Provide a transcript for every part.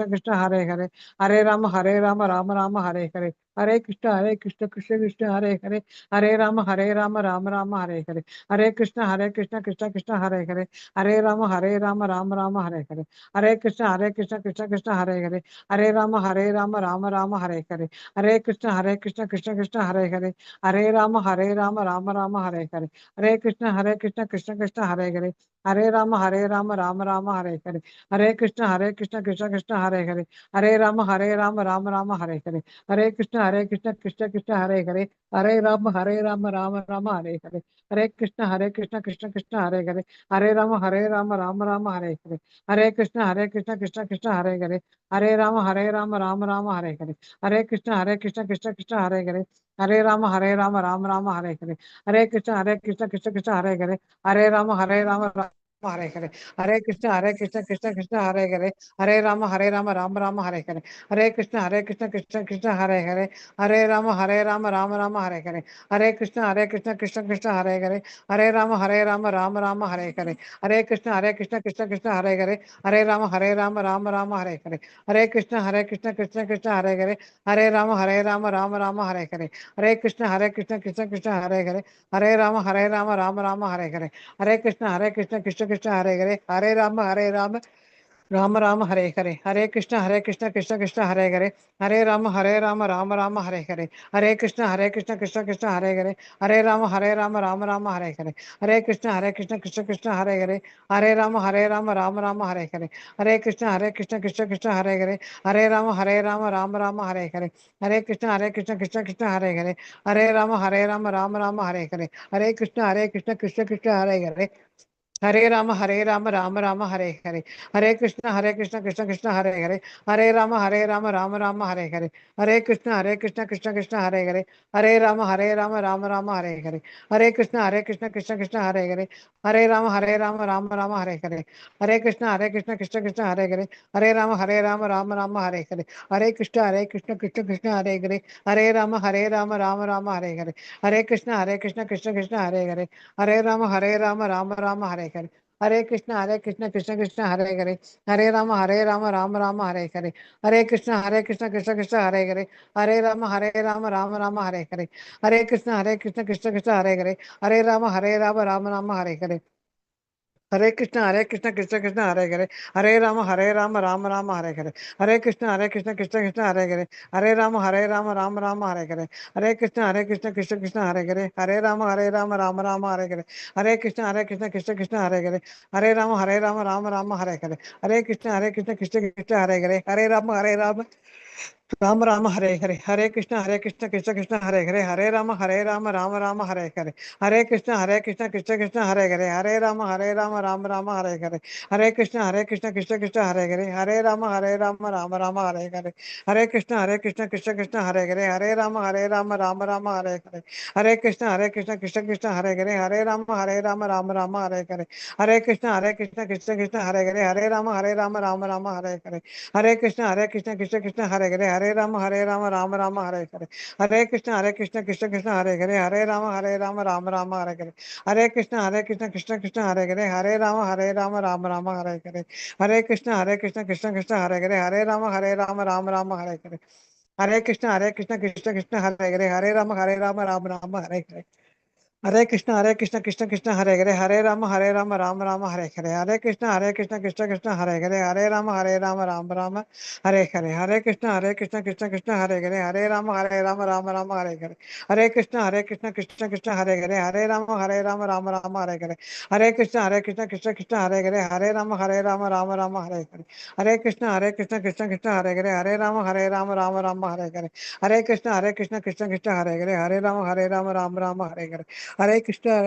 कृष्ण हरे हरे, हरे राम राम हरे हरे, हरे कृष्ण कृष्ण कृष्ण हरे हरे, हरे राम हरे हरे, हरे कृष्ण कृष्ण कृष्ण हरे हरे, हरे राम हरे हरे, हरे कृष्ण कृष्ण कृष्ण हरे हरे, हरे राम हरे हरे, हरे कृष्ण कृष्ण कृष्ण हरे हरे, हरे राम हरे हरे, हरे कृष्ण कृष्ण कृष्ण हरे हरे, हरे राम हरे हरे, हरे कृष्ण कृष्ण कृष्ण हरे हरे, हरे राम हरे हरे, हरे कृष्ण कृष्ण कृष्ण हरे हरे, हरे राम हरे हरे, हरे कृष्ण कृष्ण कृष्ण हरे हरे, हरे राम हरे हरे, हरे कृष्ण कृष्ण कृष्ण हरे हरे, हरे राम हरे हरे, हरे कृष्ण कृष्ण कृष्ण हरे हरे, हरे राम हरे हरे, हरे कृष्ण कृष्ण कृष्ण हरे हरे, हरे राम हरे हरे, हरे कृष्ण कृष्ण कृष्ण हरे हरे, हरे राम हरे हरे, हरे कृष्ण कृष्ण कृष्ण हरे हरे, हरे राम हरे हरे, हरे कृष्ण कृष्ण कृष्ण हरे हरे, हरे राम हरे हरे, हरे कृष्ण कृष्ण कृष्ण हरे हरे, हरे राम हरे हरे, हरे कृष्ण कृष्ण कृष्ण हरे हरे, हरे राम हरे हरे, हरे कृष्ण कृष्ण कृष्ण हरे हरे, हरे राम हरे हरे, हरे कृष्ण कृष्ण कृष्ण हरे हरे, हरे राम हरे हरे, हरे कृष्ण कृष्ण कृष्ण हरे हरे, हरे राम हरे हरे, हरे कृष्ण कृष्ण कृष्ण हरे हरे, हरे राम हरे हरे, हरे कृष्ण कृष्ण कृष्ण हरे हरे, हरे राम हरे हरे, हरे कृष्ण कृष्ण कृष्ण हरे हरे, हरे राम हरे हरे, हरे कृष्ण कृष्ण कृष्ण हरे हरे, हरे राम हरे हरे, हरे कृष्ण कृष्ण कृष्ण हरे हरे, हरे राम हरे हरे, हरे कृष्ण कृष्ण कृष्ण हरे हरे, हरे राम हरे हरे, हरे कृष्ण कृष्ण कृष्ण हरे हरे, हरे राम हरे हरे, हरे कृष्ण कृष्ण कृष्ण हरे हरे, हरे राम हरे हरे, हरे कृष्ण कृष्ण कृष्ण हरे हरे, हरे राम हरे हरे, हरे कृष्ण कृष्ण कृष्ण हरे हरे, हरे राम हरे हरे, हरे कृष्ण कृष्ण कृष्ण हरे हरे, हरे राम हरे हरे, हरे कृष्ण कृष्ण कृष्ण हरे हरे, हरे राम हरे हरे, हरे कृष्ण कृष्ण कृष्ण हरे हरे, हरे राम हरे हरे, हरे कृष्ण कृष्ण कृष्ण हरे हरे, हरे राम हरे हरे, हरे कृष्ण कृष्ण कृष्ण हरे हरे, हरे राम हरे हरे, हरे कृष्ण कृष्ण कृष्ण हरे हरे, हरे राम हरे हरे, हरे कृष्ण कृष्ण कृष्ण हरे हरे, हरे राम हरे हरे, हरे कृष्ण कृष्ण कृष्ण हरे हरे, हरे राम हरे हरे, हरे कृष्ण कृष्ण कृष्ण हरे हरे, हरे राम हरे हरे, हरे कृष्ण कृष्ण कृष्ण हरे हरे, हरे राम हरे हरे, हरे कृष्ण कृष्ण कृष्ण हरे हरे, हरे राम हरे हरे, हरे कृष्ण कृष्ण कृष्ण हरे हरे, हरे राम हरे हरे, हरे कृष्ण कृष्ण कृष्ण हरे हरे, हरे राम हरे हरे, हरे कृष्ण कृष्ण कृष्ण हरे हरे, हरे राम हरे हरे, हरे कृष्ण कृष्ण कृष्ण हरे हरे, हरे राम हरे हरे, हरे कृष्ण कृष्ण कृष्ण हरे हरे, हरे राम हरे हरे, हरे कृष्ण कृष्ण कृष्ण हरे हरे, हरे राम हरे हरे, हरे कृष्ण कृष्ण कृष्ण हरे हरे, हरे राम हरे हरे, हरे कृष्ण कृष्ण कृष्ण हरे हरे, हरे राम हरे हरे, हरे कृष्ण कृष्ण कृष्ण हरे हरे, हरे राम हरे हरे, हरे कृष्ण कृष्ण कृष्ण हरे हरे, हरे राम हरे हरे, हरे कृष्ण कृष्ण कृष्ण हरे हरे, हरे राम हरे हरे, हरे कृष्ण कृष्ण कृष्ण हरे हरे, हरे राम राम हरे हरे, हरे कृष्ण कृष्ण कृष्ण हरे हरे, हरे राम हरे हरे, हरे कृष्ण कृष्ण कृष्ण हरे हरे, हरे राम हरे हरे, हरे कृष्ण कृष्ण कृष्ण हरे हरे, हरे राम हरे हरे, हरे कृष्ण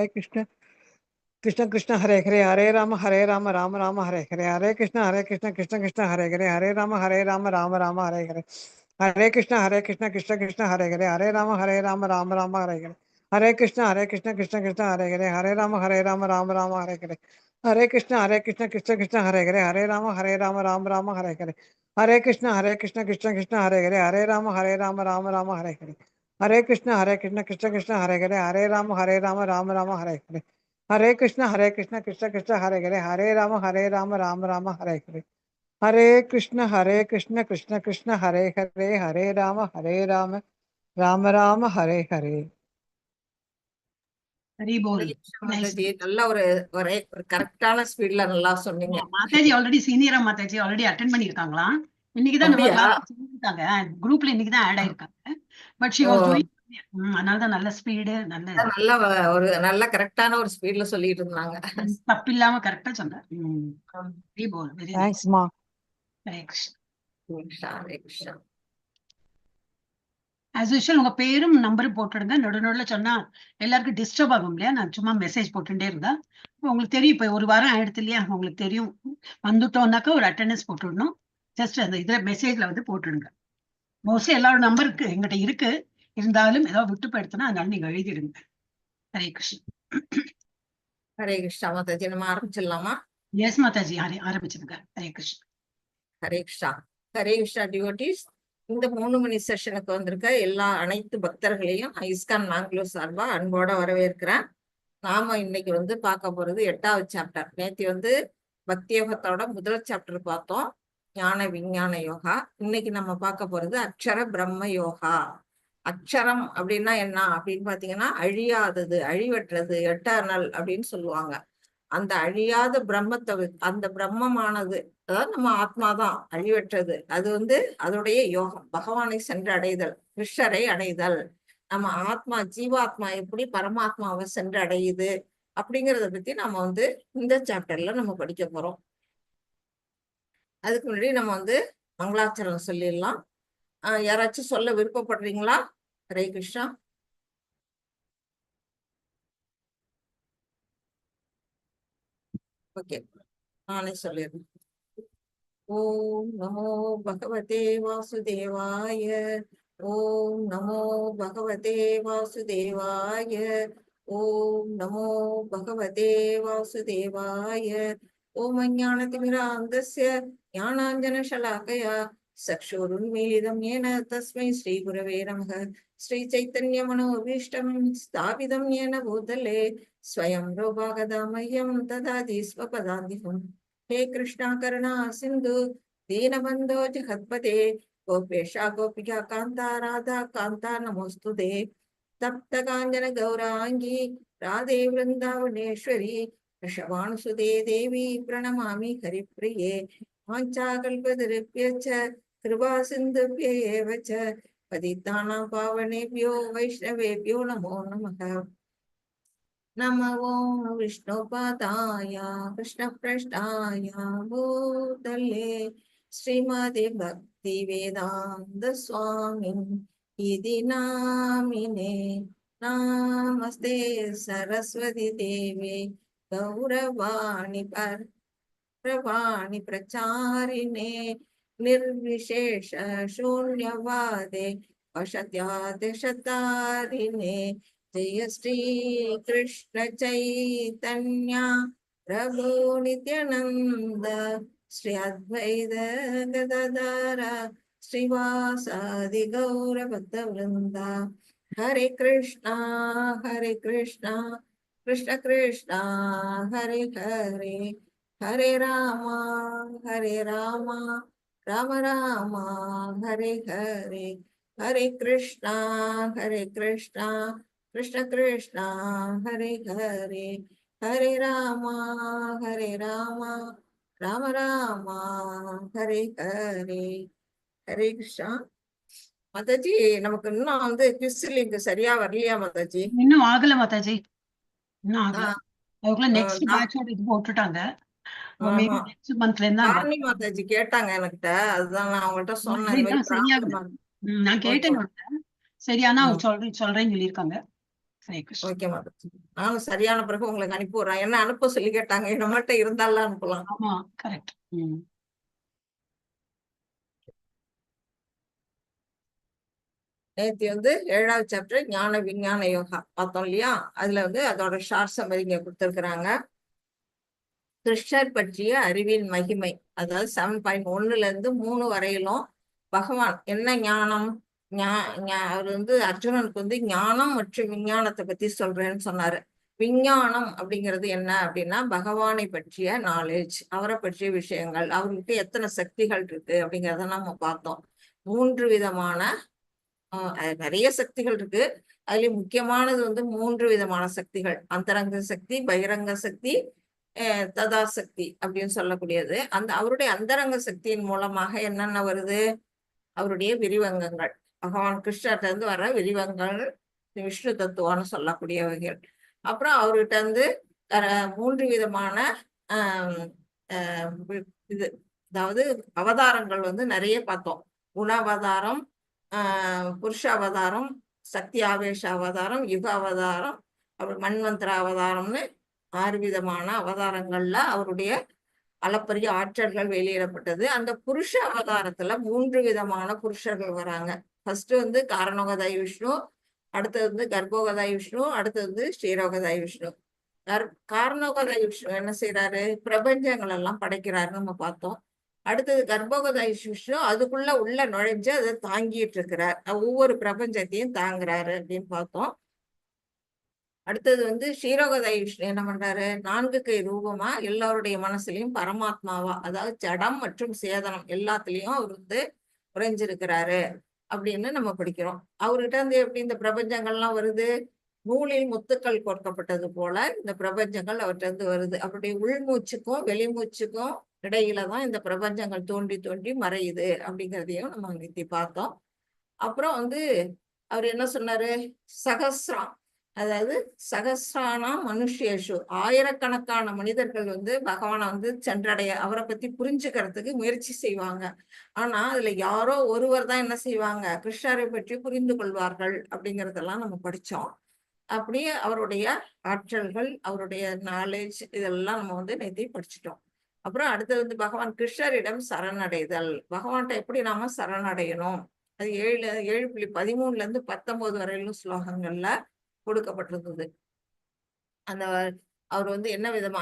कृष्ण कृष्ण हरे हरे, हरे राम हरे हरे, हरे कृष्ण कृष्ण कृष्ण हरे हरे, हरे राम हरे हरे, हरे कृष्ण कृष्ण कृष्ण हरे हरे, हरे राम हरे हरे, हरे कृष्ण कृष्ण कृष्ण हरे हरे, हरे राम हरे हरे, हरे कृष्ण कृष्ण कृष्ण हरे हरे, हरे राम हरे हरे, हरे कृष्ण कृष्ण कृष्ण हरे हरे, हरे राम हरे हरे, हरे कृष्ण कृष्ण कृष्ण हरे हरे, हरे राम हरे हरे, हरे कृष्ण कृष्ण कृष्ण हरे हरे, हरे राम हरे हरे, हरे कृष्ण कृष्ण कृष्ण हरे हरे, हरे राम राम हरे हरे, Hare Krishna, Krishna Krishna, Hare Hare, Hare Rama, Rama Rama, Hare Hare. Mataji நல்ல ஒரு கரெக்டான ஸ்பீட்ல நல்லா சொன்னீங்க. மாதாஜி ஆல்ரெடி சீனியரா மாதாஜி ஆல்ரெடி அட்டெண்ட் பண்ணிருக்காங்களாம். இன்னைக்குதான் நம்ம கிளாஸ் இருக்காங்க, குரூப்ல இன்னைக்குதான் ஆட் ஆயிருக்காங்க. பட் ஷி வாஸ் டூயிங், அதனாலதான் நல்ல ஸ்பீடு, நல்ல ஒரு நல்ல கரெக்டான ஒரு ஸ்பீட்ல சொல்லிட்டு இருந்தாங்க. தப்பு இல்லாம கரெக்டா சொன்னார். வெரி போல், வெரி தேங்க்ஸ் மா. ஹரே கிருஷ்ணா. ஹரே கிருஷ்ணா. ஆஸ் யூஷுவல் உங்க பேரும் நம்பரும் போட்டுடுங்க. நடுநடுல சொன்னா எல்லாருக்கும் டிஸ்டர்ப் ஆகும் இல்லையா? நான் சும்மா மெசேஜ் போட்டுட்டே இருந்தா உங்களுக்கு தெரியும். இப்ப ஒரு வாரம் ஆயிடுது இல்லையா, உங்களுக்கு தெரியும். வந்துட்டோம்னாக்கா ஒரு அட்டெண்டன்ஸ் போட்டுடணும். ஜஸ்ட் அந்த இதுல மெசேஜ்ல வந்து போட்டுடுங்க. மோஸ்ட்லி எல்லாரோட நம்பருக்கு எங்கிட்ட இருக்கு, இருந்தாலும் ஏதாவது விட்டு போயிடுத்துனா அதனால நீங்க எழுதிடுங்க. ஹரே கிருஷ்ணா. ஹரே கிருஷ்ணா மாதாஜி, நம்ம ஆரம்பிச்சிடலாமா? எஸ் மாதாஜி, ஆரம்பிச்சிருங்க. ஹரே கிருஷ்ணா. ஹரே கிருஷ்ணா. ஹரே கிருஷ்ணா டிவோட்டீஸ், இந்த 3 மணி செஷனுக்கு வந்திருக்க அனைத்து பக்தர்களையும் இஸ்கான் மேங்களூர் சார்பா அன்போட வரவேற்கிறேன். நாம இன்னைக்கு வந்து பார்க்க போறது 8வது சாப்டர். நேற்று பக்தி யோகத்தோட முதல் சாப்டர் பார்த்தோம், ஞான விஞ்ஞான யோகா. இன்னைக்கு நம்ம பார்க்க போறது அக்ஷர பிரம்ம யோகா. அக்ஷரம் அப்படின்னா என்ன அப்படின்னு பாத்தீங்கன்னா அழியாதது, அழிவற்றது, எட்டர்னல் அப்படின்னு சொல்லுவாங்க. அந்த அழியாத பிரம்மத்தை, அந்த பிரம்மமானது, அதாவது நம்ம ஆத்மாதான் அழிவற்றது. அது அதோடைய யோகம், பகவானை சென்று அடைதல், கிருஷ்ணரை அடைதல். நம்ம ஆத்மா, ஜீவாத்மா எப்படி பரமாத்மாவை சென்று அடையுது அப்படிங்கிறத பத்தி நம்ம இந்த சாப்டர்ல நம்ம படிக்க போறோம். அதுக்கு முன்னாடி நம்ம மங்களாச்சரணம் சொல்லிடலாம். யாராச்சும் சொல்ல விருப்பப்படுறீங்களா? ஹரே கிருஷ்ணா. ஓகே, நானே சொல்லிடுறேன். ஓம் நமோ பகவதே வாசுதேவாய. ஓம் நமோ பகவதே வாசுதேவாய. ஓம் நமோ பகவதே வாசுதேவாய. ஓம் அஞ்ஞானதிமிராந்தஸ்ய ஞானாஞ்சனசலாக்கயா சக்ஷுருன்மீலிதம் येन तस्मै श्रीगुरवे नमः. श्रीचैतन्यमनोभीष्टं स्थापितं येन भूतले स्वयं रूपगदामह्यं ददाति स्वपदान्तिकम्. हे कृष्णा करुणा सिन्धु दीनबन्धो जगत्पते गोपेशा गोपिका कान्ता राधा कान्ता नमोस्तुते. तप्त काञ्चन गौरांगी राधे वृन्दावनेश्वरी वृषभानुसुते देवी प्रणमामि हरिप्रिये. वाञ्छाकल्पतरुभ्यश्च कृपा सिन्धुभ्य एव च पतितानां पावनेभ्यो वैष्णवेभ्यो नमो नमः. नमो विष्णुपादाय कृष्णप्रेष्ठाय भूतले श्रीमते भक्ति वेदांत स्वामी इति नामिने. नमस्ते सरस्वती देवे गौरवाणी प्रवाणी प्रचारिणे निर्विशेष शून्यवादे वशत्यादिशतारिणे. जय श्री कृष्ण चैतन्य प्रभु नित्यानंद श्री अद्वैत गदाधर श्रीवासादि गौर भक्त वृंदा. हरे कृष्णा कृष्ण कृष्णा हरे हरे, हरे राम राम राम हरे हरे. हरे कृष्णा कृष्ण कृष्ण हरे हरे, हरे राम राम राम हरे हरे. हरे कृष्णा. மாதாஜி, நமக்கு இன்னும் குவிஸ் லிங்க் சரியா வரலையா மாதாஜி? இன்னும் ஆகல மாதாஜி, இன்னும் ஆகல. அதுக்குள்ள நெக்ஸ்ட் பேட்சோட இது போட்டுட்டாங்க. நெக்ஸ்ட் மந்த்ல இருந்தா மாதாஜி கேட்டாங்க என்கிட்ட, அதுதான் நான் அவங்கள்ட்ட சொன்னேன். நான் கேட்டேன், சரியானா சொல்றேன்னு சொல்லியிருக்காங்க. ஓகே மாதாஜி, நானும் சரியான பிறகு உங்களுக்கு அனுப்பி விடுறேன். என்ன அனுப்ப சொல்லி கேட்டாங்க, நம்மகிட்ட இருந்தாலும் அனுப்பலாம். ஆமா, கரெக்ட். நேற்று 7வது சாப்டர் ஞான விஞ்ஞான யோகா பார்த்தோம் இல்லையா? அதுல அதோட ஷார்ட் சம்மரி இங்க கொடுத்திருக்கிறாங்க. கிருஷ்ணர் பற்றிய அறிவின் மகிமை, அதாவது 7.1ல இருந்து 3 வரையிலும் பகவான் என்ன ஞானம், அவர் அர்ஜுனனுக்கு ஞானம் மற்றும் விஞ்ஞானத்தை பத்தி சொல்றேன்னு சொன்னாரு. விஞ்ஞானம் அப்படிங்கிறது என்ன அப்படின்னா பகவானை பற்றிய நாலேஜ், அவரை பற்றிய விஷயங்கள், அவர்கிட்ட எத்தனை சக்திகள் இருக்கு அப்படிங்கிறத நம்ம பார்த்தோம். 3 விதமான நிறைய சக்திகள் இருக்கு. அதுலயும் முக்கியமானது வந்து 3 விதமான சக்திகள். அந்தரங்க சக்தி, பகிரங்க சக்தி, ததா சக்தி அப்படின்னு சொல்லக்கூடியது. அவருடைய அந்தரங்க சக்தியின் மூலமாக என்னென்ன வருது? அவருடைய விரிவங்கங்கள், பகவான் கிருஷ்ணர்ட்ட இருந்து வர விரிவங்கள், விஷ்ணு தத்துவம்னு சொல்லக்கூடியவைகள். அப்புறம் அவர்கிட்ட இருந்து 3 விதமான இது, அதாவது அவதாரங்கள் வந்து நிறைய பார்த்தோம். குண அவதாரம், புருஷ அவதாரம், சக்தி ஆவேச அவதாரம், யுக அவதாரம், அப்புறம் மன்வந்திர அவதாரம்னு 6 விதமான அவதாரங்கள்ல அவருடைய அளப்பரிய ஆற்றல்கள் வெளியிடப்பட்டது. அந்த புருஷ அவதாரத்துல 3 விதமான புருஷர்கள் வராங்க. ஃபர்ஸ்ட் வந்து காரணோகதாய் விஷ்ணு, அடுத்தது வந்து கர்ப்போகதாய் விஷ்ணு, அடுத்தது வந்து ஸ்ரீரோகதாய் விஷ்ணு. காரணோகதாய் விஷ்ணு என்ன செய்யறாரு? பிரபஞ்சங்கள் எல்லாம் படைக்கிறாருன்னு நம்ம பார்த்தோம். அடுத்தது கர்ப்போகதாய் விஷ்ணு அதுக்குள்ள நுழைஞ்சு அதை தாங்கிட்டு இருக்கிறார், ஒவ்வொரு பிரபஞ்சத்தையும் தாங்குறாரு அப்படின்னு பார்த்தோம். அடுத்தது வந்து ஸ்ரீரோகதாய் விஷ்ணு என்ன பண்றாரு? 4 கை ரூபமா எல்லாருடைய மனசுலயும் பரமாத்மாவா, அதாவது ஜடம் மற்றும் சேதனம் எல்லாத்துலயும் அவர் வந்து உறைஞ்சிருக்கிறாரு அப்படின்னு நம்ம படிக்கிறோம். அவர்கிட்ட இருந்து எப்படி இந்த பிரபஞ்சங்கள்லாம் வருது? நூலில் முத்துக்கள் கோர்க்கப்பட்டது போல இந்த பிரபஞ்சங்கள் அவர்கிட்ட இருந்து வருது. அவருடைய உள்மூச்சுக்கும் வெளிமூச்சுக்கும் இடையில தான் இந்த பிரபஞ்சங்கள் தோண்டி தோண்டி மறையுது அப்படிங்கிறதையும் நம்ம நித்தி பார்த்தோம். அப்புறம் வந்து அவர் என்ன சொன்னாரு? சகஸ்ரம், அதாவது சகஸ்ரானா மனுஷேஷு, ஆயிரக்கணக்கான மனிதர்கள் வந்து பகவானை வந்து சென்றடைய, அவரை பத்தி புரிஞ்சுக்கிறதுக்கு முயற்சி செய்வாங்க. ஆனா அதுல யாரோ ஒருவர் தான் என்ன செய்வாங்க? கிருஷ்ணரை பற்றி புரிந்து கொள்வார்கள் அப்படிங்கறதெல்லாம் நம்ம படிச்சோம். அப்படியே அவருடைய ஆற்றல்கள், அவருடைய நாலேஜ் இதெல்லாம் நம்ம வந்து நேத்தி படிச்சுட்டோம். அப்புறம் அடுத்தது வந்து பகவான் கிருஷ்ணரிடம் சரணடைதல். பகவான்கிட்ட எப்படி நாம சரணடையணும்? அது 7.13 இருந்து 19 வரையிலும் ஸ்லோகங்கள்ல கொடுக்கப்பட்டிருந்தது. அந்த அவர் வந்து என்ன விதமா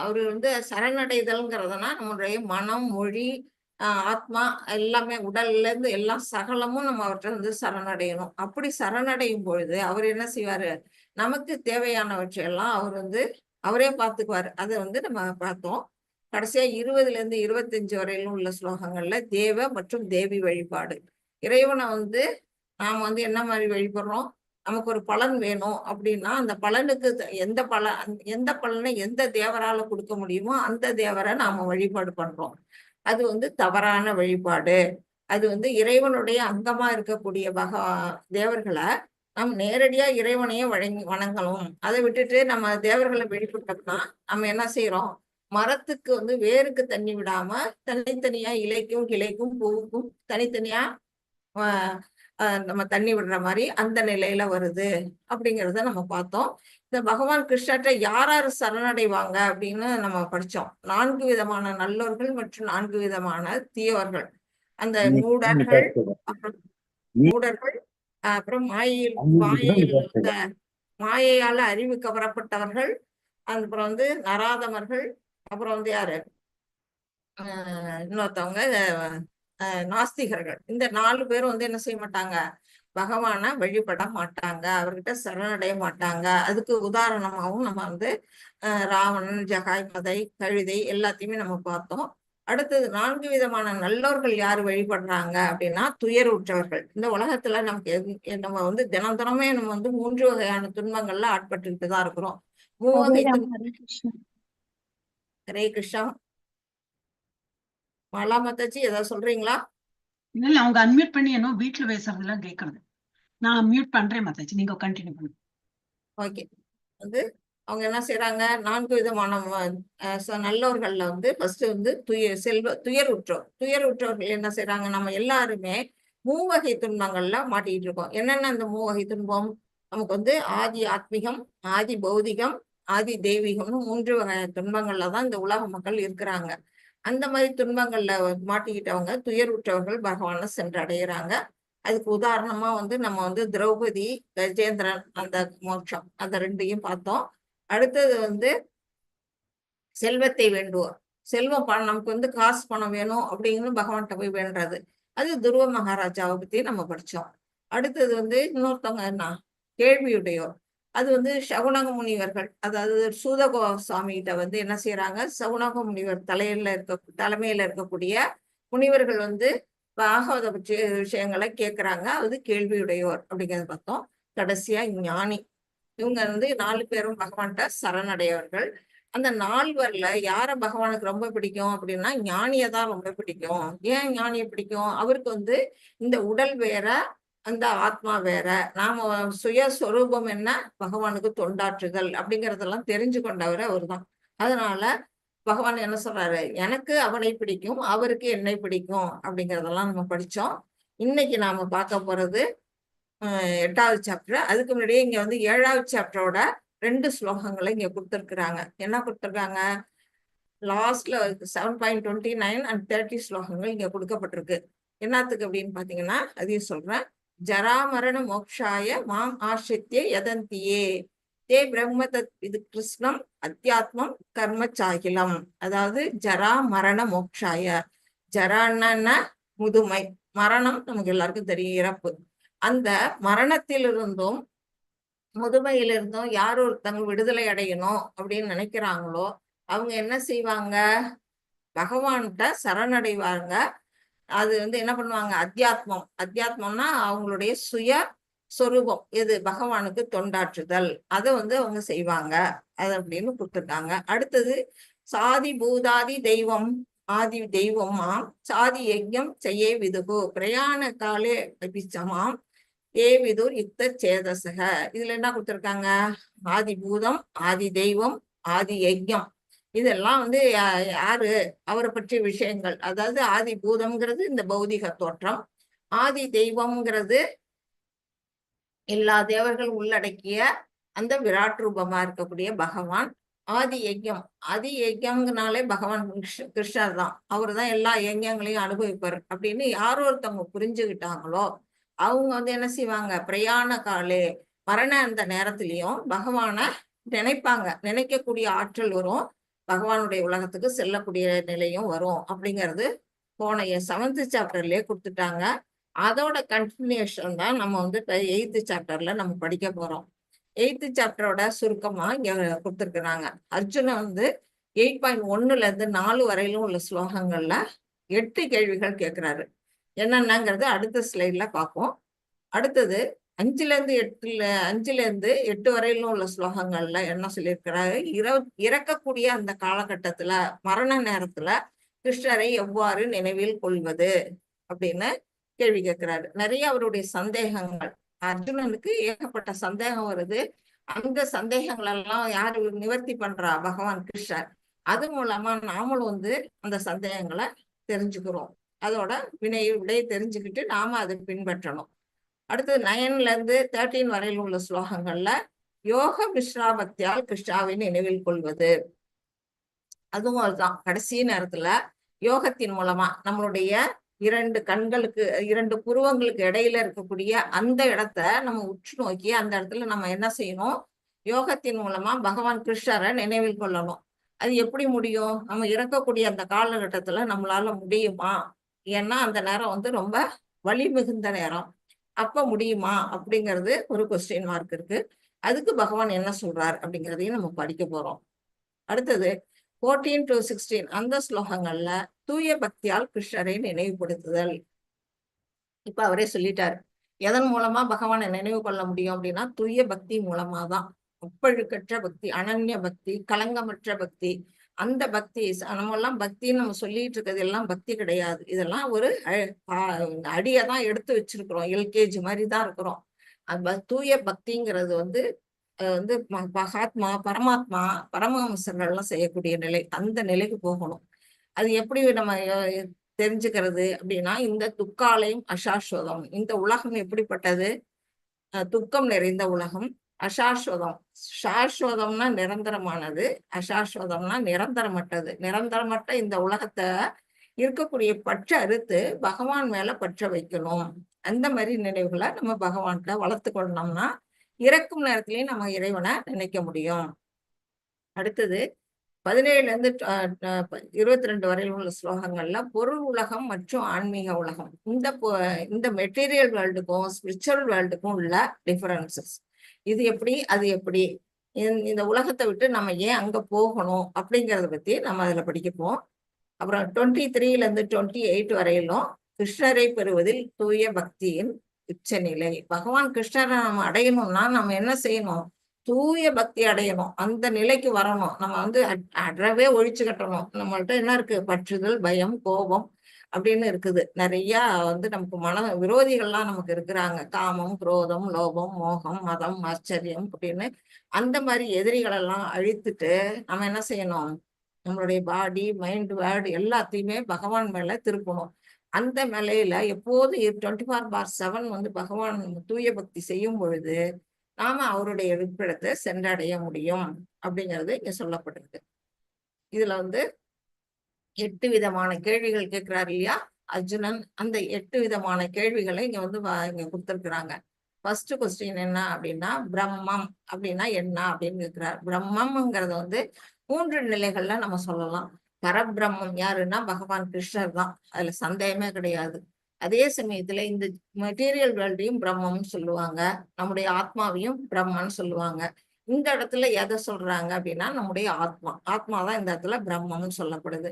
அவரு வந்து சரணடைதல்ங்கிறதுனா நம்மளுடைய மனம், மொழி, ஆத்மா எல்லாமே, உடல்ல இருந்து எல்லாம் சகலமும் நம்ம அவர்கிட்ட வந்து சரணடையணும். அப்படி சரணடையும் பொழுது அவர் என்ன செய்வாரு? நமக்கு தேவையானவற்றையெல்லாம் அவர் வந்து அவரே பார்த்துக்குவாரு. அதை வந்து நம்ம பார்த்தோம். கடைசியா 20ல இருந்து 25 வரையிலும் உள்ள ஸ்லோகங்கள்ல தேவ மற்றும் தேவி வழிபாடு. இறைவனை வந்து நாம வந்து என்ன மாதிரி வழிபடுறோம்? நமக்கு ஒரு பலன் வேணும் அப்படின்னா அந்த பலனுக்கு எந்த பலனை எந்த தேவரால கொடுக்க முடியுமோ அந்த தேவரை நாம வழிபாடு பண்றோம். அது வந்து தவறான வழிபாடு. அது வந்து இறைவனுடைய அங்கமா இருக்கக்கூடிய தேவர்களை நம்ம நேரடியா இறைவனையே வணங்கணும். அதை விட்டுட்டு நம்ம தேவர்களை வழிபட்டோம்னா நம்ம என்ன செய்யறோம்? மரத்துக்கு வந்து வேருக்கு தண்ணி விடாம தனித்தனியா இலைக்கும் கிளைக்கும் பூவுக்கும் தனித்தனியா நம்ம தண்ணி விடுற மாதிரி அந்த நிலையில வருது அப்படிங்கிறத நம்ம பார்த்தோம். இந்த பகவான் கிருஷ்ணர்ட்ட யார் சரணடைவாங்க அப்படின்னு நம்ம படிச்சோம். 4 விதமான நல்லோர்கள் மற்றும் 4 விதமான தீயவர்கள். அந்த மூடர்கள், அப்புறம் மாயையால அறிவு கவரப்பட்டவர்கள், அப்புறம் வந்து நராதமர்கள், அப்புறம் வந்து யாரு இன்னொருத்தவங்க நாஸ்திகர்கள். இந்த 4 பேரும் வந்து என்ன செய்ய மாட்டாங்க? பகவானை வழிபட மாட்டாங்க, அவர்கிட்ட சரணடைய மாட்டாங்க. அதுக்கு உதாரணமாகவும் நம்ம வந்து ராவணன், ஜகாய், மதை, கழுதை எல்லாத்தையுமே நம்ம பார்த்தோம். அடுத்தது 4 விதமான நல்லோர்கள் யாரு வழிபடுறாங்க அப்படின்னா துயருற்றவர்கள். இந்த உலகத்துல நமக்கு நம்ம வந்து தினமே நம்ம வந்து 3 வகையான துன்பங்கள்ல ஆட்பட்டுக்கிட்டு தான் இருக்கிறோம். 3 வகை ஹரே கிருஷ்ணா. மாலா மாதாஜி ஏதாவது சொல்றீங்களா? இல்ல, அவங்க அன்மியூட் பண்ணி என்ன வீட்டுல பேசுறதெல்லாம் கேட்கறது. நான் மியூட் பண்றேன் மாதாஜி, நீங்க கண்டினியூ பண்ணுங்க. ஓகே. வந்து அவங்க என்ன செய்யறாங்க? 4 விதமான நல்லவர்கள்ல வந்து ஃபர்ஸ்ட் வந்து துயருற்றோர்கள் என்ன செய்யறாங்க? நம்ம எல்லாருமே 3 வகை துன்பங்கள்ல மாட்டிக்கிட்டு இருக்கோம். என்னென்ன அந்த 3 வகை துன்பம்? நமக்கு வந்து ஆதி ஆத்மிகம், ஆதி பௌதிகம், ஆதி தெய்வீகம்னு 3 வகை துன்பங்கள்ல தான் இந்த உலக மக்கள் இருக்கிறாங்க. அந்த மாதிரி துன்பங்கள்ல மாட்டிக்கிட்டவங்க துயருற்றவர்கள் பகவானை சென்றடைகிறாங்க. அதுக்கு உதாரணமா வந்து நம்ம வந்து திரௌபதி, கஜேந்திரன் அந்த மோட்சம் அந்த 2ஐயும் பார்த்தோம். அடுத்தது வந்து செல்வத்தை வேண்டுவோம். செல்வம் நமக்கு வந்து காசு பணம் வேணும் அப்படிங்கிறது பகவான்கிட்ட போய் வேண்டுறது. அது துருவ மகாராஜாவை பத்தி நம்ம படிச்சோம். அடுத்தது வந்து இன்னொருத்தவங்க என்ன? கேள்வியுடையோர். அது வந்து சகுனக முனிவர்கள், அதாவது சூத கோஸ்வாமி கிட்ட வந்து என்ன செய்யறாங்க, சகுனக முனிவர் தலைமையில இருக்கக்கூடிய முனிவர்கள் வந்து பாகவத பற்றிய விஷயங்களை கேட்கறாங்க. அது கேள்வியுடையோர் அப்படிங்கிறத பார்த்தோம். கடைசியா ஞானி, இவங்க வந்து 4 பேரும் பகவான்கிட்ட சரணடையவர்கள். அந்த 4வர்ல யார பகவானுக்கு ரொம்ப பிடிக்கும் அப்படின்னா ஞானியை தான் ரொம்ப பிடிக்கும். ஏன் ஞானியை பிடிக்கும்? அவருக்கு வந்து இந்த உடல் வேற, அந்த ஆத்மா வேற, நாம சுயஸ்வரூபம் என்ன, பகவானுக்கு தொண்டாற்றுதல் அப்படிங்கறதெல்லாம் தெரிஞ்சு கொண்டவர் அவர்தான். அதனால பகவான் என்ன சொல்றாரு, எனக்கு அவனை பிடிக்கும், அவருக்கு என்னை பிடிக்கும் அப்படிங்கறதெல்லாம் நம்ம படிச்சோம். இன்னைக்கு நாம பார்க்க போறது 8வது சாப்டர். அதுக்கு முன்னாடியே இங்க வந்து 7வது சாப்டரோட 2 ஸ்லோகங்களை இங்க கொடுத்திருக்கிறாங்க. என்ன கொடுத்திருக்காங்க, லாஸ்ட்ல 7.29 and 30 ஸ்லோகங்கள் இங்க கொடுக்கப்பட்டிருக்கு. என்னத்துக்கு அப்படின்னு பாத்தீங்கன்னா அதையும் சொல்றேன். ஜராமரண மோக்ஷாய மாம் ஆசிரித்ய யதந்தியே தே பிரம்மதத் இது கிருஷ்ணம் அத்தியாத்மம் கர்ம சாகிலம். அதாவது ஜரா மரண மோக்ஷாய, ஜரான்னா முதுமை, மரணம் நமக்கு எல்லாருக்கும் தெரியும், இறப்பு. அந்த மரணத்திலிருந்தும் முதுமையிலிருந்தும் யார் ஒருத்தங்க விடுதலை அடையணும் அப்படின்னு நினைக்கிறாங்களோ அவங்க என்ன செய்வாங்க, பகவான்கிட்ட சரணடைவாங்க. அது வந்து என்ன பண்ணுவாங்க, அத்தியாத்மம்னா அவங்களுடைய சுய சொரூபம் எது, பகவானுக்கு தொண்டாற்றுதல், அதை வந்து அவங்க செய்வாங்க. அது அப்படின்னு கொடுத்துருக்காங்க. அடுத்தது சாதி பூதாதி தெய்வம் ஆதி தெய்வமாம் சாதி யஜ்யம் செய்யே விதுகு பிரயாண காலே அபிச்சமாம் ஏ விதுர் யுக்த சேதசக. இதுல என்ன கொடுத்துருக்காங்க, ஆதி பூதம், ஆதி தெய்வம், ஆதி யஜ்யம், இதெல்லாம் வந்து யாரு, அவரை பற்றிய விஷயங்கள். அதாவது ஆதி பூதம்ங்கிறது இந்த பௌதிக தோற்றம், ஆதி தெய்வம்ங்கிறது எல்லா தேவர்கள் உள்ளடக்கிய அந்த விராட் ரூபமா இருக்கக்கூடிய பகவான். ஆதி யஜ்யம்னாலே பகவான் கிருஷ்ணர் தான், அவர் தான் எல்லா யஜ்யங்களையும் அனுபவிப்பார் அப்படின்னு யார் ஒருத்தவங்க புரிஞ்சுக்கிட்டாங்களோ அவங்க வந்து என்ன செய்வாங்க, பிரயாண காலே மரண அந்த நேரத்திலையும் பகவானை நினைப்பாங்க, நினைக்கக்கூடிய ஆற்றல் வரும், பகவானுடைய உலகத்துக்கு செல்லக்கூடிய நிலையும் வரும் அப்படிங்கிறது போன 7th சாப்டர்லயே கொடுத்துட்டாங்க. அதோட கண்டினியூஷன் தான் நம்ம வந்து 8th சாப்டர்ல நம்ம படிக்க போறோம். 8th சாப்டரோட சுருக்கமா இங்க கொடுத்துருக்குறாங்க. அர்ஜுனன் வந்து 8.1ல இருந்து 4 வரையிலும் உள்ள ஸ்லோகங்கள்ல 8 கேள்விகள் கேட்கிறாரு. என்னென்னங்கிறது அடுத்த ஸ்லைட்ல பார்ப்போம். அடுத்தது 5ல இருந்து 8 வரையிலும் உள்ள ஸ்லோகங்கள்ல என்ன சொல்லியிருக்கிறாரு, இறக்கக்கூடிய அந்த காலகட்டத்துல மரண நேரத்துல கிருஷ்ணரை எவ்வாறு நினைவில் கொள்வது அப்படின்னு கேள்வி கேட்கிறாரு. நிறைய அவருடைய சந்தேகங்கள், அர்ஜுனனுக்கு ஏகப்பட்ட சந்தேகம் வருது. அந்த சந்தேகங்கள் எல்லாம் யாரு நிவர்த்தி பண்றா, பகவான் கிருஷ்ணர். அது மூலமா நாமளும் வந்து அந்த சந்தேகங்களை தெரிஞ்சுக்கிறோம். அதோட விடையை தெரிஞ்சுக்கிட்டு நாம அதை பின்பற்றணும். அடுத்தது 9ல இருந்து 13 வரையில் உள்ள ஸ்லோகங்கள்ல யோக விஸ்ராபக்தியால் கிருஷ்ணாவை நினைவில் கொள்வது. அதுவும் அதுதான், கடைசி நேரத்துல யோகத்தின் மூலமா நம்மளுடைய 2 கண்களுக்கு 2 புருவங்களுக்கு இடையில இருக்கக்கூடிய அந்த இடத்த நம்ம உற்று நோக்கி அந்த இடத்துல நம்ம என்ன செய்யணும், யோகத்தின் மூலமா பகவான் கிருஷ்ணரை நினைவில் கொள்ளணும். அது எப்படி முடியும், நம்ம இறக்கக்கூடிய அந்த காலகட்டத்துல நம்மளால முடியுமா? ஏன்னா அந்த நேரம் வந்து ரொம்ப வலி மிகுந்த நேரம். அப்ப முடியுமா அப்படிங்கிறது ஒரு கொஸ்டின் மார்க் இருக்கு. அதுக்கு பகவான் என்ன சொல்றார் அப்படிங்கிறதையும் நம்ம படிக்க போறோம். அடுத்தது 14 to 16 அந்த ஸ்லோகங்கள்ல தூய பக்தியால் கிருஷ்ணரை நினைவுபடுத்துதல். இப்ப அவரே சொல்லிட்டாரு, எதன் மூலமா பகவானை நினைவு கொள்ள முடியும் அப்படின்னா தூய பக்தி மூலமா தான். ஒப்பழுக்கற்ற பக்தி, அனன்ய பக்தி, களங்கமற்ற பக்தி, அந்த பக்தி. நம்ம எல்லாம் பக்தின்னு நம்ம சொல்லிட்டு இருக்கிறது எல்லாம் பக்தி கிடையாது. இதெல்லாம் ஒரு அடியதான் எடுத்து வச்சிருக்கிறோம், எல்கேஜி மாதிரி தான் இருக்கிறோம். அந்த தூய பக்திங்கிறது வந்து மகாத்மா, பரமாத்மா, பரமஹம்சர்கள் எல்லாம் செய்யக்கூடிய நிலை, அந்த நிலைக்கு போகணும். அது எப்படி நம்ம தெரிஞ்சுக்கிறது அப்படின்னா, இந்த துக்காலயம் அசாஸ்வதம், இந்த உலகம் எப்படிப்பட்டது, துக்கம் நிறைந்த உலகம். அசாஸ்வதம், சாஸ்வதம்னா நிரந்தரமானது, அசாஸ்வதம்னா நிரந்தரமற்றது. நிரந்தரமற்ற இந்த உலகத்தை இருக்கக்கூடிய பற்ற அறுத்து பகவான் மேல பற்ற வைக்கணும். அந்த மாதிரி நினைவுகளை நம்ம பகவான்கிட்ட வளர்த்து கொள்ளணும்னா இறக்கும் நேரத்திலேயே நம்ம இறைவனை நினைக்க முடியும். அடுத்தது 17ல இருந்து 22 வரையில் உள்ள ஸ்லோகங்கள்ல பொருள் உலகம் மற்றும் ஆன்மீக உலகம், இந்த மெட்டீரியல் வேர்ல்டுக்கும் ஸ்பிரிச்சுவல் வேர்ல்டுக்கும் உள்ள டிஃபரன்சஸ். இது எப்படி அது எப்படி, இந்த உலகத்தை விட்டு நம்ம ஏன் அங்க போகணும் அப்படிங்கறத பத்தி நம்ம அதுல படிக்கப்போம். அப்புறம் 23ல இருந்து 28 வரையிலும் கிருஷ்ணரை பெறுவதில் தூய பக்தியின் உச்சநிலை. பகவான் கிருஷ்ணரை நம்ம அடையணும்னா நம்ம என்ன செய்யணும்? தூய பக்தி அடையணும். அந்த நிலைக்கு வரணும். நம்ம வந்து அறவே ஒழிச்சு கட்டணும். நம்மள்ட்ட என்ன இருக்கு? பற்றுதல், பயம், கோபம் அப்படின்னு இருக்குது. நிறைய வந்து நமக்கு மன விரோதிகள்லாம் நமக்கு இருக்கிறாங்க. காமம், குரோதம், லோபம், மோகம், மதம், ஆச்சரியம் அப்படின்னு அந்த மாதிரி எதிரிகள் எல்லாம் அழித்துட்டு நம்ம என்ன செய்யணும்? நம்மளுடைய பாடி, மைண்ட், வேர்டு எல்லாத்தையுமே பகவான் மேல திருப்பணும். அந்த நிலையில எப்போது 24/7 வந்து பகவான் தூய பக்தி செய்யும் பொழுது நாம அவருடைய இருப்பிடத்தை சென்றடைய முடியும் அப்படிங்கிறது இங்க சொல்லப்பட்டிருக்கு. இதுல வந்து 8 விதமான கேள்விகள் கேட்கிறாரு இல்லையா அர்ஜுனன்? அந்த 8 விதமான கேள்விகளை இங்க வந்து இங்க கொடுத்திருக்கிறாங்க. ஃபர்ஸ்ட் கொஸ்டின் என்ன அப்படின்னா, பிரம்மம் அப்படின்னா என்ன அப்படின்னு கேட்கிறார். பிரம்மம்ங்கிறத வந்து 3 நிலைகள்ல நம்ம சொல்லலாம். பரபிரம்மம் யாருன்னா பகவான் கிருஷ்ணர் தான், அதுல சந்தேகமே கிடையாது. அதே சமயத்துல இந்த மெட்டீரியல் வேர்ல்டையும் பிரம்மம்னு சொல்லுவாங்க, நம்முடைய ஆத்மாவையும் பிரம்மன்னு சொல்லுவாங்க. இந்த இடத்துல எதை சொல்றாங்க அப்படின்னா நம்முடைய ஆத்மா தான் இந்த இடத்துல பிரம்மம்னு சொல்லப்படுது.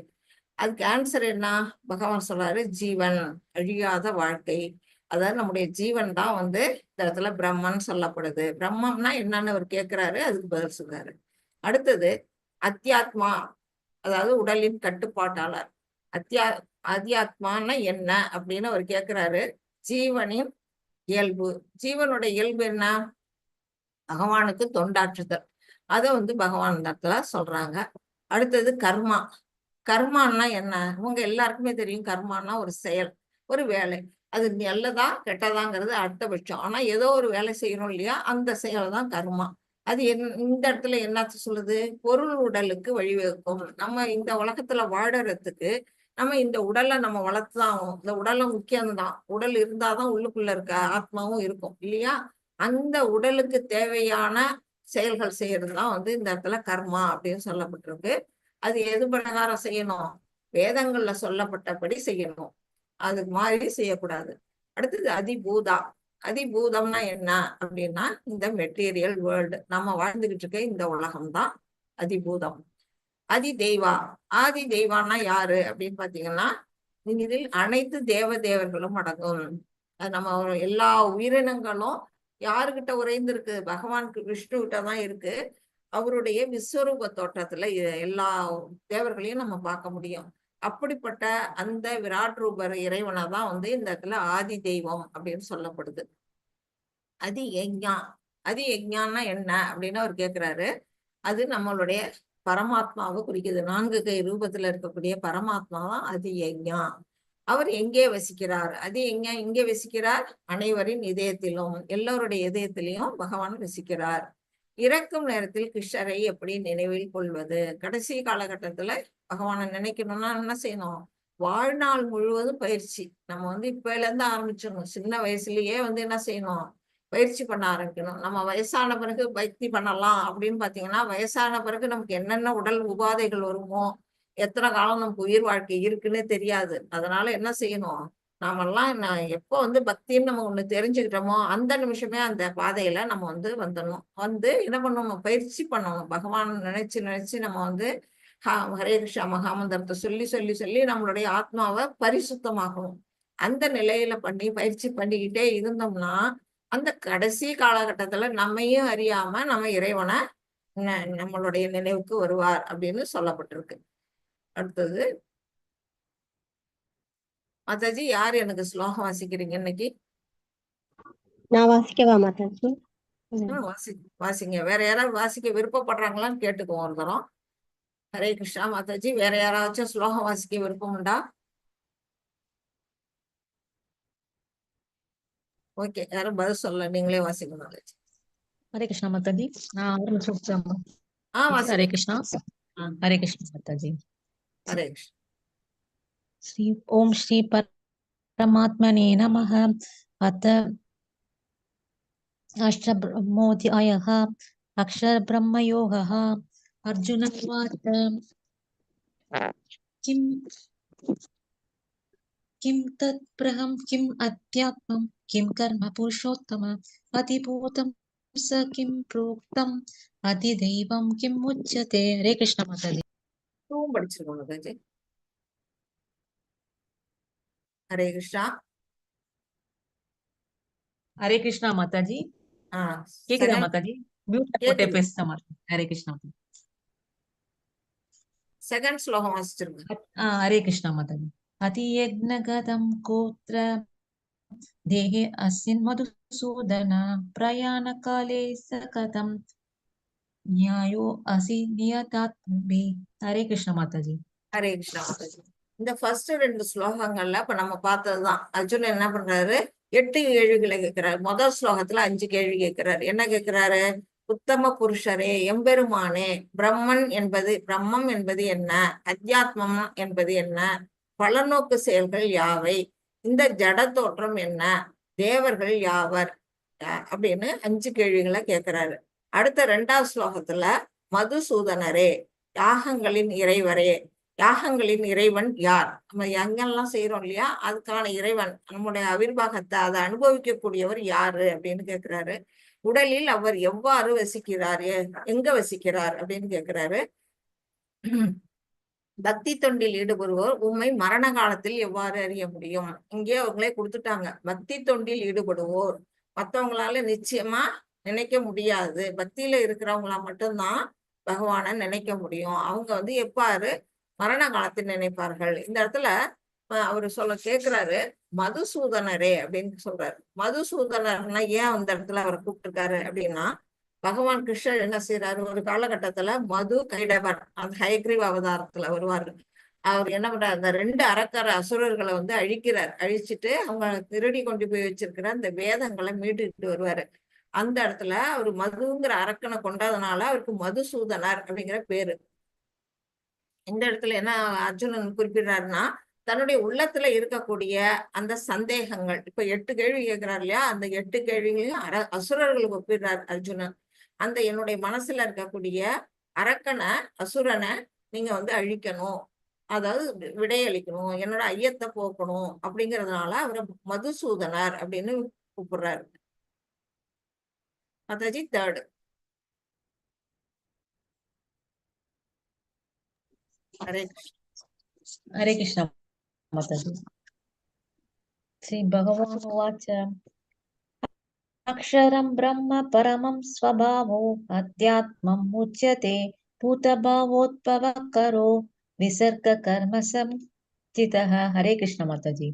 அதுக்கு ஆன்சர் என்ன? பகவான் சொல்றாரு, ஜீவன், அழியாத வாழ்க்கை. அதாவது நம்முடைய ஜீவன் தான் வந்து இந்த இடத்துல பிரம்மன் சொல்லப்படுது. பிரம்மம்னா என்னன்னு அவர் கேட்கிறாரு, அதுக்கு பதில் சொல்றாரு. அடுத்தது அத்தியாத்மா, அதாவது உடலின் கட்டுப்பாட்டாளர். அத்தியாத்மான்னா என்ன அப்படின்னு அவர் கேட்கிறாரு. ஜீவனின் இயல்பு. ஜீவனுடைய இயல்பு என்ன? பகவானுக்கு தொண்டாற்றுதல். அதை வந்து பகவான் இந்த இடத்துல சொல்றாங்க. அடுத்தது கர்மா. கர்மான்னா என்ன? உங்க எல்லாருக்குமே தெரியும். கர்மான்னா ஒரு செயல், ஒரு வேலை. அது நல்லதா கெட்டதாங்கிறது அடுத்த பட்சம். ஆனா ஏதோ ஒரு வேலை செய்யணும் இல்லையா, அந்த செயல் தான் கர்மா. அது இந்த இடத்துல என்னத்த சொல்லுது? பொருள் உடலுக்கு வழிவகுக்கும். நம்ம இந்த உலகத்துல வாழறதுக்கு நம்ம இந்த உடலை நம்ம வளர்த்துதான் ஆகணும். இந்த உடலை முக்கியம்தான். உடல் இருந்தாதான் உள்ளுக்குள்ள இருக்க ஆத்மாவும் இருக்கும் இல்லையா? அந்த உடலுக்கு தேவையான செயல்கள் செய்யறதுதான் வந்து இந்த இடத்துல கர்மா அப்படின்னு சொல்லப்பட்டிருக்கு. அது எது பிரகாரம் செய்யணும்? வேதங்கள்ல சொல்லப்பட்டபடி செய்யணும். அது மாதிரி செய்யக்கூடாது. அடுத்தது அதிபூதா. அதிபூதம்னா என்ன அப்படின்னா இந்த மெட்டீரியல் வேர்ல்டு, நம்ம வாழ்ந்துகிட்டு இருக்க இந்த உலகம்தான் அதிபூதம். ஆதி தெய்வா. ஆதி தெய்வான்னா யாரு அப்படின்னு பாத்தீங்கன்னா இதில் அனைத்து தேவர்களும் அடங்கும். அது நம்ம எல்லா உயிரினங்களும் யாருகிட்ட உறைந்திருக்கு? பகவான் விஷ்ணு கிட்ட தான் இருக்கு. அவருடைய விஸ்வரூப தோற்றத்துல எல்லா தேவர்களையும் நம்ம பார்க்க முடியும். அப்படிப்பட்ட அந்த விராட் ரூப இறைவனை தான் வந்து இந்த இடத்துல ஆதி தெய்வம் அப்படின்னு சொல்லப்படுது. அதி யஜ்ஞா. அதி யஜ்ஞான்னா என்ன அப்படின்னு அவர் கேட்கிறாரு. அது நம்மளுடைய பரமாத்மாவை குறிக்குது. 4 கை ரூபத்துல இருக்கக்கூடிய பரமாத்மா தான் அதி யஜ்ஞா. அவர் எங்கே வசிக்கிறார்? அது எங்கே வசிக்கிறார்? அனைவரின் இதயத்திலும், எல்லோருடைய இதயத்திலையும் பகவான் வசிக்கிறார். இறக்கும் நேரத்தில் கிருஷ்ணரை எப்படி நினைவில் கொள்வது? கடைசி காலகட்டத்துல பகவானை நினைக்கணும்னா என்ன செய்யணும்? வாழ்நாள் முழுவதும் பயிற்சி. நம்ம வந்து இப்பல இருந்து ஆரம்பிச்சிடணும். சின்ன வயசுலயே வந்து என்ன செய்யணும்? பயிற்சி பண்ண ஆரம்பிக்கணும். நம்ம வயசான பிறகு பக்தி பண்ணலாம் அப்படின்னு பாத்தீங்கன்னா, வயசான பிறகு நமக்கு என்னென்ன உடல் உபாதைகள் வருமோ, எத்தனை காலம் நமக்கு உயிர் வாழ்க்கை இருக்குன்னு தெரியாது. அதனால என்ன செய்யணும்? நாமெல்லாம் எப்போ வந்து பக்தின்னு நம்ம ஒண்ணு தெரிஞ்சுக்கிட்டோமோ அந்த நிமிஷமே அந்த பாதையில நம்ம வந்து வந்துடணும். வந்து என்ன பண்ணணும்? பயிற்சி பண்ணணும். பகவான் நினைச்சு நம்ம வந்து ஹரே கிருஷ்ணா மகாமந்திரத்தை சொல்லி சொல்லி சொல்லி நம்மளுடைய ஆத்மாவை பரிசுத்தமாகணும். அந்த நிலையில பண்ணி பயிற்சி பண்ணிக்கிட்டே இருந்தோம்னா அந்த கடைசி காலகட்டத்துல நம்மையும் அறியாம நம்ம இறைவனை நம்மளுடைய நினைவுக்கு வருவார் அப்படின்னு சொல்லப்பட்டிருக்கு. அடுத்தது மாதாஜி, யார் எனக்கு ஸ்லோகம் வாசிக்கிறீங்க இன்னைக்கு? நான் வாசிக்கவா மாதாஜி? வாசிங்க. வேற யாராவது வாசிக்க விருப்பப்படுறாங்களான்னு கேட்டுக்குவோம் ஒரு தரம். ஹரே கிருஷ்ணா மாதாஜி. வேற யாராச்சும் ஸ்லோகம் வாசிக்க விருப்பம் உண்டா? ஓகே, யாரும் பதில் சொல்ல, நீங்களே வாசிக்க மாதாஜி. हरे कृष्णा माता जी। வாசி. हरे कृष्णा। हरे कृष्णा माता जी। ஹரே கிருஷ்ணா. श्री ओम श्री परमात्मने नमः। अथ अष्टब्रह्मोऽध्यायः अक्षर ब्रह्मयोगः। अर्जुन उवाच किं तत्प्रहं किम् अध्यात्मं किं कर्म पुरुषोत्तम अधिभूतं स किं प्रोक्तम् அதிதெய்வம் கிம் உச்சதே. ஹரே கிருஷ்ண மாதாஜி. டூவும் படிச்சிருக்கோம் மாதாஜி. ஹரே கிருஷ்ணா. ஹரே கிருஷ்ணா மாதாஜி. கேக்குதா செகண்ட் மாதாஜி? மியூட்ல போட்டு கேக்குது. பேசுற மாதிரி. ஹரே கிருஷ்ணா. செகண்ட் ஸ்லோகம் வாசிச்சிருங்க. ஹரே கிருஷ்ணா மாதாஜி. அதியக்னகதம் கோத்ர தேஹே அஸ்மின் மதுசூதன பிரயாண காலே சகதம் நியாயோ அசி நியதாத்மபி. ஹரே கிருஷ்ண மாதாஜி. ஹரே கிருஷ்ணா மாதாஜி. இந்த ஃபர்ஸ்ட் 2 ஸ்லோகங்கள்ல இப்ப நம்ம பார்த்ததுதான். அர்ஜுனன் என்ன பண்றாரு, 8 கேள்விகளை கேட்கிறாரு. முதல் ஸ்லோகத்துல 5 கேள்வி கேட்கிறாரு. என்ன கேட்கிறாரு? உத்தம புருஷரே, எம்பெருமானே, பிரம்மம் என்பது என்ன? அத்தியாத்மம் என்பது என்ன? பலநோக்கு செயல்கள் யாவை? இந்த ஜட தோற்றம் என்ன? தேவர்கள் யாவர்? அப்படின்னு 5 கேள்விகளை கேட்கிறாரு. அடுத்த 2வது ஸ்லோகத்துல மதுசூதனரே, யாகங்களின் இறைவரே, யாகங்களின் இறைவன் யார்? நம்ம யங்கெல்லாம் செய்யறோம் இல்லையா, அதுக்கான இறைவன், நம்முடைய அவிர்வாகத்தை அதை அனுபவிக்கக்கூடியவர் யாரு அப்படின்னு கேட்கிறாரு. உடலில் அவர் எவ்வாறு வசிக்கிறார், எங்க வசிக்கிறார் அப்படின்னு கேட்கிறாரு. பக்தி தொண்டில் ஈடுபடுவோர் உண்மை மரண காலத்தில் எவ்வாறு அறிய முடியும்? இங்கே அவங்களே கொடுத்துட்டாங்க. பக்தி தொண்டில் ஈடுபடுவோர் மற்றவங்களால நிச்சயமா நினைக்க முடியாது. பக்தியில இருக்கிறவங்களா மட்டும்தான் பகவானை நினைக்க முடியும். அவங்க வந்து எவ்வாறு மரண காலத்தில் நினைப்பார்கள்? இந்த இடத்துல அவரு கேக்குறாரு, மதுசூதனரே அப்படின்னு சொல்றாரு. மதுசூதனர்னா ஏன் அந்த இடத்துல அவரை கூப்பிட்டுருக்காரு அப்படின்னா, பகவான் கிருஷ்ணர் என்ன செய்யறாரு, ஒரு காலகட்டத்துல மது கைடவர், அந்த ஹயக்ரீவ் அவதாரத்துல வருவாரு. அவர் என்ன பண்றாரு, அந்த 2 அரக்கர அசுரர்களை வந்து அழிக்கிறார். அழிச்சிட்டு அவங்க திருடி கொண்டு போய் வச்சிருக்கிற அந்த வேதங்களை மீட்டுட்டு வருவாரு. அந்த இடத்துல அவர் மதுங்கிற அரக்கனை கொண்டதுனால அவருக்கு மதுசூதனர் அப்படிங்கிற பேரு. இந்த இடத்துல என்ன அர்ஜுனன் குறிப்பிடுறாருன்னா, தன்னுடைய உள்ளத்துல இருக்கக்கூடிய அந்த சந்தேகங்கள், இப்ப 8 கேள்வி கேட்கிறார் இல்லையா, அந்த 8 கேள்விகளையும் அசுரர்களுக்கு ஒப்பிடுறார் அர்ஜுனன். அந்த என்னுடைய மனசுல இருக்கக்கூடிய அரக்கனை, அசுரனை நீங்க வந்து அழிக்கணும், அதாவது விடையளிக்கணும், என்னோட ஐயத்தை போக்கணும் அப்படிங்கிறதுனால அவரை மதுசூதனர் அப்படின்னு கூப்பிடுறாரு. மாதாஜி 3rd. ஹரே கிருஷ்ணா மாதாஜி. ஸ்ரீ பகவான் உவாச்ச அக்ஷரம் பிரம்ம பரமம் ஸ்வபாவோ அத்யாத்மம் உச்யதே பூதபாவோத்பவ கரோ விசர்க கர்ம சம்சிதஹ. ஹரே கிருஷ்ண மாதாஜி.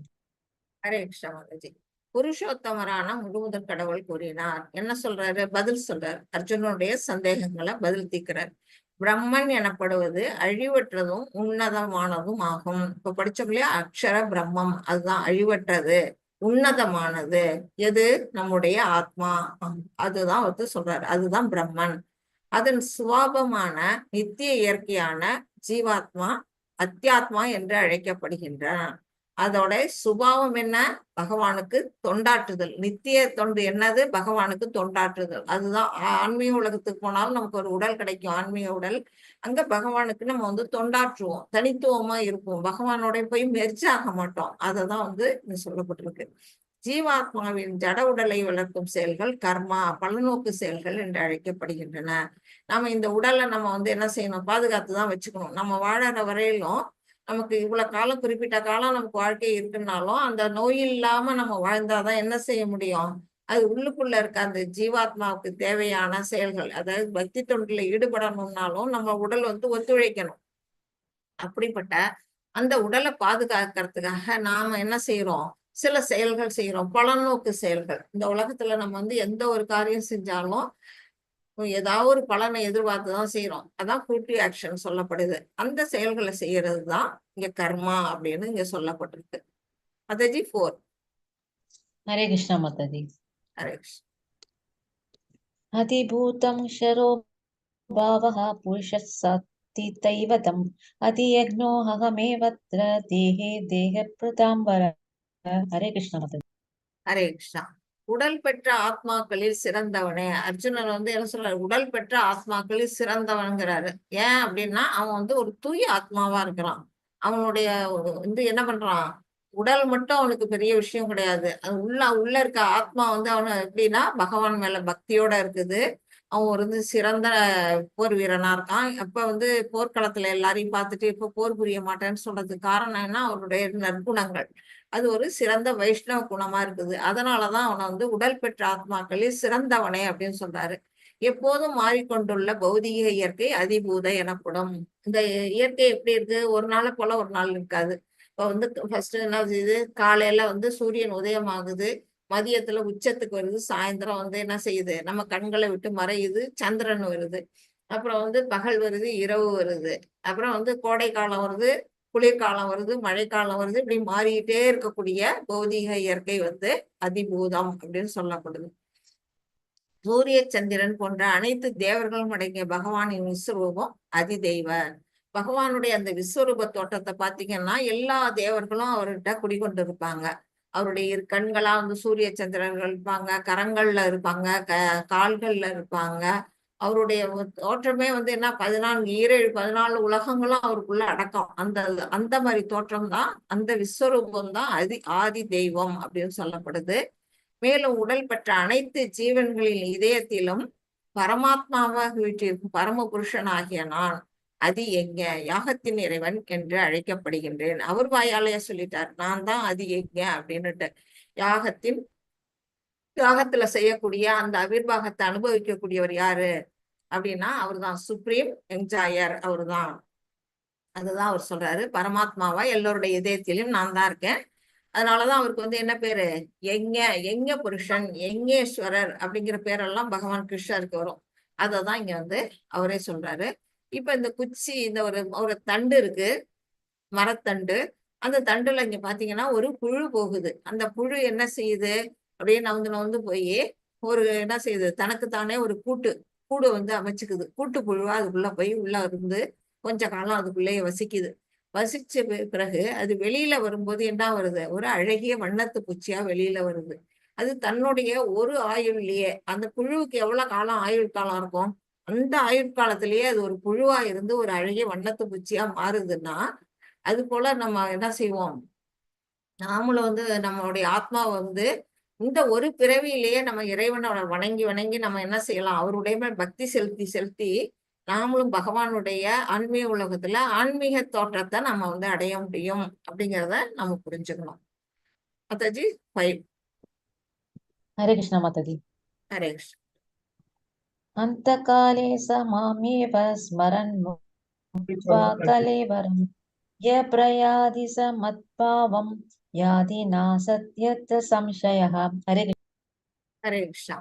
ஹரே கிருஷ்ணா மாதாஜி. புருஷோத்தமரான முழுமுதற் கடவுள் கூறினார். என்ன சொல்றாரு? பதில் சொல்றாரு. அர்ஜுனனுடைய சந்தேகங்களை பதில் தீர்க்கிறார். பிரம்மன் எனப்படுவது அழிவற்றதும் உன்னதமானதும் ஆகும். இப்ப படிச்சோம் இல்லையா, அக்ஷர பிரம்மம், அதுதான் அழிவற்றது, உன்னதமானது. எது? நம்முடைய ஆத்மா. அதுதான் வந்து சொல்றாரு, அதுதான் பிரம்மன். அதன் சுவாபமான நித்திய இயற்கையான ஜீவாத்மா அத்தியாத்மா என்று அழைக்கப்படுகின்றன. அதோட சுபாவம் என்ன? பகவானுக்கு தொண்டாற்றுதல். நித்திய தொண்டு என்னது? பகவானுக்கு தொண்டாற்றுதல். அதுதான் ஆன்மீக உலகத்துக்கு போனாலும் நமக்கு ஒரு உடல் கிடைக்கும், ஆன்மீக உடல். அங்க பகவானுக்கு நம்ம வந்து தொண்டாற்றுவோம், தனித்துவமா இருப்போம், பகவானோட போய் மெர்ஜ் ஆக மாட்டோம். அததான் வந்து இங்க சொல்லப்பட்டிருக்கு. ஜீவாத்மாவின் ஜட உடலை வளர்க்கும் செயல்கள் கர்மா, பலநோக்கு செயல்கள் என்று அழைக்கப்படுகின்றன. நாம இந்த உடலை நம்ம வந்து என்ன செய்யணும்? பாதுகாத்துதான் வச்சுக்கணும். நம்ம வாழற வரையிலும் நமக்கு இவ்வளவு காலம், குறிப்பிட்ட காலம் நமக்கு வாழ்க்கை இருக்குன்னாலும் அந்த நோய் இல்லாம நம்ம வாழ்ந்தாதான் என்ன செய்ய முடியும்? அது உள்ளுக்குள்ள இருக்க அந்த ஜீவாத்மாவுக்கு தேவையான செயல்கள், அதாவது பக்தி தொண்டில் ஈடுபடணும்னாலும் நம்ம உடல் வந்து ஒத்துழைக்கணும். அப்படிப்பட்ட அந்த உடலை பாதுகாக்கிறதுக்காக நாம என்ன செய்யறோம்? சில செயல்கள் செய்யறோம், பலநோக்கு செயல்கள். இந்த உலகத்துல நம்ம வந்து எந்த ஒரு காரியம் செஞ்சாலும் ஏதாவது ஒரு பலனை எதிர்பார்த்துதான் செய்யறோம். அதான் ஃப்ரூட்டிவ் ஆக்ஷன் சொல்லப்படுது. அந்த செயல்களை செய்யறது தான் இங்க கர்மா அப்படின்னு இங்க சொல்லப்பட்டிருக்கு. மாதாஜி 4. ஹரே கிருஷ்ணா மாதாஜி. ஹரே கிருஷ்ணா. அதிபூதம் ஷரோ பாவஹ புருஷஸ் சத்திதைவதம் அதியக்னோ அகமேவத்ர தேஹே தேஹ பிரதாம்பர. ஹரே கிருஷ்ணா மாதாஜி. ஹரே கிருஷ்ணா. உடல் பெற்ற ஆத்மாக்களில் சிறந்தவனே. அர்ஜுனன் வந்து என்ன சொல்றாரு? உடல் பெற்ற ஆத்மாக்களில் சிறந்தவன்கிறாரு. ஏன் அப்படின்னா அவன் வந்து ஒரு தூய ஆத்மாவா இருக்கிறான். அவனுடைய வந்து என்ன பண்றான்? உடல் மட்டும் அவனுக்கு பெரிய விஷயம் கிடையாது. அது உள்ள இருக்க ஆத்மா வந்து அவனு எப்படின்னா பகவான் மேல பக்தியோட இருக்குது. அவன் ஒரு சிறந்த போர் வீரனா இருக்கான். அப்ப போர்க்களத்துல எல்லாரையும் பார்த்துட்டு இப்ப போர் புரிய மாட்டேன்னு சொல்றதுக்கு காரணம் என்ன, அவருடைய நற்குணங்கள். அது ஒரு சிறந்த வைஷ்ணவ குணமா இருக்குது. அதனாலதான் அவனை உடல் பெற்ற ஆத்மாக்களில் சிறந்தவனே அப்படின்னு சொல்றாரு. எப்போதும் மாறிக்கொண்டுள்ள பௌதிக இயற்கை அதிபூத எனப்படும். இந்த இயற்கை எப்படி இருக்கு, ஒரு நாளை போல ஒரு நாள் இருக்காது. இப்ப ஃபர்ஸ்ட் என்ன செய்யுது, காலையில சூரியன் உதயம் ஆகுது, மதியத்துல உச்சத்துக்கு வருது, சாயந்தரம் என்ன செய்யுது, நம்ம கண்களை விட்டு மறையுது, சந்திரன் வருது. அப்புறம் பகல் வருது, இரவு வருது. அப்புறம் கோடை காலம் வருது, குளிர்காலம் வருது, மழைக்காலம் வருது. இப்படி மாறிக்கிட்டே இருக்கக்கூடிய பௌதிக இயற்கை அதிபூதம் அப்படின்னு சொல்லப்படுது. சூரிய சந்திரன் போன்ற அனைத்து தேவர்களும் அடங்கிய பகவானின் விஸ்வரூபம் அதிதெய்வ. பகவானுடைய அந்த விஸ்வரூப தோற்றத்தை பார்த்தீங்கன்னா எல்லா தேவர்களும் அவர்கிட்ட குடிகொண்டு இருப்பாங்க. அவருடைய இரு கண்களா சூரிய சந்திரர்கள் இருப்பாங்க, கரங்கள்ல இருப்பாங்க, கால்கள்ல இருப்பாங்க. அவருடைய தோற்றமே என்ன 14 உலகங்களும் அவருக்குள்ள அடக்கம். அந்த மாதிரி தோற்றம் தான், அந்த விஸ்வரூபம் தான் ஆதி தெய்வம் அப்படின்னு சொல்லப்படுது. மேலும் உடல் பெற்ற அனைத்து ஜீவன்களின் இதயத்திலும் பரமாத்மாவாக வீட்டிற்கும் பரம புருஷனாகிய நான் அதி எங்க யாகத்தின் இறைவன் என்று அழைக்கப்படுகின்றேன். அவர் வாயாலேயே சொல்லிட்டார், நான் தான் அதி எங்க அப்படின்னுட்டு. யாகத்துல செய்யக்கூடிய அந்த அவிர்வாகத்தை அனுபவிக்கக்கூடியவர் யாரு அப்படின்னா அவர் தான் சுப்ரீம் என்ஜாயர். அவரு தான். அதுதான் அவர் சொல்றாரு, பரமாத்மாவா எல்லோருடைய இதயத்திலும் நான் தான் இருக்கேன். அதனாலதான் அவருக்கு என்ன பேரு, எங்க புருஷன், எங்கேஸ்வரர் அப்படிங்கிற பேரெல்லாம் பகவான் கிருஷ்ணருக்கு வரும். அததான் இங்க அவரே சொல்றாரு. இப்ப இந்த குச்சி, இந்த ஒரு தண்டு இருக்கு, மரத்தண்டு. அந்த தண்டுல இங்க பாத்தீங்கன்னா ஒரு புழு போகுது. அந்த புழு என்ன செய்யுது, அப்படியே நவுந்து போய் என்ன செய்யுது, தனக்கு தானே ஒரு கூடு அமைச்சுக்குது. கூட்டு புழுவா அதுக்குள்ள போய் உள்ள இருந்து கொஞ்ச காலம் அதுக்குள்ளேயே வசிக்குது. வசிச்ச பிறகு அது வெளியில வரும்போது என்ன வருது, ஒரு அழகிய வண்ணத்து பூச்சியா வெளியில வருது. அது தன்னுடைய ஒரு ஆயுள்லயே, அந்த புழுவுக்கு எவ்வளவு காலம் ஆயுள் காலம் இருக்கும், அந்த ஆயுட்காலத்திலேயே அது ஒரு புழுவா இருந்து ஒரு அழகிய வண்ணத்து பூச்சியா மாறுதுன்னா, அது போல நம்ம என்ன செய்வோம், நாமளும் நம்மளுடைய ஆத்மாவை இந்த ஒரு பிறவியிலேயே நம்ம இறைவனோட வணங்கி நம்ம என்ன செய்யலாம், அவருடைய மேல் பக்தி செலுத்தி நாமளும் பகவானுடைய ஆன்மீக உலகத்துல ஆன்மீக தோற்றத்தை நம்ம அடைய முடியும் அப்படிங்கிறத நம்ம புரிஞ்சுக்கணும். மாதாஜி 5. हरे कृष्ण माताजी। ஹரே கிருஷ்ண. अंतकाले स मामेव स्मरन् मुक्त्वा कलेवरं य प्रयाति स मत्भावं याति नासत्यत् संशयः। हरे ஹரே கிருஷ்ணா.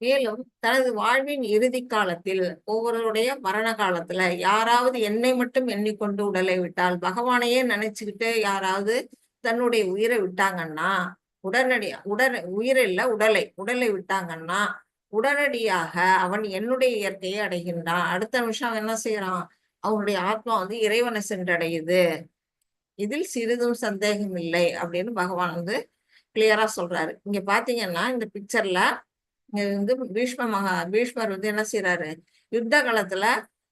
மேலும் தனது வாழ்வின் இறுதி காலத்தில், ஒவ்வொருடைய மரண காலத்துல யாராவது என்னை மட்டும் எண்ணிக்கொண்டு உடலை விட்டால், பகவானையே நினைச்சுக்கிட்டு யாராவது தன்னுடைய உயிரை விட்டாங்கன்னா, உடலை விட்டாங்கன்னா உடனடியாக அவன் என்னுடைய இயற்கையை அடைகின்றான். அடுத்த நிமிஷம் அவன் என்ன செய்யறான், அவனுடைய ஆத்மா இறைவனை சென்றடையுது. இதில் சிறிதும் சந்தேகம் இல்லை அப்படின்னு பகவான் கிளியரா சொல்றாரு. இங்க பாத்தீங்கன்னா இந்த பிக்சர்ல பீஷ்மர் என்ன செய்யறாரு, யுத்த காலத்துல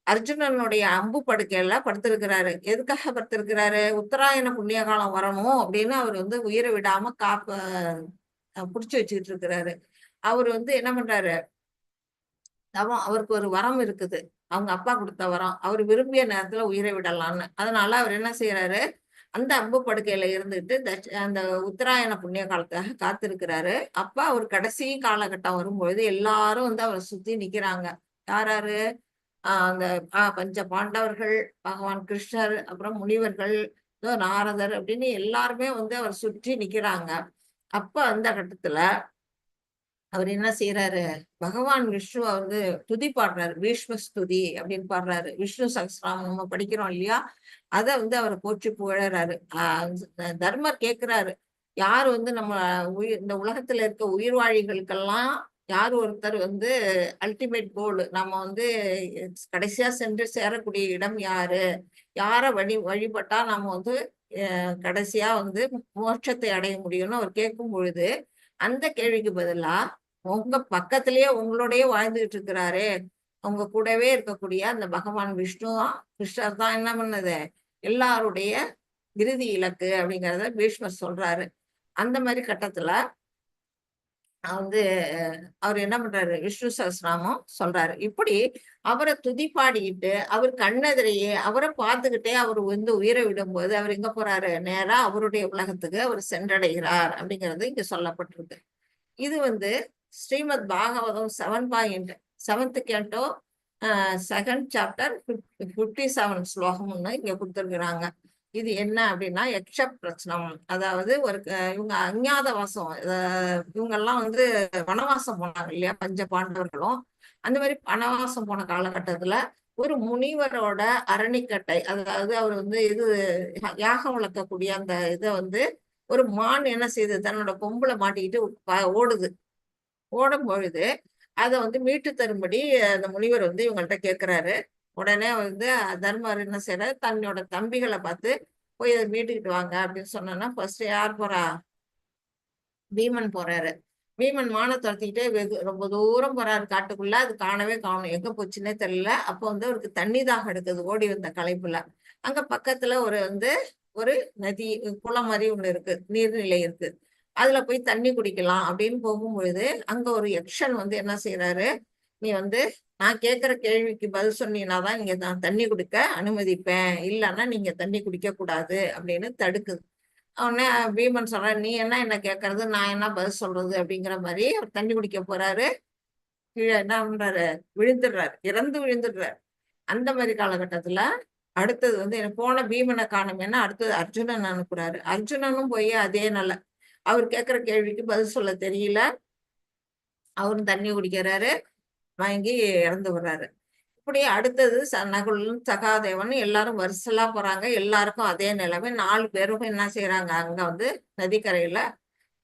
அர்ஜுனனுடைய அம்பு படுக்கையில படுத்திருக்கிறாரு. எதுக்காக படுத்திருக்கிறாரு, உத்தராயண புண்ணிய காலம் வரணும் அப்படின்னு அவர் உயிரை விடாம புடிச்சு வச்சுக்கிட்டு இருக்கிறாரு. அவர் என்ன பண்றாரு, அவருக்கு ஒரு வரம் இருக்குது, அவங்க அப்பா கொடுத்த வரம், அவர் விரும்பிய நேரத்துல உயிரை விடலாம்னு. அதனால அவர் என்ன செய்யறாரு, அந்த அம்பு படுக்கையில இருந்துட்டு அந்த உத்தராயண புண்ணிய காலத்துக்காக காத்திருக்கிறாரு. அப்ப அவர் கடைசி காலகட்டம் வரும்பொழுது எல்லாரும் அவரை சுத்தி நிக்கிறாங்க. யாராரு, அந்த பஞ்ச பாண்டவர்கள், பகவான் கிருஷ்ணர், அப்புறம் முனிவர்கள், நாரதர் அப்படின்னு எல்லாருமே அவர் சுற்றி நிக்கிறாங்க. அப்ப அந்த கட்டத்துல அவர் என்ன செய்யறாரு, பகவான் விஷ்ணு துதி பாடுறாரு, பீஷ்ம ஸ்துதி அப்படின்னு பாடுறாரு. விஷ்ணு சகஸ்ரநாமம் நம்ம படிக்கிறோம் இல்லையா, அதை அவர் போற்றி புகழறாரு. தர்மர் கேட்கிறாரு, யார் நம்ம இந்த உலகத்துல இருக்க உயிர்வாழிகளுக்கெல்லாம் யார் ஒருத்தர் அல்டிமேட் கோல், நம்ம கடைசியா சென்று சேரக்கூடிய இடம் யாரு, யார வழிபட்டா நம்ம கடைசியா மோட்சத்தை அடைய முடியும்னு அவர் கேட்கும் பொழுது, அந்த கேள்விக்கு பதிலா உங்க பக்கத்திலேயே உங்களோடய வாழ்ந்துகிட்டு இருக்கிறாரே, அவங்க கூடவே இருக்கக்கூடிய அந்த பகவான் விஷ்ணுவா கிருஷ்ணர் தான் என்ன பண்ணது, எல்லாருடைய இறுதி இலக்கு அப்படிங்கிறத பீஷ்மர் சொல்றாரு. அந்த மாதிரி கட்டத்துல வந்து அவர் என்ன பண்றாரு, விஷ்ணு சஹஸ்ரநாமம் சொல்றாரு. இப்படி அவரை துதிப்பாடிக்கிட்டு அவர் கண்ணெதிரையே அவரை பார்த்துக்கிட்டே அவர் வந்து உயிரை விடும்போது அவர் எங்க போறாரு, நேரா அவருடைய உலகத்துக்கு அவர் சென்றடைகிறார் அப்படிங்கிறது இங்க சொல்லப்பட்டிருக்கு. இது வந்து Srimad Bhagavatam 7th canto 2nd chapter 57 ஸ்லோகம்னு இங்க கொடுத்துருக்குறாங்க. இது என்ன அப்படின்னா யக்ஷ பிரச்சனம், அதாவது ஒரு இவங்க அஞ்ஞாதவாசம், இவங்க எல்லாம் வந்து வனவாசம் போனாங்க இல்லையா, பஞ்ச பாண்டவர்களும். அந்த மாதிரி வனவாசம் போன காலகட்டத்துல ஒரு முனிவரோட அரணிக்கட்டை, அதாவது அவர் வந்து இது யாகம் வளர்க்கக்கூடிய அந்த இதை வந்து ஒரு மான் என்ன செய்யுது, தன்னோட கொம்புல மாட்டிக்கிட்டு ஓடுது. ஓடும் பொழுது அதை வந்து மீட்டு தரும்படி அந்த முனிவர் வந்து இவங்கள்ட்ட கேட்கிறாரு. உடனே வந்து தர்மர் என்ன செய்யறாரு, தன்னோட தம்பிகளை பார்த்து போய் அதை மீட்டுக்கிட்டு வாங்க அப்படின்னு சொன்னோன்னா ஃபர்ஸ்ட் யார் போறா, பீமன் போறாரு. பீமன் மானை துரத்திக்கிட்டே ரொம்ப தூரம் போறாரு காட்டுக்குள்ள. அது காணவே காணும், எங்க போச்சுன்னே தெரியல. அப்போ வந்து அவருக்கு தண்ணி தாகம் எடுக்குது ஓடி வந்த களைப்புல. அங்க பக்கத்துல ஒரு நதி, குளம் மாதிரி ஒண்ணு இருக்கு, நீர்நிலை இருக்கு. அதுல போய் தண்ணி குடிக்கலாம் அப்படின்னு போகும்பொழுது அங்க ஒரு யக்ஷன் வந்து என்ன செய்யறாரு, நீ வந்து நான் கேட்கிற கேள்விக்கு பதில் சொன்னீங்கன்னா தான் நீங்க நான் தண்ணி குடிக்க அனுமதிப்பேன், இல்லைன்னா நீங்க தண்ணி குடிக்க கூடாது அப்படின்னு தடுக்குது. உடனே பீமன் சொல்ற, நீ என்ன கேட்கறது, நான் என்ன பதில் சொல்றது அப்படிங்கிற மாதிரி அவர் தண்ணி குடிக்க போறாரு. கீழே என்ன பண்றாரு, விழுந்துடுறாரு, இறந்து விழுந்துடுறாரு. அந்த மாதிரி காலகட்டத்துல அடுத்தது வந்து போன பீமனை காணுமேன்னா அடுத்தது அர்ஜுனன் அனுப்புறாரு. அர்ஜுனனும் போய் அதே நல்ல அவர் கேட்கிற கேள்விக்கு பதில் சொல்ல தெரியல, அவரும் தண்ணி குடிக்கிறாரு, வாங்கி இறந்து வர்றாரு. இப்படி அடுத்தது நகுலன் சகாதேவன் எல்லாரும் வரிசலா போறாங்க. எல்லாருக்கும் அதே நிலைமை. 4 பேரும் என்ன செய்யறாங்க, அங்க வந்து நதிக்கரையில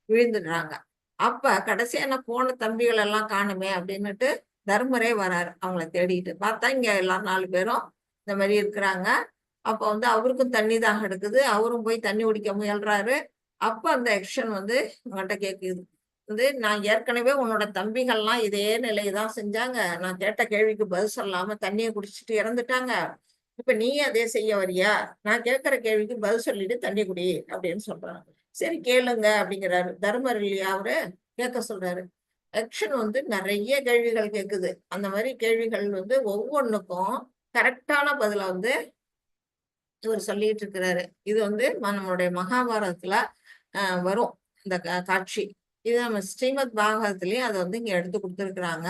விழுந்துடுறாங்க. அப்ப கடைசியா போன தம்பிகள் எல்லாம் காணுமே அப்படின்னுட்டு தர்மரே வராரு அவங்கள தேடிட்டு. பார்த்தா இங்க எல்லாரும் 4 பேரும் இந்த மாதிரி இருக்கிறாங்க. அப்ப வந்து அவருக்கும் தண்ணி தாகம் எடுக்குது, அவரும் போய் தண்ணி குடிக்க முயல்றாரு. அப்ப அந்த யக்ஷன் வந்து உங்கள்கிட்ட கேக்குது, வந்து நான் ஏற்கனவே உன்னோட தம்பிகள்லாம் இதே நிலையதான் செஞ்சாங்க, நான் கேட்ட கேள்விக்கு பதில் சொல்லாம தண்ணியை குடிச்சிட்டு இறந்துட்டாங்க, இப்ப நீ அதே செய்ய வரியா, நான் கேட்கிற கேள்விக்கு பதில் சொல்லிட்டு தண்ணி குடி அப்படின்னு சொல்றாங்க. சரி கேளுங்க அப்படிங்கிறாரு. தர்மர் இல்லையா அவரு, கேட்க சொல்றாரு. யக்ஷன் வந்து நிறைய கேள்விகள் கேட்குது. அந்த மாதிரி கேள்விகள் வந்து ஒவ்வொன்றுக்கும் கரெக்டான பதில வந்து இவர் சொல்லிட்டு இருக்கிறாரு. இது வந்து நம்மளுடைய மகாபாரதத்துல வரும் இந்த காட்சி. இது நம்ம ஸ்ரீமத் பாகவதத்திலயும் அதை வந்து இங்க எடுத்து கொடுத்துருக்குறாங்க.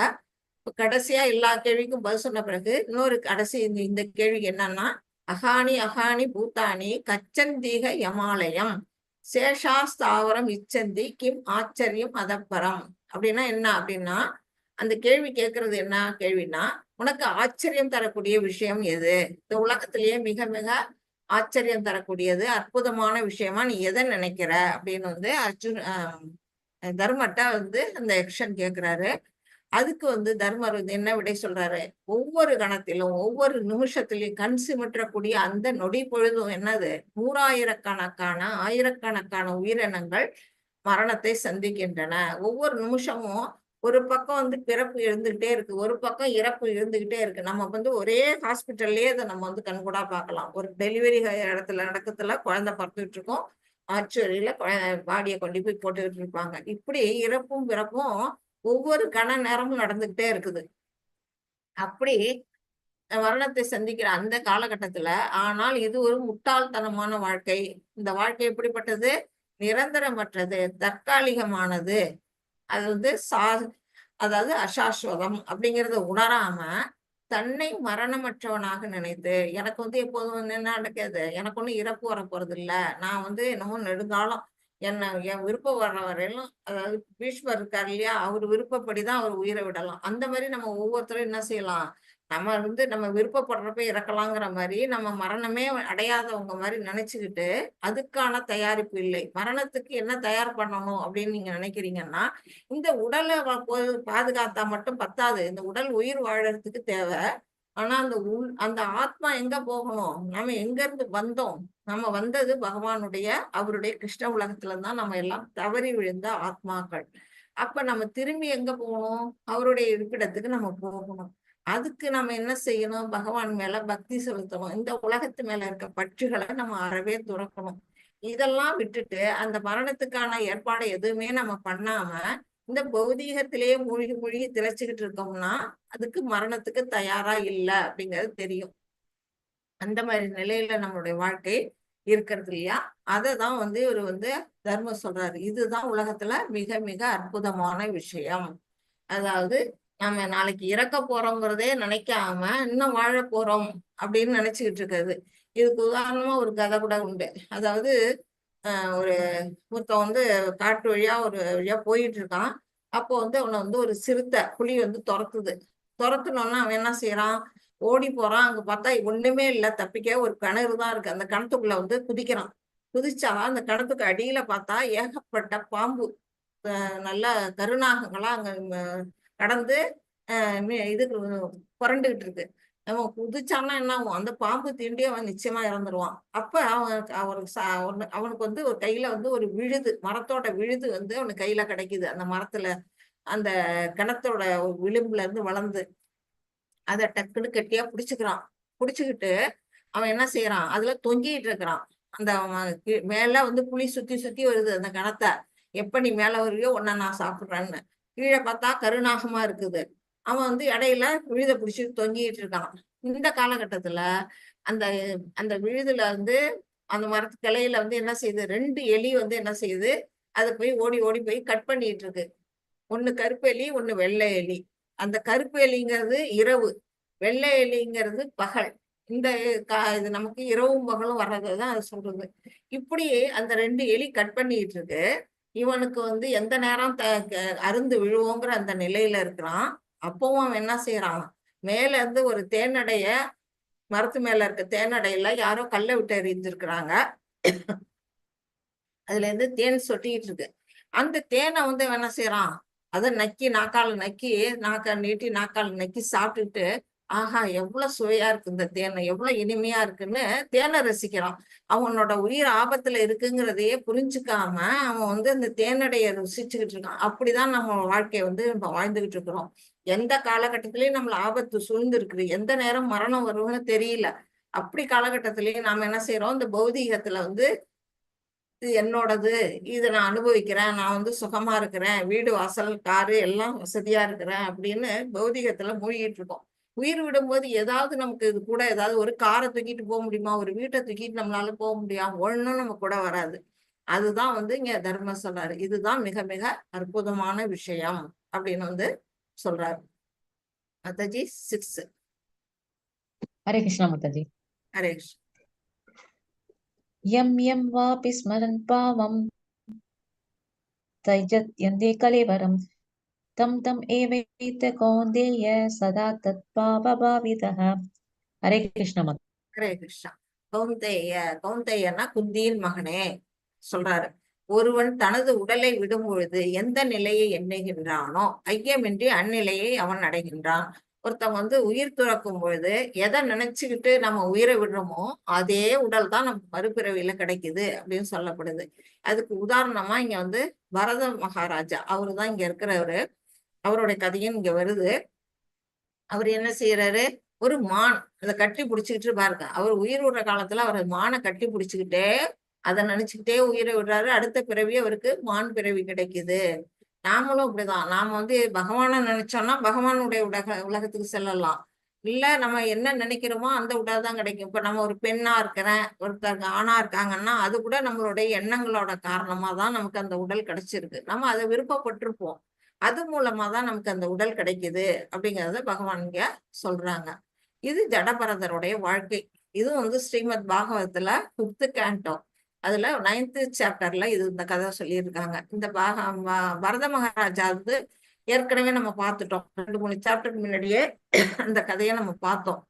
கடைசியா எல்லா கேள்விக்கும் பதில் சொன்ன பிறகு இன்னொரு கடைசி இந்த கேள்விக்கு என்னன்னா, அகானி அகானி பூத்தானி கச்சந்தீக யமாலயம் சேஷாஸ்தாவரம் இச்சந்தி கிம் ஆச்சரியம் அதப்பரம். அப்படின்னா என்ன அப்படின்னா, அந்த கேள்வி கேட்கறது என்ன கேள்வினா, உனக்கு ஆச்சரியம் தரக்கூடிய விஷயம் எது, இந்த உலகத்திலேயே மிக மிக ஆச்சரியம் தரக்கூடியது அற்புதமான விஷயமா நீ எதை நினைக்கிற அப்படின்னு வந்து தர்மர்ட்ட வந்து அந்த யக்ஷன் கேட்கிறாரு. அதுக்கு வந்து தர்மர் வந்து என்ன விடை சொல்றாரு, ஒவ்வொரு கணத்திலும் ஒவ்வொரு நிமிஷத்திலையும் கண் சிமிட்டக்கூடிய அந்த நொடி பொழுதும் என்னது, 100,000கணக்கான ஆயிரக்கணக்கான உயிரினங்கள் மரணத்தை சந்திக்கின்றன. ஒவ்வொரு நிமிஷமும் ஒரு பக்கம் வந்து பிறப்பு இருந்துகிட்டே இருக்கு, ஒரு பக்கம் இறப்பு இருந்துகிட்டே இருக்கு. நம்ம வந்து ஒரே ஹாஸ்பிட்டல்லே அதை நம்ம வந்து கண்கூடா பார்க்கலாம். ஒரு டெலிவரி இடத்துல நடக்கத்துல குழந்தை பிறந்துட்டு இருக்கும், ஆச்சுவரியில பாடியை கொண்டு போய் போட்டுக்கிட்டு இருப்பாங்க. இப்படி இறப்பும் பிறப்பும் ஒவ்வொரு கண நேரமும் நடந்துகிட்டே இருக்குது. அப்படி மரணத்தை சந்திக்கிற அந்த காலகட்டத்துல, ஆனால் இது ஒரு முட்டாள்தனமான வாழ்க்கை. இந்த வாழ்க்கை எப்படிப்பட்டது, நிரந்தரமற்றது, தற்காலிகமானது, அது வந்து அதாவது அசாஸ்வதம் அப்படிங்கிறத உணராம தன்னை மரணமற்றவனாக நினைத்து, எனக்கு வந்து எப்போதும் என்ன நடக்காது, எனக்கு ஒன்றும் இறப்பு வர போறது இல்லை, நான் வந்து என்னமோ நெடுங்காலம் என் விருப்பம் வர்ற வரையிலும், அதாவது பீஷ்மர் இருக்காரு இல்லையா, அவர் விருப்பப்படிதான் அவர் உயிரை விடலாம். அந்த மாதிரி நம்ம ஒவ்வொருத்தரும் என்ன செய்யலாம், நம்ம வந்து நம்ம விருப்பப்படுறப்ப இறக்கலாங்கிற மாதிரி நம்ம மரணமே அடையாதவங்க மாதிரி நினைச்சுக்கிட்டு அதுக்கான தயாரிப்பு இல்லை. மரணத்துக்கு என்ன தயார் பண்ணணும் அப்படின்னு நீங்க நினைக்கிறீங்கன்னா, இந்த உடலை பாதுகாத்தா மட்டும் பத்தாது, இந்த உடல் உயிர் வாழறதுக்கு தேவை. ஆனா அந்த ஆத்மா எங்க போகணும், நம்ம எங்க இருந்து வந்தோம், நம்ம வந்தது பகவானுடைய அவருடைய கிருஷ்ண உலகத்துல தான் நம்ம எல்லாம் தவறி விழுந்த ஆத்மாக்கள். அப்ப நம்ம திரும்பி எங்க போகணும், அவருடைய இருப்பிடத்துக்கு நம்ம போகணும். அதுக்கு நம்ம என்ன செய்யணும்? பகவான் மேல பக்தி செலுத்தணும். இந்த உலகத்து மேல இருக்க பற்றுகளை நம்ம அறவே துறக்கணும். இதெல்லாம் விட்டுட்டு அந்த மரணத்துக்கான ஏற்பாடு எதுவுமே நம்ம பண்ணாம இந்த பௌதீகத்திலேயே மூழ்கி மூழ்கி திளைச்சுக்கிட்டு இருக்கோம்னா அதுக்கு மரணத்துக்கு தயாரா இல்லை அப்படிங்கிறது தெரியும். அந்த மாதிரி நிலையில நம்மளுடைய வாழ்க்கை இருக்கிறது இல்லையா? அததான் இவரு தர்மம் சொல்றாரு. இதுதான் உலகத்துல மிக மிக அற்புதமான விஷயம். அதாவது நம்ம நாளைக்கு இறக்க போறோங்கிறதே நினைக்காம இன்னும் வாழ போறோம் அப்படின்னு நினைச்சுக்கிட்டு இருக்கிறது. இதுக்கு உதாரணமா ஒரு கதை கூட உண்டு. அதாவது ஒரு ஒருத்தன் காட்டு வழியா ஒரு வழியா போயிட்டு இருக்கான். அப்போ அவனை ஒரு சிறுத்தை புலி துரத்துனோன்னா அவன் என்ன செய்யறான்? ஓடி போறான். அங்க பார்த்தா ஒண்ணுமே இல்லை, தப்பிக்க ஒரு கிணறு தான் இருக்கு. அந்த கிணத்துக்குள்ள குதிக்கிறான். குதிச்சா அந்த கிணத்துக்கு அடியில பார்த்தா ஏகப்பட்ட பாம்பு, நல்ல கருநாகங்களா அங்க கடந்து இதுக்கு புரண்டுகிட்டு இருக்கு. அவன் குதிச்சான்னா என்ன ஆகும்? அந்த பாம்பு தீண்டி அவன் நிச்சயமா இறந்துருவான். அப்ப அவனுக்கு ஒரு கையில ஒரு விழுது, மரத்தோட விழுது அவனுக்கு கையில கிடைக்குது. அந்த மரத்துல அந்த கிணத்தோட விளிம்புல இருந்து வளர்ந்து அதை டக்குன்னு கெட்டியா பிடிச்சுக்கிறான். பிடிச்சுக்கிட்டு அவன் என்ன செய்யறான்? அதுல தொங்கிட்டு இருக்கிறான். அந்த மேல புலி சுத்தி சுத்தி வருது அந்த கிணத்தை. எப்ப நீ மேல வருவியோ உன்னை நான் சாப்பிடுறேன்னு. கீழே பார்த்தா கருநாகமா இருக்குது. அவன் இடையில விழுத பிடிச்சிட்டு தொங்கிட்டு இருக்கான். இந்த காலகட்டத்துல அந்த அந்த விழுதுல அந்த மரத்து கிளையில என்ன செய்யுது? 2 எலி என்ன செய்யுது? அதை போய் ஓடி ஓடி போய் கட் பண்ணிட்டு இருக்கு. ஒண்ணு கருப்பு எலி, ஒண்ணு வெள்ளை எலி. அந்த கருப்பு எலிங்கிறது இரவு, வெள்ளை எலிங்கிறது பகல். இது நமக்கு இரவும் பகலும் வர்றதுதான் அது சொல்றது. இப்படி அந்த 2 எலி கட் பண்ணிட்டு இருக்கு. இவனுக்கு எந்த நேரம் அருந்து விழுவோங்கிற அந்த நிலையில இருக்கிறான். அப்பவும் அவன் என்ன செய்யறான்? மேல இருந்து ஒரு தேனடைய, மரத்து மேல இருக்க தேனடையில யாரோ கல்லை விட்டு எறிஞ்சிருக்கிறாங்க. அதுல இருந்து தேன் சொட்டிட்டு இருக்கு. அந்த தேனை என்ன செய்யறான்? அதை நக்கி நாக்கால நக்கி, நாக்க நீட்டி நாக்கால நக்கி சாப்பிட்டுட்டு, ஆஹா எவ்வளவு சுவையா இருக்கு இந்த தேனை, எவ்வளவு இனிமையா இருக்குன்னு தேனை ரசிக்கிறான். அவனோட உயிர் ஆபத்துல இருக்குங்கிறதையே புரிஞ்சுக்காம அவன் இந்த தேனடைய ருசிச்சுக்கிட்டு இருக்கான். அப்படிதான் நம்ம வாழ்க்கையை நம்ம வாழ்ந்துகிட்டு இருக்கிறோம். எந்த காலகட்டத்திலயும் நம்மள ஆபத்து சூழ்ந்து இருக்குது, எந்த நேரம் மரணம் வரும்னு தெரியல. அப்படி காலகட்டத்திலயும் நாம என்ன செய்யறோம்? இந்த பௌதீகத்துல இது என்னோடது, இதை நான் அனுபவிக்கிறேன், நான் சுகமா இருக்கிறேன், வீடு வாசல் காரு எல்லாம் வசதியா இருக்கிறேன் அப்படின்னு பௌதீகத்துல மூழ்கிட்டு இருக்கோம். உயிர் விடும்போது ஏதாவது நமக்கு இது கூட ஏதாவது ஒரு காரை தூக்கிட்டு போக முடியுமா? ஒரு வீட்டை தூக்கிட்டு நம்மளால போக முடியாது. ஒண்ணும் நம்ம கூட வராது. அதுதான் இங்க தர்மம் சொல்றாரு. இதுதான் மிக மிக அற்புதமான விஷயம் அப்படின்னு சொல்றாரு. மாதாஜி 6. हरे कृष्णा माताजी। हरे कृष्ण। यं यं वापि स्मरन् पावं त्यजत्यन्ते कलेवरं तं तं एवैते कौन्तेय सदा तत्पापभावितः। हरे कृष्णा माताजी। ஹரே கிருஷ்ணா. கௌந்தையனா குந்தியின் மகனே சொல்றாரு. ஒருவன் தனது உடலை விடும் பொழுது எந்த நிலையை எண்ணுகின்றானோ ஐயமின்றி அந்நிலையை அவன் அடைகின்றான். ஒருத்தவங்க உயிர் துறக்கும் பொழுது எதை நினைச்சுக்கிட்டு நம்ம உயிரை விடுறோமோ அதே உடல் தான் நமக்கு மறுபிறவியில கிடைக்குது அப்படின்னு சொல்லப்படுது. அதுக்கு உதாரணமா இங்க பரத மகாராஜா அவரு தான் இங்க இருக்கிறவரு. அவருடைய கதையும் இங்க வருது. அவர் என்ன செய்யறாரு? ஒரு மான் அதை கட்டி பிடிச்சுக்கிட்டு பாருங்க. அவர் உயிர் விடுற காலத்துல அவர் மானை கட்டி பிடிச்சுக்கிட்டே அதை நினைச்சுக்கிட்டே உயிரை விடுறாரு. அடுத்த பிறவி அவருக்கு மான் பிறவி கிடைக்குது. நாமளும் அப்படிதான். நாம பகவானை நினைச்சோம்னா பகவானுடைய உலகத்துக்கு செல்லலாம். இல்ல நம்ம என்ன நினைக்கிறோமோ அந்த உடல் தான் கிடைக்கும். இப்ப நம்ம ஒரு பெண்ணா இருக்கிறேன், ஒருத்தருக்கு ஆணா இருக்காங்கன்னா அது கூட நம்மளுடைய எண்ணங்களோட காரணமா தான் நமக்கு அந்த உடல் கிடைச்சிருக்கு. நம்ம அதை விருப்பப்பட்டிருப்போம். அது மூலமா தான் நமக்கு அந்த உடல் கிடைக்குது அப்படிங்கறத பகவான் இங்க சொல்றாங்க. இது ஜடபரதருடைய வாழ்க்கை. இது ஸ்ரீமத் பாகவதத்துல 5th canto அதுல 9th chapterல இந்த கதை சொல்லியிருக்காங்க. இந்த பரத மகாராஜா ஏற்கனவே நம்ம பார்த்துட்டோம். 2-3 சாப்டருக்கு முன்னாடியே அந்த கதையை நம்ம பார்த்தோம்.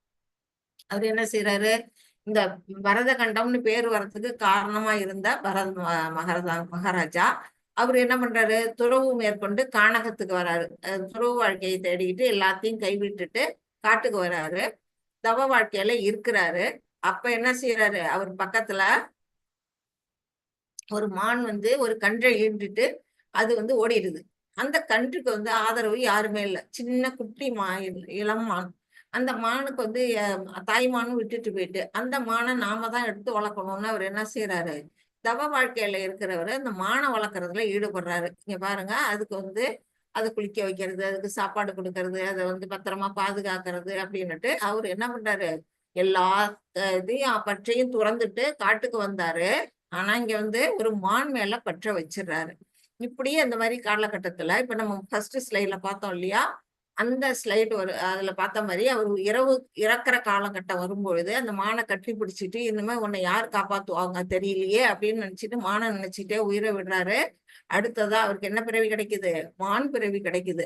அவர் என்ன செய்யறாரு? இந்த பரத கண்டம்னு பேர் வர்றதுக்கு காரணமா இருந்த மகாராஜா அவர் என்ன பண்றாரு? துறவு மேற்கொண்டு கானகத்துக்கு வராரு. துறவு வாழ்க்கையை தேடிக்கிட்டு எல்லாத்தையும் கைவிட்டுட்டு காட்டுக்கு வராரு. தவ வாழ்க்கையில இருக்கிறாரு. அப்ப என்ன செய்யறாரு? அவர் பக்கத்துல ஒரு மான் ஒரு கன்றை ஈண்டுட்டு அது ஓடிடுது. அந்த கன்றுக்கு ஆதரவு யாருமே இல்லை. சின்ன குட்டி இளம் மான். அந்த மானுக்கு வந்து தாய்மானும் விட்டுட்டு போயிட்டு அந்த மானை நாம தான் எடுத்து வளர்க்கணும்னு அவர் என்ன செய்யறாரு, தவ வாழ்க்கையில இருக்கிறவர் அந்த மானை வளர்க்கறதுல ஈடுபடுறாரு. இங்க பாருங்க, அதுக்கு வந்து அதை குளிக்க வைக்கிறது, அதுக்கு சாப்பாடு கொடுக்கறது, அதை வந்து பத்திரமா பாதுகாக்கிறது அப்படின்னுட்டு அவர் என்ன பண்றாரு, எல்லா இதையும் பற்றையும் துறந்துட்டு காட்டுக்கு வந்தாரு. ஆனா இங்க வந்து ஒரு மான் மேல பற்ற வச்சிடுறாரு. இப்படியே அந்த மாதிரி காலகட்டத்துல இப்ப நம்ம ஃபர்ஸ்ட் ஸ்லைட்ல பார்த்தோம் இல்லையா, அந்த ஸ்லைடு அதுல பார்த்த மாதிரி அவர் இறக்குற காலகட்டம் வரும்பொழுது அந்த மானை கட்டி பிடிச்சிட்டு இனிமே உன்னை யார் காப்பாத்துவாங்க தெரியலையே அப்படின்னு நினைச்சிட்டு மானை நினைச்சிட்டே உயிரை விடுறாரு. அடுத்ததா அவருக்கு என்ன பிறவி கிடைக்குது, மான் பிறவி கிடைக்குது.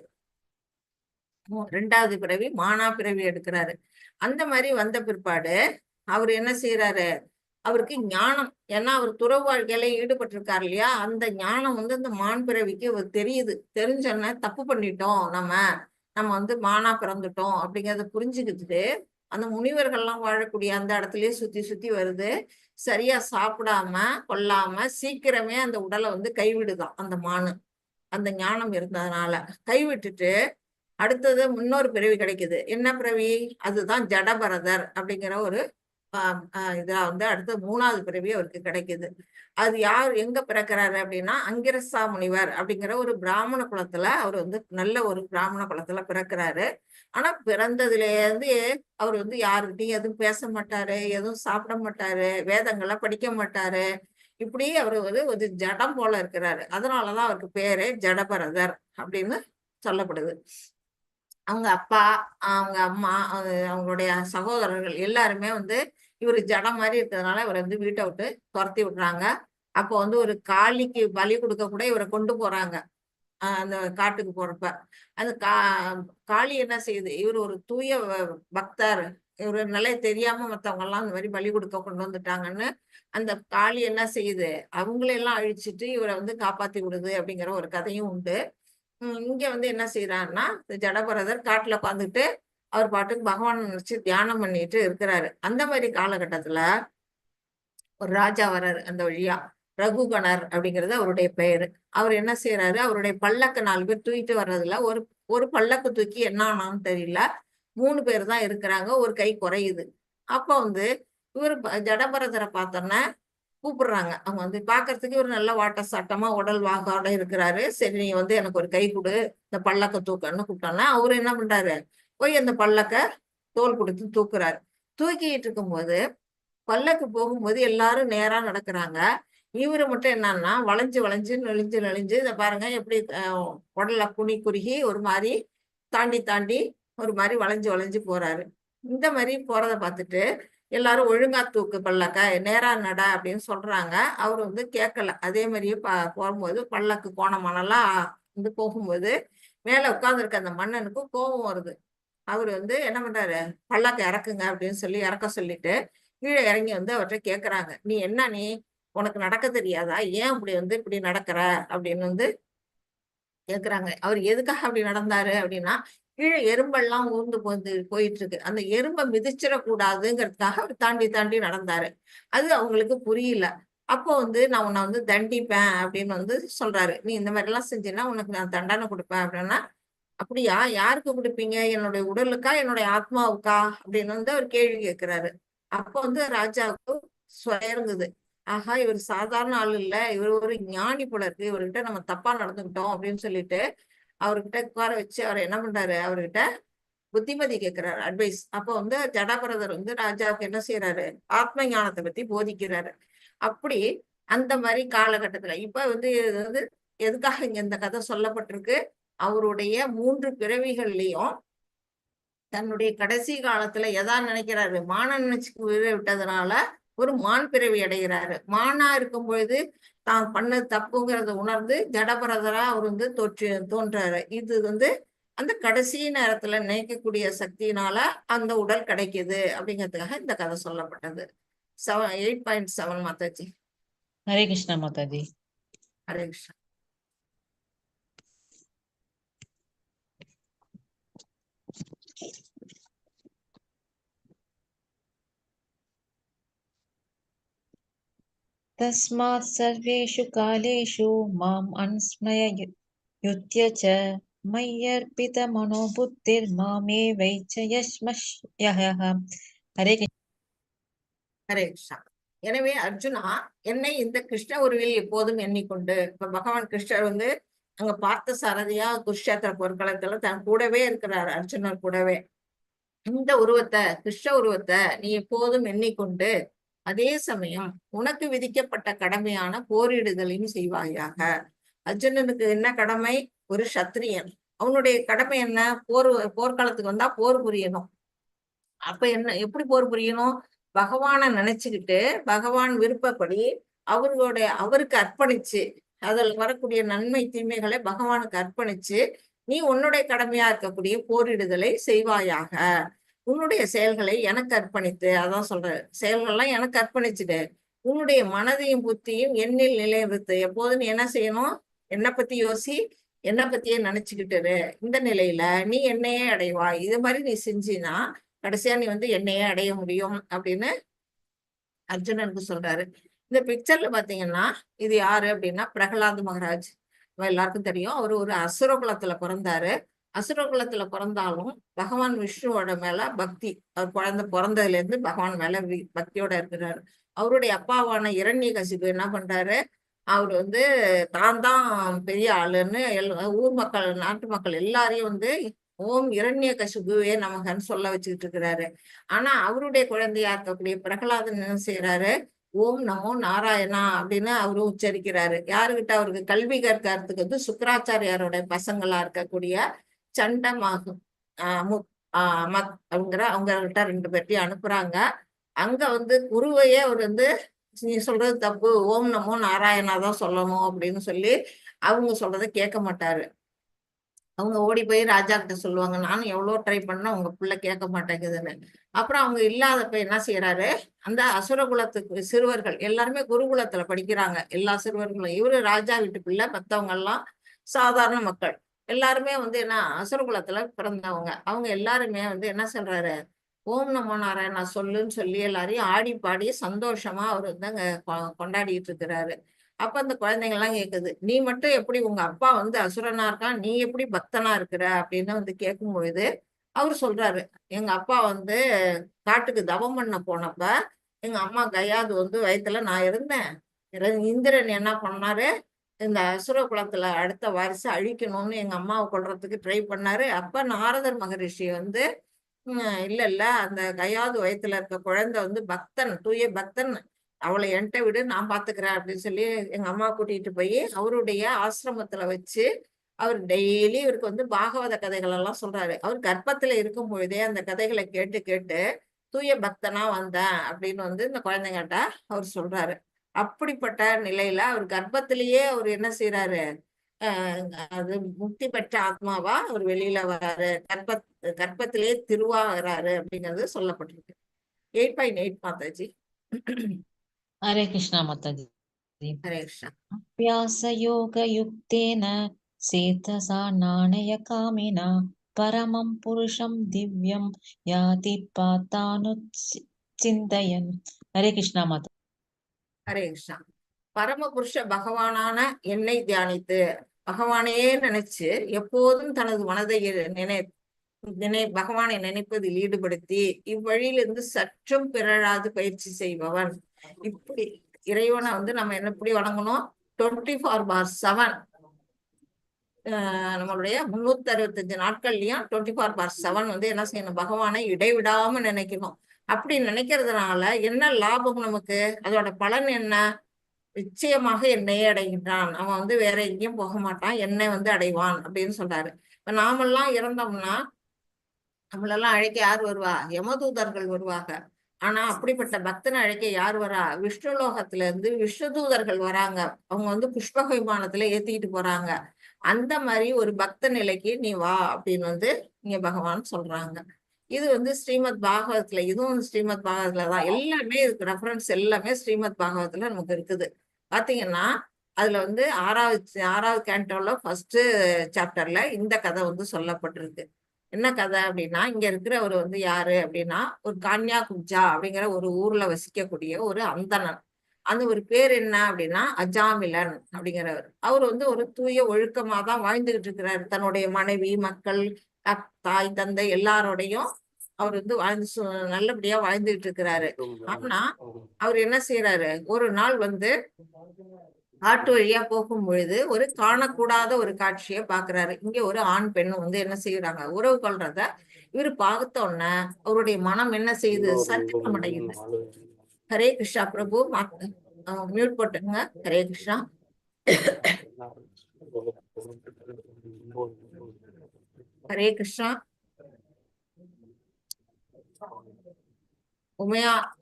2வது பிறவி மானா பிறவி எடுக்கிறாரு. அந்த மாதிரி வந்த பிற்பாடு அவர் என்ன செய்யறாரு, அவருக்கு ஞானம், ஏன்னா அவர் துறவு வாழ்க்கையில ஈடுபட்டிருக்காரு இல்லையா, அந்த ஞானம் வந்து அந்த மான் பிறவிக்கு தெரியுது. தெரிஞ்சோன்னா தப்பு பண்ணிட்டோம், நம்ம வந்து மானா பிறந்துட்டோம் அப்படிங்கறத புரிஞ்சுக்கிட்டு அந்த முனிவர்கள்லாம் வாழக்கூடிய அந்த இடத்துலயே சுத்தி சுத்தி வருது. சரியா சாப்பிடாம கொல்லாம சீக்கிரமே அந்த உடலை வந்து கைவிடுதான் அந்த மானு. அந்த ஞானம் இருந்ததுனால கைவிட்டுட்டு அடுத்தது இன்னொரு பிறவி கிடைக்குது. என்ன பிறவி, அதுதான் ஜடபரதர் அப்படிங்கிற ஒரு இதா வந்து அடுத்த 3வது பிறவி அவருக்கு கிடைக்குது. அது யார் எங்க பிறக்கிறாரு அப்படின்னா, அங்கிரசா முனிவர் அப்படிங்கிற ஒரு பிராமண குலத்துல அவர் வந்து நல்ல ஒரு பிராமண குலத்துல பிறக்கிறாரு. ஆனா பிறந்ததுல இருந்து அவர் வந்து யாருக்கிட்டையும் எதுவும் பேச மாட்டாரு, எதுவும் சாப்பிட மாட்டாரு, வேதங்களை படிக்க மாட்டாரு. இப்படி அவர் ஒரு ஜடம் போல இருக்கிறாரு. அதனாலதான் அவருக்கு பேரு ஜடபரதர் அப்படின்னு சொல்லப்படுது. அவங்க அப்பா, அவங்க அம்மா, அவங்களுடைய சகோதரர்கள் எல்லாருமே வந்து இவர் ஜடம் மாதிரி இருக்கிறதுனால இவரை வந்து வீட்டை விட்டு துரத்தி விடுறாங்க. அப்போ வந்து ஒரு காளிக்கு பலி கொடுக்க கூட இவரை கொண்டு போறாங்க. அந்த காட்டுக்கு போறப்ப அந்த காளி என்ன செய்யுது, இவர் ஒரு தூய பக்தர், இவரு நிலைய தெரியாம மத்தவங்க எல்லாம் இந்த மாதிரி பலி கொடுக்க கொண்டு வந்துட்டாங்கன்னு அந்த காளி என்ன செய்யுது, அவங்களையெல்லாம் அழிச்சிட்டு இவரை வந்து காப்பாத்தி விடுது அப்படிங்கிற ஒரு கதையும் உண்டு. இங்க வந்து என்ன செய்யறாருன்னா, ஜடபரதர் காட்டுல உட்காந்துட்டு அவர் பாட்டுக்கு பகவான் நினைச்சு தியானம் பண்ணிட்டு இருக்கிறாரு. அந்த மாதிரி காலகட்டத்துல ஒரு ராஜா வர்றாரு அந்த வழியா, ரகுகணர் அப்படிங்கிறது அவருடைய பெயரு. அவர் என்ன செய்யறாரு, அவருடைய பல்லக்கு 4 பேர் தூக்கிட்டு வர்றதுல ஒரு ஒரு பல்லக்கு தூக்கி என்ன ஆனான்னு தெரியல, 3 பேர் தான் இருக்கிறாங்க, ஒரு கை குறையுது. அப்ப வந்து இவரு ஜடபரதரை பார்த்தோன்னா கூப்பிடுறாங்க. அவங்க வந்து பாக்குறதுக்கு ஒரு நல்ல வாட்ட சாட்டமா உடல் வாகோட இருக்கிறாரு. சரி நீ வந்து எனக்கு ஒரு கை கொடு, இந்த பல்லக்க தூக்கன்னு கூப்பிட்டோன்னா அவரு என்ன பண்றாரு, போய் அந்த பல்லக்க தோள் கொடுத்து தூக்குறாரு. தூக்கிட்டு இருக்கும்போது பல்லக்கு போகும்போது எல்லாரும் நேரா நடக்கிறாங்க. இவரு மட்டும் என்னன்னா வளைஞ்சு வளைஞ்சு நெளிஞ்சு நெளிஞ்சு இதை பாருங்க எப்படி உடல்ல குறுகி ஒரு மாதிரி தாண்டி தாண்டி ஒரு மாதிரி வளைஞ்சு வளைஞ்சு போறாரு. இந்த மாதிரி போறதை பார்த்துட்டு எல்லாரும் ஒழுங்கா தூக்கு பல்லக்க, நேரா நட அப்படின்னு சொல்றாங்க. அவர் வந்து கேட்கல. அதே மாதிரியே போகும்போது பல்லக்கு கோணமானெல்லாம் வந்து போகும்போது மேல உட்கார்ந்துருக்க அந்த மன்னனுக்கு கோபம் வருது. அவர் வந்து என்ன பண்றாரு, பல்லக்க இறக்குங்க அப்படின்னு சொல்லி இறக்க சொல்லிட்டு கீழே இறங்கி வந்து அவர்கிட்ட கேட்கறாங்க, நீ உனக்கு நடக்க தெரியாதா, ஏன் அப்படி வந்து இப்படி நடக்கிற அப்படின்னு வந்து கேக்குறாங்க. அவர் எதுக்காக அப்படி நடந்தாரு அப்படின்னா, கீழே எறும்பெல்லாம் ஊர்ந்து போயிட்டு இருக்கு, அந்த எறும்பை மிதிச்சிடக்கூடாதுங்கிறதுக்காக அவர் தாண்டி தாண்டி நடந்தாரு. அது அவங்களுக்கு புரியல. அப்போ வந்து நான் உன்னை வந்து தண்டிப்பேன் அப்படின்னு வந்து சொல்றாரு. நீ இந்த மாதிரி எல்லாம் செஞ்சீன்னா உனக்கு நான் தண்டனை கொடுப்பேன் அப்படின்னா, அப்படியா, யாருக்கு கொடுப்பீங்க, என்னுடைய உடலுக்கா என்னுடைய ஆத்மாவுக்கா அப்படின்னு வந்து அவர் கேள்வி கேட்கிறாரு. அப்போ வந்து ராஜாவுக்கு சுயங்குது, ஆஹா இவர் சாதாரண ஆள் இல்ல, இவர் ஒரு ஞானி போல இருக்கு, இவர்கிட்ட நம்ம தப்பா நடந்துக்கிட்டோம் அப்படின்னு சொல்லிட்டு அவர்கிட்ட உட்கார வச்சு அவர் என்ன பண்றாரு, அவர்கிட்ட புத்திமதி கேட்கிறாரு, அட்வைஸ். அப்போ வந்து ஜடாபரதர் வந்து ராஜாவுக்கு என்ன செய்யறாரு, ஆத்ம ஞானத்தை பத்தி போதிக்கிறாரு. அப்படி அந்த மாதிரி காலகட்டத்துல இப்ப வந்து இது வந்து எதுக்காக இங்க இந்த கதை சொல்லப்பட்டிருக்கு, அவருடைய 3 பிறவிகள்லயும் தன்னுடைய கடைசி காலத்துல எதா நினைக்கிறாரு, மான நினைச்சு உயிரை விட்டதுனால ஒரு மான் பிறவி அடைகிறாரு. மானா இருக்கும் பொழுது தான் பண்ண தப்புங்கிறத உணர்ந்து ஜடபரதரா அவர் வந்து தோன்றாரு. இது வந்து அந்த கடைசி நேரத்துல நினைக்கக்கூடிய சக்தியினால அந்த உடல் கிடைக்குது அப்படிங்கிறதுக்காக இந்த கதை சொல்லப்பட்டது. 8.7 மாதாஜி. हरे कृष्णा माता जी। ஹரே கிருஷ்ணா. तस्मात् सर्वेषु कालेषु माम् अनुस्मय युत्य च मय्यर्पित मनोबुद्धिर्मामे वैचयस्मयः हरे कृष्ण। ஹரே கிருஷ்ணா. எனவே அர்ஜுனா, என்னை இந்த கிருஷ்ண உருவில் எப்போதும் எண்ணிக்கொண்டு, இப்ப பகவான் கிருஷ்ணர் வந்து அங்க பார்த்த சாரதியா குருஷேத்திர போர்க்களத்துல தன் கூடவே இருக்கிறார், அர்ஜுனர் கூடவே. இந்த உருவத்தை, கிருஷ்ண உருவத்தை நீ எப்போதும் எண்ணிக்கொண்டு, அதே சமயம் உனக்கு விதிக்கப்பட்ட கடமையான போரிடுதலையும் செய்வாயாக. அர்ஜுனனுக்கு என்ன கடமை? ஒரு சத்திரியன். அவனுடைய கடமை என்ன? போர்க்களத்துக்கு வந்தா போர் புரியணும். அப்ப என்ன, எப்படி போர் புரியணும்? பகவானை நினைச்சுக்கிட்டு பகவான் விருப்பப்படி அவருக்கு அர்ப்பணிச்சு, அதில் வரக்கூடிய நன்மை தீமைகளை பகவானுக்கு அர்ப்பணிச்சு நீ உன்னுடைய கடமையா இருக்கக்கூடிய போரிடுதலை செய்வாயாக. உன்னுடைய செயல்களை எனக்கு அர்ப்பணித்து, அதான் சொல்ற, செயல்கள்லாம் எனக்கு அர்ப்பணிச்சுட்டு உன்னுடைய மனதையும் புத்தியும் என்னில் நிலைநிறுத்து. எப்போதும் நீ என்ன செய்யணும்? என்னை பத்தி யோசி, என்னை பத்தியே நினைச்சுக்கிட்டு இந்த நிலையில நீ என்னையே அடைவாய். இது மாதிரி நீ செஞ்சினா கடைசியா நீ வந்து என்னையே அடைய முடியும் அப்படின்னு அர்ஜுனனுக்கு சொல்றாரு. இந்த பிக்சர்ல பாத்தீங்கன்னா இது யாரு அப்படின்னா பிரகலாத் மகாராஜ். எல்லாருக்கும் தெரியும், அவரு ஒரு அசுர குலத்துல பிறந்தாரு. அசுர குலத்துல பிறந்தாலும் பகவான் விஷ்ணுவோட மேல பக்தி, அவர் குழந்தை பிறந்ததுல இருந்து பகவான் மேல பக்தியோட இருக்கிறாரு. அவருடைய அப்பாவான இரண்யகசிபு என்ன பண்றாரு? அவர் வந்து தான் பெரிய ஆளுன்னு ஊர் மக்கள், நாட்டு மக்கள் எல்லாரையும் வந்து ஓம் இரண்யகசிபுவே நமகன்னு சொல்ல வச்சுக்கிட்டு இருக்கிறாரு. ஆனா அவருடைய குழந்தையா இருக்கக்கூடிய பிரகலாதன் என்ன செய்யறாரு? ஓம் நமோ நாராயணா அப்படின்னு அவரு உச்சரிக்கிறாரு. யாருகிட்ட? அவருக்கு கல்வி கற்கிறதுக்கு வந்து சுக்கராச்சாரியாரோட பசங்களா இருக்கக்கூடிய சண்டமாகும் மத் அப்படிங்கிற அவங்ககிட்ட 2 பேர்த்தையும் அனுப்புறாங்க. அங்க வந்து குருவையே அவர் வந்து நீ சொல்றது தப்பு, ஓம் நமோ நாராயணா தான் சொல்லணும் அப்படின்னு சொல்லி அவங்க சொல்றதை கேட்க மாட்டாரு. அவங்க ஓடி போய் ராஜா கிட்ட சொல்லுவாங்க, நானும் எவ்வளவு ட்ரை பண்ணா உங்க பிள்ளை கேட்க மாட்டேங்குதுன்னு. அப்புறம் அவங்க இல்லாதப்ப என்ன செய்யறாரு? அந்த அசுர குலத்துக்கு சிறுவர்கள் எல்லாருமே குருகுலத்துல படிக்கிறாங்க, எல்லா சிறுவர்களும். இவரு ராஜா வீட்டு பிள்ளை, மத்தவங்க எல்லாம் சாதாரண மக்கள். எல்லாருமே வந்து என்ன, அசுர குலத்துல பிறந்தவங்க. அவங்க எல்லாருமே வந்து என்ன சொல்றாரு? ஓம் நமோ நாராயணா சொல்லுன்னு சொல்லி எல்லாரையும் ஆடி பாடி சந்தோஷமா அவர் வந்து அங்க கொண்டாடிட்டு இருக்கிறாரு. அப்ப அந்த குழந்தைங்க எல்லாம் கேக்குது, நீ மட்டும் எப்படி, உங்க அப்பா வந்து அசுரனா இருக்கான், நீ எப்படி பக்தனா இருக்கிற அப்படின்னு வந்து கேட்கும் பொழுது அவர் சொல்றாரு, எங்க அப்பா வந்து காட்டுக்கு தவம் பண்ண போனப்ப எங்க அம்மா கையாது வந்து வயித்துல நான் இருந்தேன். இந்திரன் என்ன பண்ணாரு? இந்த அசுர குலத்துல அடுத்த வாரிசு அழிக்கணும்னு எங்க அம்மாவை கொல்றதுக்கு ட்ரை பண்ணாரு. அப்ப நாரதர் மகரிஷி வந்து இல்ல அந்த கையாது வயத்துல இருக்க குழந்தை வந்து பக்தன், தூய பக்தன், அவளை என்கிட்ட விடு, நான் பாத்துக்கிறேன் அப்படின்னு சொல்லி எங்க அம்மா கூட்டிட்டு போய் அவருடைய ஆசிரமத்துல வச்சு அவர் டெய்லி இவருக்கு வந்து பாகவத கதைகள் எல்லாம் சொல்றாரு. அவர் கர்ப்பத்துல இருக்கும் பொழுதே அந்த கதைகளை கேட்டு கேட்டு தூய பக்தனா வந்தேன் அப்படின்னு வந்து இந்த குழந்தைங்கிட்ட அவர் சொல்றாரு. அப்படிப்பட்ட நிலையில அவர் கர்ப்பத்திலேயே அவர் என்ன செய்யறாரு? அது முக்தி பெற்ற ஆத்மாவா அவர் வெளியில வராரு, கர்ப்பத்திலேயே திருவாகிறாரு அப்படிங்கிறது சொல்லப்பட்டிருக்கு. 8.8 மாதாஜி. हरे कृष्णा माता जी। ஹரே கிருஷ்ணா. व्यासयोगयुक्तेन चेतसा नाणयकामिना परमं पुरुषं दिव्यं याति पातानुचिन्तयन्। हरे कृष्णा माता। ஹரே கிருஷ்ணா. பரமபுருஷ பகவானான என்னை தியானித்து, பகவானையே நினைச்சு எப்போதும் தனது மனதை பகவானை நினைப்பதில் ஈடுபடுத்தி இவ்வழியிலிருந்து சற்றும் பிறழாது பயிற்சி செய்பவன். இப்படி இறைவனை வந்து நம்ம என்ன எப்படி வணங்கணும்? 24/7 நம்மளுடைய 365 நாட்கள்லயும் 24/7 வந்து என்ன செய்யணும்? பகவானை இடைவிடாம நினைக்கணும். அப்படி நினைக்கிறதுனால என்ன லாபம் நமக்கு? அதோட பலன் என்ன? நிச்சயமாக என்னையே அடைகின்றான். அவன் வந்து வேற எங்கேயும் போக மாட்டான், என்னை வந்து அடைவான் அப்படின்னு சொல்றாரு. இப்ப நாமெல்லாம் இறந்தோம்னா நம்மளெல்லாம் அழைக்க யார் வருவா? யமதூதர்கள் வருவாங்க. ஆனா அப்படிப்பட்ட பக்தனை அழைக்க யார் வரா? விஷ்ணுலோகத்துல இருந்து விஷ்ணுதூதர்கள் வராங்க. அவங்க வந்து புஷ்பக விமானத்துல ஏத்திக்கிட்டு போறாங்க. அந்த மாதிரி ஒரு பக்த நிலைக்கு நீ வா அப்படின்னு வந்து இங்க பகவான் சொல்றாங்க. இது வந்து ஸ்ரீமத் பாகவதத்துல, இதுவும் ஸ்ரீமத் பாகவதத்துலதான். எல்லாமே இதுக்கு ரெஃபரன்ஸ் எல்லாமே ஸ்ரீமத் பாகவதத்துல நமக்கு இருக்குது. பாத்தீங்கன்னா அதுல வந்து 6வது கேண்டோல 1st சாப்டர்ல இந்த கதை வந்து சொல்லப்பட்டிருக்கு. என்ன கதை அப்படின்னா, இங்க இருக்கிறவர் வந்து யாரு அப்படின்னா, ஒரு கான்யா குப்ஜா அப்படிங்கிற ஒரு ஊர்ல வசிக்கக்கூடிய ஒரு அந்தணன். அந்த ஒரு பேர் என்ன அப்படின்னா அஜாமிலன் அப்படிங்கிறவர். அவர் வந்து ஒரு தூய ஒழுக்கமா தான் வாழ்ந்துகிட்டு இருக்கிறாரு. தன்னுடைய மனைவி, மக்கள், தாய், தந்தை எல்லாரோடையும் அவர் வந்து நல்லபடியா வாழ்ந்துகிட்டு இருக்கிறாரு. ஆனா அவர் என்ன செய்யறாரு, ஒரு நாள் வந்து காட்டு வழியா போகும் பொழுது ஒரு காணக்கூடாத ஒரு காட்சியை பாக்குறாரு. இங்க ஒரு ஆண் பெண் வந்து என்ன செய்யறாங்க, உறவு கொள்றத இவரு பார்த்த உடனே அவருடைய மனம் என்ன செய்யுது, சஞ்சலம் அடையுது. ஹரே கிருஷ்ணா பிரபு, மியூட் போட்டுங்க. ஹரே கிருஷ்ணா. ஹரே கிருஷ்ணா.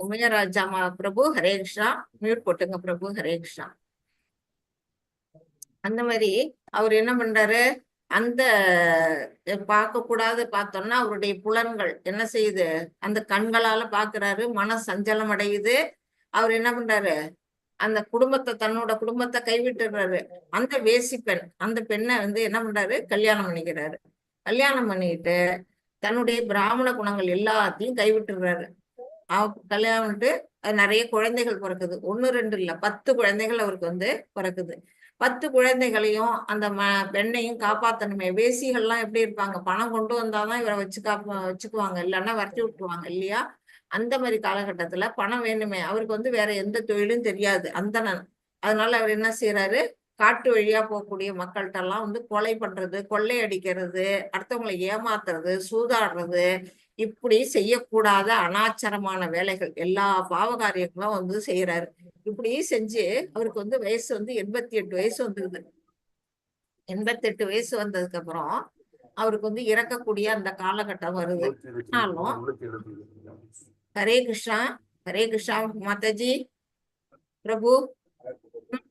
உமையராஜா பிரபு, ஹரே கிருஷ்ணா. மியூட் போட்டுங்க பிரபு. ஹரே கிருஷ்ணா. அந்த மாதிரி அவர் என்ன பண்றாரு, அந்த பார்க்க கூடாது பார்த்தோம்னா அவருடைய புலன்கள் என்ன செய்யுது, அந்த கண்களால பாக்குறாரு, மன சஞ்சலம் அடையுது. அவர் என்ன பண்றாரு, அந்த தன்னோட குடும்பத்தை கைவிட்டுறாரு. அந்த வேசி பெண், அந்த பெண்ணை வந்து என்ன பண்றாரு, கல்யாணம் பண்ணிக்கிறாரு. கல்யாணம் பண்ணிட்டு தன்னுடைய பிராமண குணங்கள் எல்லாத்தையும் கைவிட்டுறாரு. கல்யாணம் பண்ணிட்டு நிறைய குழந்தைகள் பிறக்குது. 1 2 இல்ல, 10 குழந்தைகள் அவருக்கு வந்து பிறக்குது. 10 குழந்தைகளையும் அந்த பெண்ணையும் காப்பாத்தணுமே. வேசிகள்லாம் எப்படி இருப்பாங்க, பணம் கொண்டு வந்தாதான் இவரை வச்சுக்குவாங்க, இல்லைன்னா வரட்டி விட்டுருவாங்க இல்லையா. அந்த மாதிரி காலகட்டத்துல பணம் வேணுமே. அவருக்கு வந்து வேற எந்த தொழிலும் தெரியாது, அந்தணன். அதனால அவர் என்ன செய்யறாரு, காட்டு வழியா போகக்கூடிய மக்கள்கிட்ட எல்லாம் வந்து கொலை பண்றது, கொள்ளை அடிக்கிறது, அடுத்தவங்களை ஏமாத்துறது, சூதாடுறது, இப்படி செய்யக்கூடாத அனாச்சாரமான வேலைகள், எல்லா பாவகாரியங்களும் வந்து செய்யறாரு. இப்படி செஞ்சு அவருக்கு வந்து வயசு வந்து 88 வயசு வந்துருது. 88 வயசு வந்ததுக்கு அப்புறம் அவருக்கு வந்து இறக்கக்கூடிய அந்த காலகட்டம் வருது. ஆனாலும் ஹரே கிருஷ்ணா. ஹரே கிருஷ்ணா மாதாஜி. பிரபு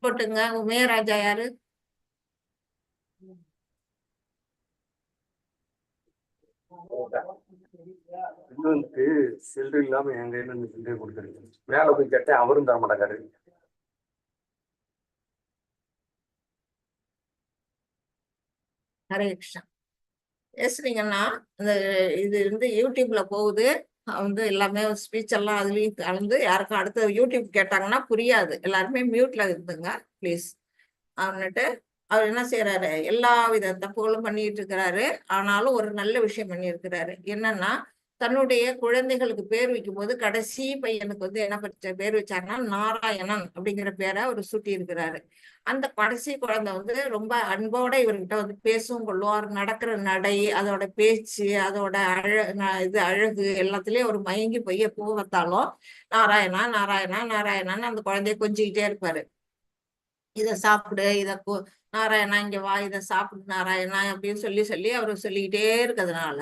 போட்டுங்க. உமையராஜா யாரு? இன்னொன்று சில்லறை இல்லாம எங்க என்ன சில்லறை கொடுக்குறீங்க, மேல போய் கேட்டேன் அவரும் தர மாட்டாரு. ஹரே கிருஷ்ணா. பேசுறீங்கன்னா இந்த இது வந்து யூடியூப்ல போகுது வந்து எல்லாமே ஸ்பீச் எல்லாம் அதுலயும் கலந்து, யாருக்கும் அடுத்த யூடியூப் கேட்டாங்கன்னா புரியாது, எல்லாருமே மியூட்ல இருந்துங்க ப்ளீஸ். அவன்னுட்டு அவர் என்ன செய்யறாரு, எல்லா வித தப்புகளும் பண்ணிட்டு இருக்கிறாரு. ஆனாலும் ஒரு நல்ல விஷயம் பண்ணியிருக்கிறாரு. என்னன்னா, தன்னுடைய குழந்தைகளுக்கு பேர் வைக்கும் போது கடைசி பையனுக்கு வந்து என்ன பேர் வச்சாங்கன்னா நாராயணன் அப்படிங்கிற பேரை அவர் சூட்டி இருக்கிறாரு. அந்த கடைசி குழந்தை வந்து ரொம்ப அன்போட இவர்கிட்ட வந்து பேசும் கொள்ளுவார். நடக்கிற நடை, அதோட பேச்சு, அதோட இது அழகு எல்லாத்துலயும் ஒரு மயங்கி போய் எப்போ பார்த்தாலும் நாராயணா நாராயணா நாராயணான்னு அந்த குழந்தைய கொஞ்சிக்கிட்டே இருப்பாரு. இதை சாப்பிடு, நாராயணா இங்க வா, இதை சாப்பிடு நாராயணா அப்படின்னு சொல்லி சொல்லி அவரு சொல்லிக்கிட்டே இருக்கிறதுனால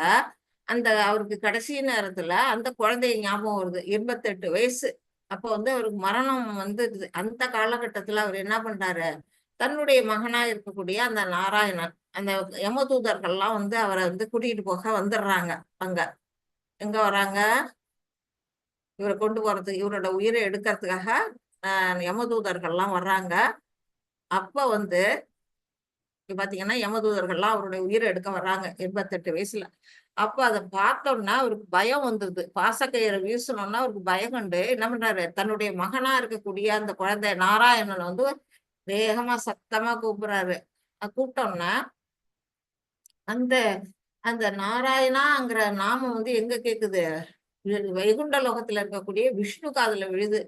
அந்த அவருக்கு கடைசி நேரத்துல அந்த குழந்தைய ஞாபகம் வருது. 88 வயசு. அப்போ வந்து அவருக்கு மரணம் வந்து அந்த காலகட்டத்துல அவர் என்ன பண்றாரு, தன்னுடைய மகனா இருக்கக்கூடிய அந்த நாராயணன், அந்த யமதூதர்கள்லாம் வந்து அவரை வந்து கூட்டிகிட்டு போக வந்துடுறாங்க. அங்க எங்க வராங்க, இவரை கொண்டு போறதுக்கு, இவரோட உயிரை எடுக்கிறதுக்காக யமதூதர்கள்லாம் வர்றாங்க. அப்ப வந்து பாத்தீங்கன்னா யமதூதர்கள்லாம் அவருடைய உயிரை எடுக்க வர்றாங்க 88 வயசுல. அப்ப அதை பார்த்தோம்னா அவருக்கு பயம் வந்தது. பாசக்கயிறை வீசணும்னா அவருக்கு பயம் கண்டு என்ன பண்றாரு, தன்னுடைய மகனா இருக்கக்கூடிய அந்த குழந்தை நாராயணன் வந்து வேகமா சத்தமா கூப்பிடுறாரு. கூப்பிட்டோம்னா அந்த அந்த நாராயணாங்கிற நாமம் வந்து எங்க கேக்குது, வைகுண்ட லோகத்துல இருக்கக்கூடிய விஷ்ணு காதுல விழுது.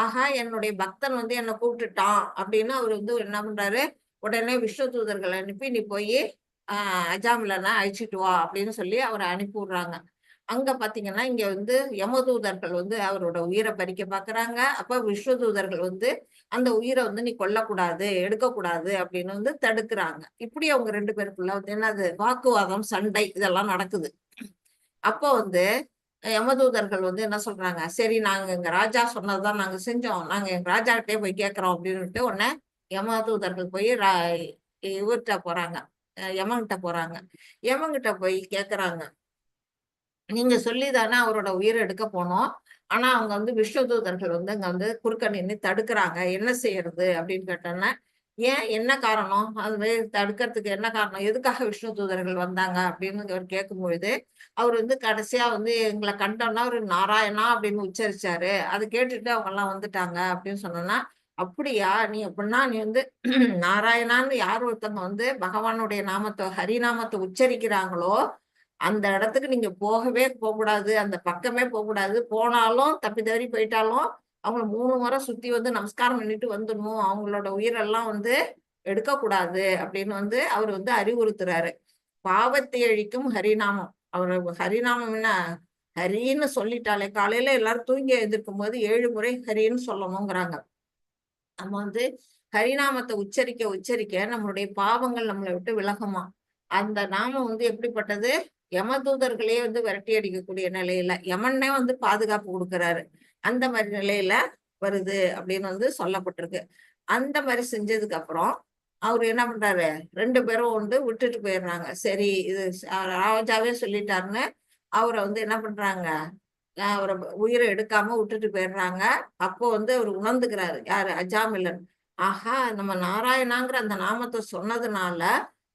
ஆஹா, என்னுடைய பக்தன் வந்து என்னை கூப்பிட்டுட்டான் அப்படின்னு அவர் வந்து என்ன பண்றாரு, உடனே விஷ்ணு தூதர்களை அனுப்பி நீ போய் அஜாமிலனை அழிச்சிட்டு வா அப்படின்னு சொல்லி அவரை அனுப்பி விடுறாங்க. அங்க பாத்தீங்கன்னா இங்க வந்து யமதூதர்கள் வந்து அவரோட உயிரை பறிக்க பாக்குறாங்க. அப்ப விஷ்ணு தூதர்கள் வந்து அந்த உயிரை வந்து நீ கொல்லக்கூடாது, எடுக்கக்கூடாது அப்படின்னு வந்து தடுக்கிறாங்க. இப்படி அவங்க 2 பேருக்குள்ள வந்து என்னது வாக்குவாதம், சண்டை இதெல்லாம் நடக்குது. அப்போ வந்து யமதூதர்கள் வந்து என்ன சொல்றாங்க, சரி நாங்க எங்க ராஜா சொன்னதுதான் நாங்க செஞ்சோம், நாங்க எங்க ராஜா கிட்டே போய் கேட்கிறோம் அப்படின்னுட்டு உடனே யமதூதர்கள் போய் இவர்கிட்ட போறாங்க, யமன்கிட்ட போறாங்க. யமன்கிட்ட போய் கேக்குறாங்க, நீங்க சொல்லிதானே அவரோட உயிரை எடுக்க போனோம், ஆனா அவங்க வந்து விஷ்ணு தூதர்கள் வந்து அங்க வந்து குறுக்க நின்று தடுக்கிறாங்க, என்ன செய்யறது அப்படின்னு கேட்டோன்னா ஏன் என்ன காரணம் அது தடுக்கிறதுக்கு என்ன காரணம், எதுக்காக விஷ்ணு தூதர்கள் வந்தாங்க அப்படின்னு அவர் கேட்கும் பொழுது அவர் வந்து கடைசியா வந்து எங்களை கண்டோம்னா ஒரு நாராயணா அப்படின்னு உச்சரிச்சாரு. அதை கேட்டுட்டு அவங்க எல்லாம் வந்துட்டாங்க அப்படின்னு சொன்னோன்னா, அப்படியா நீ அப்படின்னா நீ வந்து நாராயணான்னு யார் ஒருத்தவங்க வந்து பகவானுடைய நாமத்தை ஹரிநாமத்தை உச்சரிக்கிறாங்களோ அந்த இடத்துக்கு நீங்க போகவே போகக்கூடாது, அந்த பக்கமே போகக்கூடாது. போனாலும் தப்பி தவறி போயிட்டாலும் அவங்கள 3 முறை சுத்தி வந்து நமஸ்காரம் பண்ணிட்டு வந்துடணும். அவங்களோட உயிரெல்லாம் வந்து எடுக்கக்கூடாது அப்படின்னு வந்து அவர் வந்து அறிவுறுத்துறாரு. பாவத்தை அழிக்கும் ஹரிநாமம். அவரு ஹரிநாமம் என்ன, ஹரின்னு சொல்லிட்டாலே காலையில எல்லாரும் தூங்கி எழுந்திருக்கும் போது 7 முறை ஹரின்னு சொல்லணுங்கிறாங்க. நம்ம வந்து ஹரிநாமத்தை உச்சரிக்க உச்சரிக்க நம்மளுடைய பாவங்கள் நம்மளை விட்டு விலகுமா. அந்த நாமம் வந்து எப்படிப்பட்டது, யமதூதர்களே வந்து விரட்டி அடிக்கக்கூடிய நிலையில யமன்னே வந்து பாதுகாப்பு கொடுக்கிறாரு. அந்த மாதிரி நிலையில வருது அப்படின்னு வந்து சொல்லப்பட்டிருக்கு. அந்த மாதிரி செஞ்சதுக்கு அப்புறம் அவரு என்ன பண்றாரு, 2 பேரும் வந்து விட்டுட்டு போயிடுறாங்க. சரி இது ராஜாவே சொல்லிட்டாருன்னு அவரை வந்து என்ன பண்றாங்க, அவரை உயிரை எடுக்காம விட்டுட்டு போயிடுறாங்க. அப்போ வந்து அவர் உணர்ந்துக்கிறாரு, யாரு, அஜாமிலன். ஆஹா, நம்ம நாராயணாங்கிற அந்த நாமத்தை சொன்னதுனால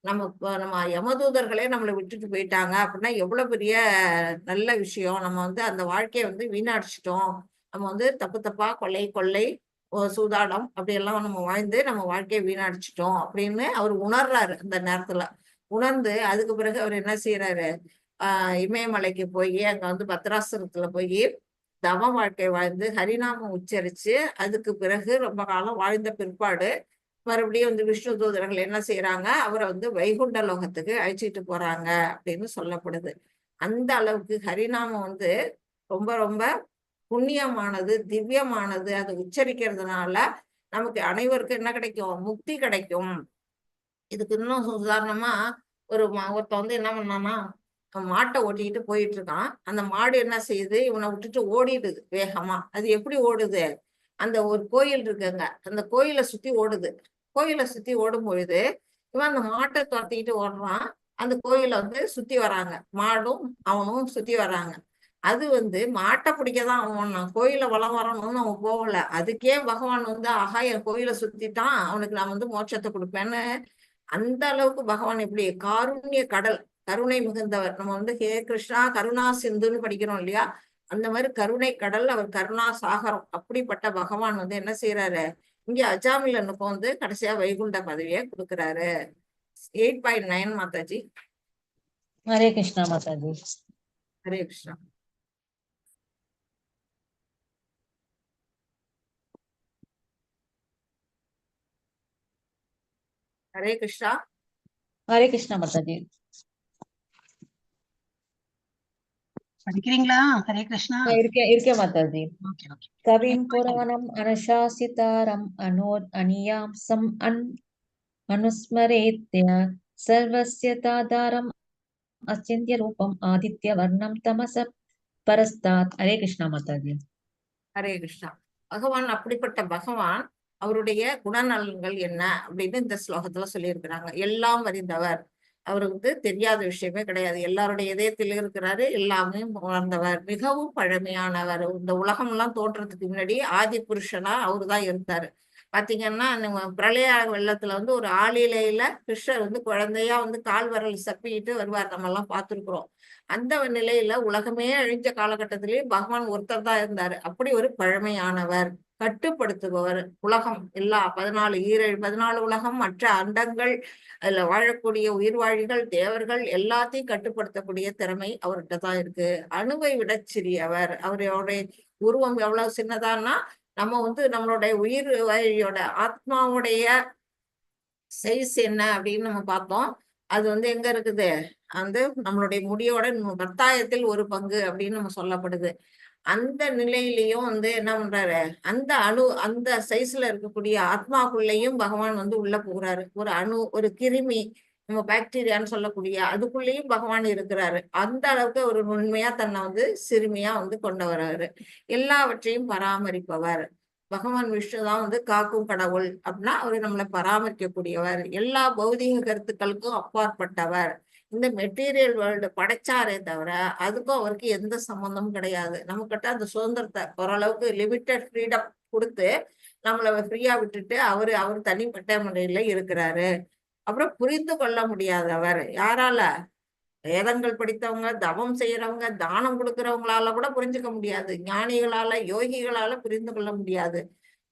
நம்ம யமதூதர்களே நம்மளை விட்டுட்டு போயிட்டாங்க அப்படின்னா எவ்வளவு பெரிய நல்ல விஷயம். நம்ம வந்து அந்த வாழ்க்கையை வந்து வீணடிச்சிட்டோம். நம்ம வந்து தப்பு தப்பா கொள்ளை சூதாடம் அப்படியெல்லாம் நம்ம வாழ்ந்து நம்ம வாழ்க்கையை வீணடிச்சிட்டோம் அப்படின்னு அவர் உணர்றாரு. அந்த நேரத்துல உணர்ந்து அதுக்கு பிறகு அவர் என்ன செய்யறாரு, இமயமலைக்கு போய் அங்க வந்து பத்ராசனத்துல போய் தவ வாழ்க்கை வாழ்ந்து ஹரிநாமம் உச்சரிச்சு அதுக்கு பிறகு ரொம்ப காலம் வாழ்ந்த பிற்பாடு மறுபடியும் வந்து விஷ்ணு தூதர்கள் என்ன செய்யறாங்க, அவரை வந்து வைகுண்ட லோகத்துக்கு அழைச்சிட்டு போறாங்க அப்படின்னு சொல்லப்படுது. அந்த அளவுக்கு ஹரிநாமம் வந்து ரொம்ப ரொம்ப புண்ணியமானது, திவ்யமானது. அதை உச்சரிக்கிறதுனால நமக்கு அனைவருக்கும் என்ன கிடைக்கும், முக்தி கிடைக்கும். இதுக்கு இன்னும் உதாரணமா ஒருத்தன் வந்து என்ன பண்ணானா, மாட்டை ஓட்டிக்கிட்டு போயிட்டு இருக்கான். அந்த மாடு என்ன செய்யுது, இவனை விட்டுட்டு ஓடிடுது வேகமா. அது எப்படி ஓடுது, அந்த ஒரு கோயில் இருக்குங்க, அந்த கோயிலை சுத்தி ஓடுது. கோயிலை சுத்தி ஓடும் பொழுது இவன் அந்த மாட்டை துரத்திக்கிட்டு ஓடுறான். அந்த கோயிலை வந்து சுத்தி வராங்க, மாடும் அவனும் சுத்தி வராங்க. அது வந்து மாட்டை பிடிக்கதான் அவன் கோயிலை வலம் வரணும்னு அவன் போகல. அதுக்கே பகவான் வந்து ஆஹா என் கோயிலை சுத்திட்டான், அவனுக்கு நான் வந்து மோட்சத்தை கொடுப்பேன்னு. அந்த அளவுக்கு பகவான் எப்படி காருண்ய கடல், கருணை மிகுந்தவர். நம்ம வந்து ஹே கிருஷ்ணா கருணா சிந்துன்னு படிக்கிறோம் இல்லையா, அந்த மாதிரி கருணை கடல், அவர் கருணா சாகரம். அப்படிப்பட்ட பகவான் வந்து என்ன செய்யறாரு, இங்க அஜாமிலனுக்கும் வந்து கடைசியா வைகுண்ட பதவியை கொடுக்குறாரு. 8.9 மாதாஜி. ஹரே கிருஷ்ணா மாதாஜி. ஹரே கிருஷ்ணா. ஹரே கிருஷ்ணா. ஹரே கிருஷ்ணா மாதாஜி. படிக்கிறீங்களா? ஹரே கிருஷ்ணா. இருக்கேன் மாதாஜி. Okay okay. கவிம் புராணம் அனுசாசிதாரம் அனியாம் சம் அனுஸ்மரேத்ய சர்வஸ்ய தாதாரம் அச்சிந்திய ரூபம் ஆதித்ய வர்ணம் தமச பரஸ்தாத். ஹரே கிருஷ்ணா மாதாஜி. ஹரே கிருஷ்ணா. பகவான் அப்படிப்பட்ட பகவான், அவருடைய குணநலன்கள் என்ன அப்படின்னு இந்த ஸ்லோகத்துல சொல்லியிருக்கிறாங்க. எல்லாம் அறிந்தவர், அவரு வந்து தெரியாத விஷயமே கிடையாது. எல்லாருடைய இதயத்தில் இருக்கிறாரு, எல்லாமே உணர்ந்தவர், மிகவும் பழமையானவர். இந்த உலகம் எல்லாம் தோன்றதுக்கு முன்னாடி ஆதி புருஷனா அவருதான் இருந்தாரு. பாத்தீங்கன்னா நம்ம பிரளய வெள்ளத்துல வந்து ஒரு ஆளிலையில கிருஷ்ணர் வந்து குழந்தையா வந்து கால் விரல் சப்பிக்கிட்டு வருவார், நம்ம எல்லாம் பார்த்திருக்கிறோம். அந்த நிலையில உலகமே அழிஞ்ச காலகட்டத்திலேயே பகவான் ஒருத்தர் தான் இருந்தாரு. அப்படி ஒரு பழமையானவர், கட்டுப்படுத்துபவர். உலகம் எல்லா 14 உலகம், மற்ற அண்டங்கள், அதுல வாழக்கூடிய உயிர்வாழிகள், தேவர்கள் எல்லாத்தையும் கட்டுப்படுத்தக்கூடிய திறமை அவர்கிட்ட தான் இருக்கு. அணுவை விட சிறியவர். அவருடைய உருவம் எவ்வளவு சின்னதான்னா, நம்ம வந்து நம்மளுடைய உயிர் வாழியோட ஆத்மாவுடைய சைஸ் என்ன அப்படின்னு நம்ம பார்த்தோம். அது வந்து எங்க இருக்குது, வந்து நம்மளுடைய முடியோட 10,000ல் 1 பங்கு அப்படின்னு நம்ம சொல்லப்படுது. அந்த நிலையிலையும் வந்து என்ன பண்றாரு, அந்த அந்த சைஸ்ல இருக்கக்கூடிய ஆத்மாக்குள்ளேயும் பகவான் வந்து உள்ள போகிறாரு. ஒரு ஒரு கிருமி, நம்ம பாக்டீரியான்னு சொல்லக்கூடிய அதுக்குள்ளேயும் பகவான் இருக்கிறாரு. அந்த அளவுக்கு ஒரு உண்மையா தன்னை வந்து சிறுமியா வந்து கொண்டு வர்றாரு. எல்லாவற்றையும் பராமரிப்பவர் பகவான் விஷ்ணு தான் வந்து காக்கும் கடவுள். அப்படின்னா அவரு நம்மளை பராமரிக்கக்கூடியவர், எல்லா பௌதீக கருத்துக்களுக்கும் அப்பாற்பட்டவர். இந்த மெட்டீரியல் வேர்ல்டு படைச்சாரே தவிர அதுக்கும் அவருக்கு எந்த சம்பந்தமும் கிடையாது. நம்ம கிட்ட அந்த சுதந்திரத்தை ஓரளவுக்கு லிமிட்டட் ஃப்ரீடம் கொடுத்து நம்மள ஃப்ரீயா விட்டுட்டு அவர் தனிப்பட்ட முறையில இருக்கிறாரு. அப்புறம் புரிந்து கொள்ள முடியாதவர் யாரால? வேதங்கள் படித்தவங்க, தவம் செய்யறவங்க, தானம் கொடுக்கறவங்களால கூட புரிஞ்சுக்க முடியாது. ஞானிகளால, யோகிகளால புரிந்து கொள்ள முடியாது.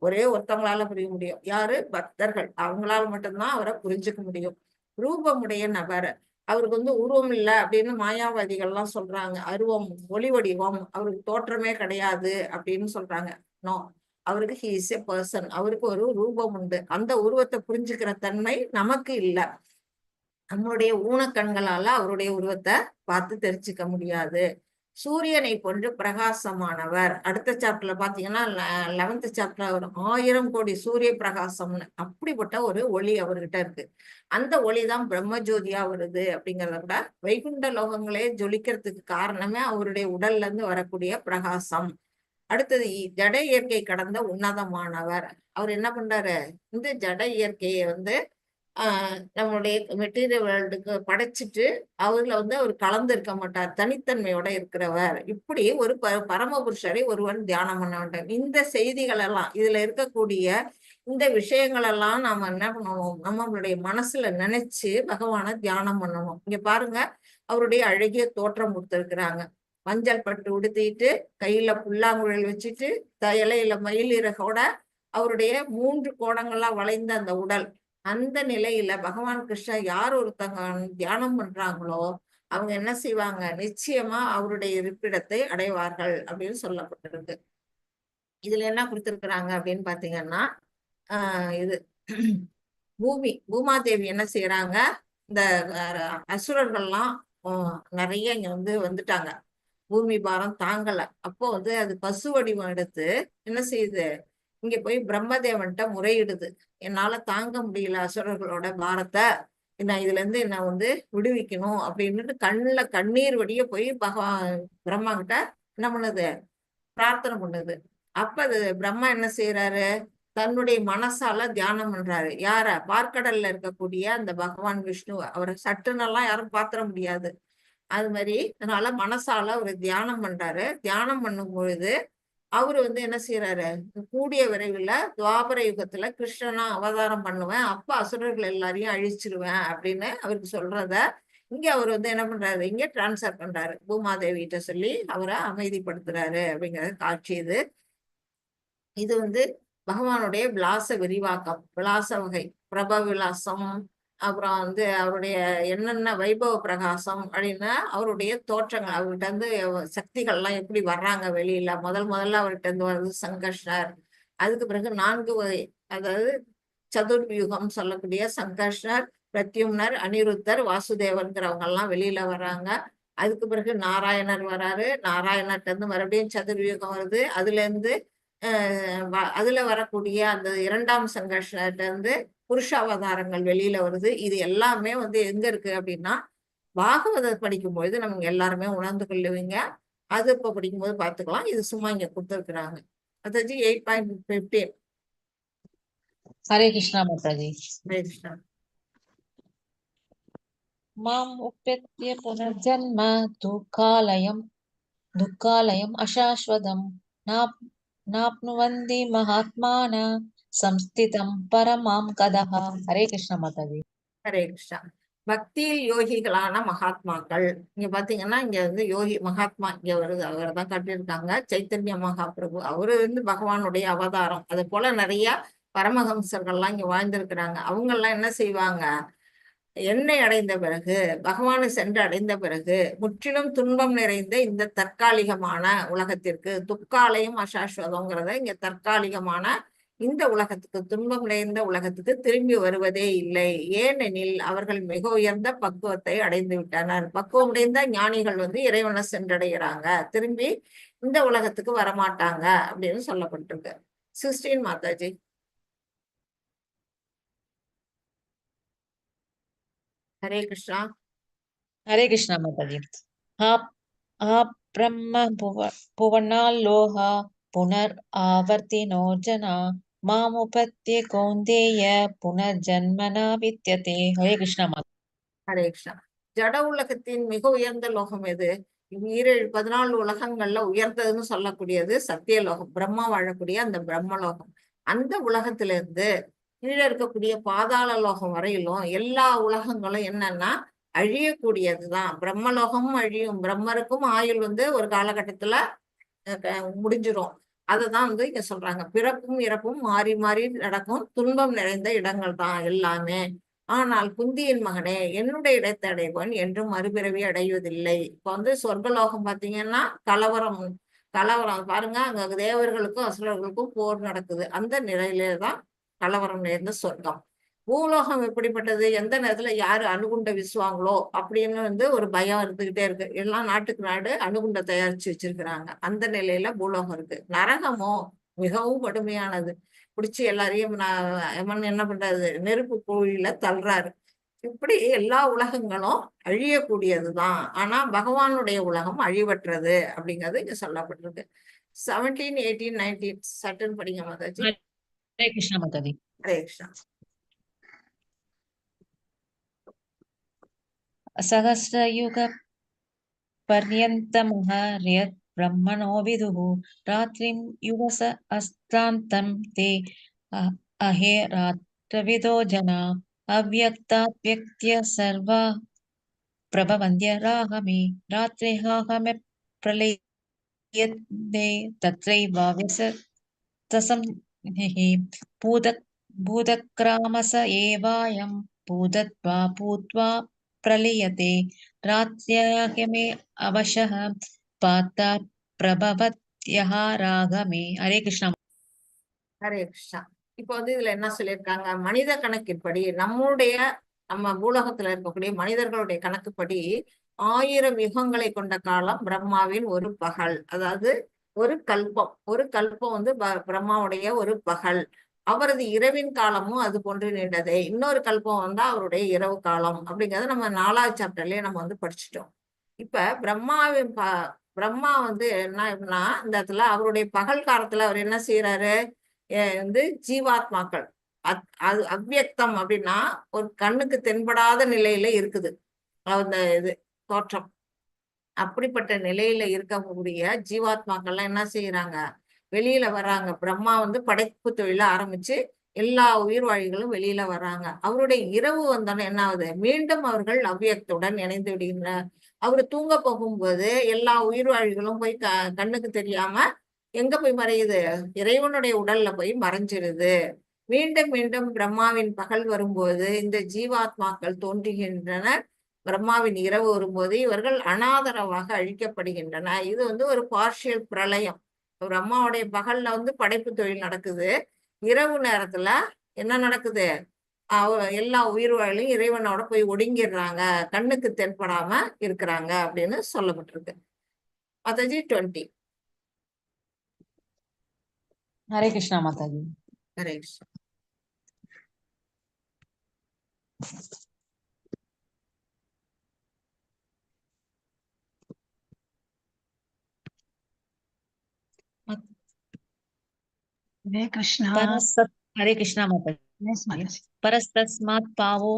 ஒரே ஒருத்தவங்களால புரிய முடியும். யாரு? பக்தர்கள். அவங்களால மட்டும்தான் அவரை புரிஞ்சுக்க முடியும். ரூபமுடைய நபர். அவருக்கு உருவம் இல்ல அப்படின்னு மாயாவாதிகள்லாம் சொல்றாங்க. அருவம், ஒளி வடிவம், அவருக்கு தோற்றமே கிடையாது அப்படின்னு சொல்றாங்க. நோ, அவருக்கு ஹி இஸ் எ பர்சன். அவருக்கு ஒரு ரூபம் உண்டு. அந்த உருவத்தை புரிஞ்சுக்கிற தன்மை நமக்கு இல்ல. நம்மளுடைய ஊனக்கண்களால அவருடைய உருவத்தை பார்த்து தெரிஞ்சுக்க முடியாது. சூரியனை போன்று பிரகாசமானவர். அடுத்த சாப்டர்ல பாத்தீங்கன்னா 11th சாப்டர்ல ஒரு 1000 கோடி சூரிய பிரகாசம்னு அப்படிப்பட்ட ஒரு ஒளி அவர்கிட்ட இருக்கு. அந்த ஒளிதான் பிரம்மஜோதியா வருது அப்படிங்கிறத விட வைகுண்ட லோகங்களே ஜொலிக்கிறதுக்கு காரணமே அவருடைய உடல்ல இருந்து வரக்கூடிய பிரகாசம். அடுத்தது ஜட இயற்கை கடந்த உன்னதமானவர். அவர் என்ன பண்றாரு? இந்த ஜட இயற்கையை நம்மளுடைய மெட்டீரியல் வேர்ல்டுக்கு படைச்சிட்டு அவர்ல அவர் கலந்து இருக்க மாட்டார். தனித்தன்மையோட இருக்கிறவர். இப்படி ஒரு பரமபுருஷரை ஒருவன் தியானம் பண்ண வேண்டும். இந்த செய்திகள் எல்லாம் இதுல இருக்கக்கூடிய இந்த விஷயங்கள் எல்லாம் நாம என்ன பண்ணணும்? நம்மளுடைய மனசுல நினைச்சு பகவானை தியானம் பண்ணணும். இங்க பாருங்க, அவருடைய அழகிய தோற்றம் கொடுத்திருக்கிறாங்க. மஞ்சள் பட்டு உடுத்திட்டு, கையில புல்லாங்குழல் வச்சுட்டு, இலையில மயில் இறகோட அவருடைய 3 கோணங்கள்லாம் வளைந்த அந்த உடல். அந்த நிலையில பகவான் கிருஷ்ணா யார் ஒருத்தங்க தியானம் பண்றாங்களோ அவங்க என்ன செய்வாங்க? நிச்சயமா அவருடைய இருப்பிடத்தை அடைவார்கள் அப்படின்னு சொல்லப்பட்டிருக்கு. இதுல என்ன கொடுத்திருக்கிறாங்க அப்படின்னு பாத்தீங்கன்னா, இது பூமாதேவி என்ன செய்யறாங்க? இந்த அசுரர்கள்லாம் நிறைய இங்க வந்துட்டாங்க. பூமி பாரம் தாங்கல. அப்போ அது பசு வடிவம் எடுத்து என்ன செய்யுது? இங்க போய் பிரம்மதேவன்கிட்ட முறையிடுது. என்னால தாங்க முடியல அசுரர்களோட பாரத்தை, நான் இதுல இருந்து என்ன விடுவிக்கணும் அப்படின்னுட்டு கண்ணுல கண்ணீர் வடிய போய் பிரம்மா கிட்ட என்ன பண்ணுது? பிரார்த்தனை பண்ணுது. அப்ப அது பிரம்மா என்ன செய்யறாரு? தன்னுடைய மனசால தியானம் பண்றாரு. யார? பார்க்கடல்ல இருக்கக்கூடிய அந்த பகவான் விஷ்ணு. அவரை சட்டுன்னெல்லாம் யாரும் பாத்திர முடியாது. அது மாதிரி அதனால மனசால அவர் தியானம் பண்றாரு. தியானம் பண்ணும் பொழுது அவரு என்ன செய்யறாரு? கூடிய விரைவில் துவாபர யுகத்துல கிருஷ்ணனா அவதாரம் பண்ணுவேன், அப்ப அசுரர்கள் எல்லாரையும் அழிச்சிருவேன் அப்படின்னு அவருக்கு சொல்றத இங்க அவர் என்ன பண்றாரு? இங்க டிரான்ஸ்ஃபர் பண்றாரு. பூமாதேவி கிட்ட சொல்லி அவரை அமைதிப்படுத்துறாரு அப்படிங்கிற காட்சி இது. இது பகவானுடைய விலாச விரிவாக்கம். விலாச வகை பிரப விலாசம், அப்புறம் அவருடைய என்னென்ன வைபவ பிரகாசம் அப்படின்னா அவருடைய தோற்றங்கள். அவர்கிட்ட சக்திகள்லாம் எப்படி வர்றாங்க வெளியில. முதல்ல அவர்கிட்ட வர்றது சங்கர்ஷர். அதுக்கு பிறகு 4 வகை, அதாவது சதுர்வியூகம் சொல்லக்கூடிய சங்கர்ஷர், பிரத்யும்னர், அனிருத்தர், வாசுதேவன்கிறவங்க எல்லாம் வெளியில வர்றாங்க. அதுக்கு பிறகு நாராயணர் வராரு. நாராயணர்கிட்ட மறுபடியும் சதுர்வியூகம் வருது. அதுல வரக்கூடிய அந்த 2ஆம் சங்கர்ஷர்கிட்ட புருஷாவதாரங்கள் வெளியில வருது. இது எல்லாமே எங்க இருக்கு அப்படின்னா பாகவதம் படிக்கும்போது நம்ம எல்லாருமே உணர்ந்து கொள்ளுவீங்க. அது இப்ப படிக்கும்போது பார்த்துக்கலாம். இது சும்மா இங்க கொடுத்துருக்குறாங்க. அதாவது 8.15. ஹரே கிருஷ்ணா மாதாஜி. ஹரே கிருஷ்ணா. மாம் உப்பெத்ய புனர்ஜன்ம துக்காலயம் அசாஸ்வதம் நாப்னுவந்தி மகாத்மான சம்ஸ்திதம் பரமாம் கதஹ. ஹரே கிருஷ்ணா மாதாஜி. ஹரே கிருஷ்ணா. பக்தியில் யோகிகளான மகாத்மாக்கள். இங்க பாத்தீங்கன்னா இங்க யோகி மகாத்மா இங்க வருது. அவரை தான் கட்டியிருக்காங்க. சைத்தன்ய மகாபிரபு. அவரு பகவானுடைய அவதாரம். அது போல நிறைய பரமஹம்சர்கள்லாம் இங்க வாழ்ந்திருக்கிறாங்க. அவங்க எல்லாம் என்ன செய்வாங்க? என்னை அடைந்த பிறகு, பகவானை சென்று அடைந்த பிறகு முற்றிலும் துன்பம் நிறைந்த இந்த தற்காலிகமான உலகத்திற்கு, துக்காலயம் அசாஸ்வதங்கிறத இங்க தற்காலிகமான இந்த உலகத்துக்கு, துன்பம் நிறைந்த உலகத்துக்கு திரும்பி வருவதே இல்லை. ஏனெனில் அவர்கள் மிக உயர்ந்த பக்குவத்தை அடைந்து விட்டனர். பக்குவம் அடைந்த ஞானிகள் இறைவனை சென்றடைகிறாங்க. திரும்பி இந்த உலகத்துக்கு வரமாட்டாங்க அப்படின்னு சொல்லப்பட்டிருக்கு. 16 மாதாஜி. ஹரே கிருஷ்ணா. ஹரே கிருஷ்ணா மாதாஜி. பிரம்ம புவனாலோக புனர் ஆவர்த்தினோ ஜனா மாமுபத்ய கௌந்தேய புனர்ஜன்மனா வித்யதே. ஹரே கிருஷ்ணா மாதா. ஹரே கிருஷ்ணா. ஜட உலகத்தின் மிக உயர்ந்த லோகம் எது? 14 உலகங்கள்ல உயர்ந்ததுன்னு சொல்லக்கூடியது சத்தியலோகம். பிரம்மா வாழக்கூடிய அந்த பிரம்மலோகம். அந்த உலகத்திலிருந்து கீழே இருக்கக்கூடிய பாதாள லோகம் வரையிலும் எல்லா உலகங்களும் என்னன்னா அழியக்கூடியதுதான். பிரம்மலோகமும் அழியும். பிரம்மருக்கும் ஆயுள் வந்து ஒரு காலகட்டத்துல முடிஞ்சிரும். அததான் வந்து இங்க சொல்றாங்க. பிறப்பும் இறப்பும் மாறி மாறி நடக்கும், துன்பம் நிறைந்த இடங்கள் தான் எல்லாமே. ஆனால் குந்தியின் மகனே, என்னுடைய இடத்தை அடைவன் என்றும் மறுபிறவி அடைவதில்லை. இப்ப வந்து சொர்க்கலோகம் பாத்தீங்கன்னா கலவரம் பாருங்க, அங்க தேவர்களுக்கும் அசுரர்களுக்கும் போர் நடக்குது. அந்த நிலையிலே தான் கலவரம் நேர்ந்த சொர்க்கம். பூலோகம் எப்படிப்பட்டது? எந்த நேரத்துல யாரு அணுகுண்ட வீசுவாங்களோ அப்படின்னு வந்து ஒரு பயம் இருந்துகிட்டே இருக்கு. எல்லாம் நாட்டுக்கு நாடு அணுகுண்ட தயாரிச்சு வச்சிருக்கிறாங்க. அந்த நிலையில பூலோகம் இருக்கு. நரகமோ மிகவும் கடுமையானது. பிடிச்சி எல்லாரையும் யமன் என்ன பண்றாரு? நெருப்பு கோழியில தள்ளுறாரு. இப்படி எல்லா உலகங்களும் அழியக்கூடியதுதான். ஆனா பகவானுடைய உலகம் அழிவற்றது அப்படிங்கிறது இங்க சொல்லப்பட்டிருக்கு. 17, 18, 19 சட்டன் படிங்க மாதாஜி. ஹரே கிருஷ்ணா மாதாஜி. ஹரே கிருஷ்ணா. சகஸ்ரயுக पर्यन्तमहर्यत् ब्रह्मणो विदुः रात्रिं युवस अस्त्रान्तं ते अहेरात्रविदो जना अव्यक्ताव्यक्त्य सर्वा प्रभवन्त्य राहमे रात्रिहाहमे प्रलयते तत्रैव व्यसतसंहि भूतक्रामस एवायं भूतत्वा भूत्वा प्रलीयते रात्र्यागमे अवशः पाता प्रभवत्यः रागमे. हरे कृष्णा. ஹரே கிருஷ்ணா. இப்போ வந்து இதுல என்ன சொல்லியிருக்காங்க? மனித கணக்கின்படி நம்ம பூலோகத்துல இருக்கக்கூடிய மனிதர்களுடைய கணக்குப்படி 1000 யுகங்களை கொண்ட காலம் பிரம்மாவின் ஒரு பகல். அதாவது ஒரு கல்பம் வந்து பிரம்மாவுடைய ஒரு பகல். அவரது இரவின் காலமும் அது போன்று நீண்டது. இன்னொரு கல்பம் வந்தா அவருடைய இரவு காலம் அப்படிங்கறத நம்ம 4வது சாப்டர்லயே நம்ம வந்து படிச்சுட்டோம். இப்ப பிரம்மா வந்து என்னன்னா இந்த இடத்துல அவருடைய பகல் காலத்துல அவர் என்ன செய்யறாரு? வந்து ஜீவாத்மாக்கள் அது அவ்வியக்தம் அப்படின்னா ஒரு கண்ணுக்கு தென்படாத நிலையில இருக்குது அந்த இது தோற்றம். அப்படிப்பட்ட நிலையில இருக்கக்கூடிய ஜீவாத்மாக்கள்லாம் என்ன செய்யறாங்க? வெளியில வர்றாங்க. பிரம்மா வந்து படைப்பு தொழில ஆரம்பிச்சு எல்லா உயிர்வாழிகளும் வெளியில வர்றாங்க. அவருடைய இரவு வந்தோன்னு என்ன ஆகுது? மீண்டும் அவர்கள் அவ்வியக்துடன் இணைந்து விடுகின்றனர். அவரு தூங்க போகும்போது எல்லா உயிர்வாழிகளும் போய் கண்ணுக்கு தெரியாம எங்க போய் மறையுது? இறைவனுடைய உடல்ல போய் மறைஞ்சிருது. மீண்டும் மீண்டும் பிரம்மாவின் பகல் வரும்போது இந்த ஜீவாத்மாக்கள் தோன்றுகின்றனர். பிரம்மாவின் இரவு வரும்போது இவர்கள் அனாதரவாக அழிக்கப்படுகின்றன. இது வந்து ஒரு பார்ஷியல் பிரளயம். பிரம்மாவுடைய பகல்ல வந்து படைப்பு தொழில் நடக்குது. இரவு நேரத்துல என்ன நடக்குது? எல்லா உயிர்வாழியும் இறைவனோட போய் ஒடுங்கிடுறாங்க, கண்ணுக்கு தென்படாம இருக்கிறாங்க அப்படின்னு சொல்லப்பட்டிருக்கு. மாதாஜி 20. हरे कृष्णा माताजी. ஹரே கிருஷ்ணா. हरे कृष्णा. हरे कृष्णा माताजी. Yes, Mataji. परस्तस्मात् पावो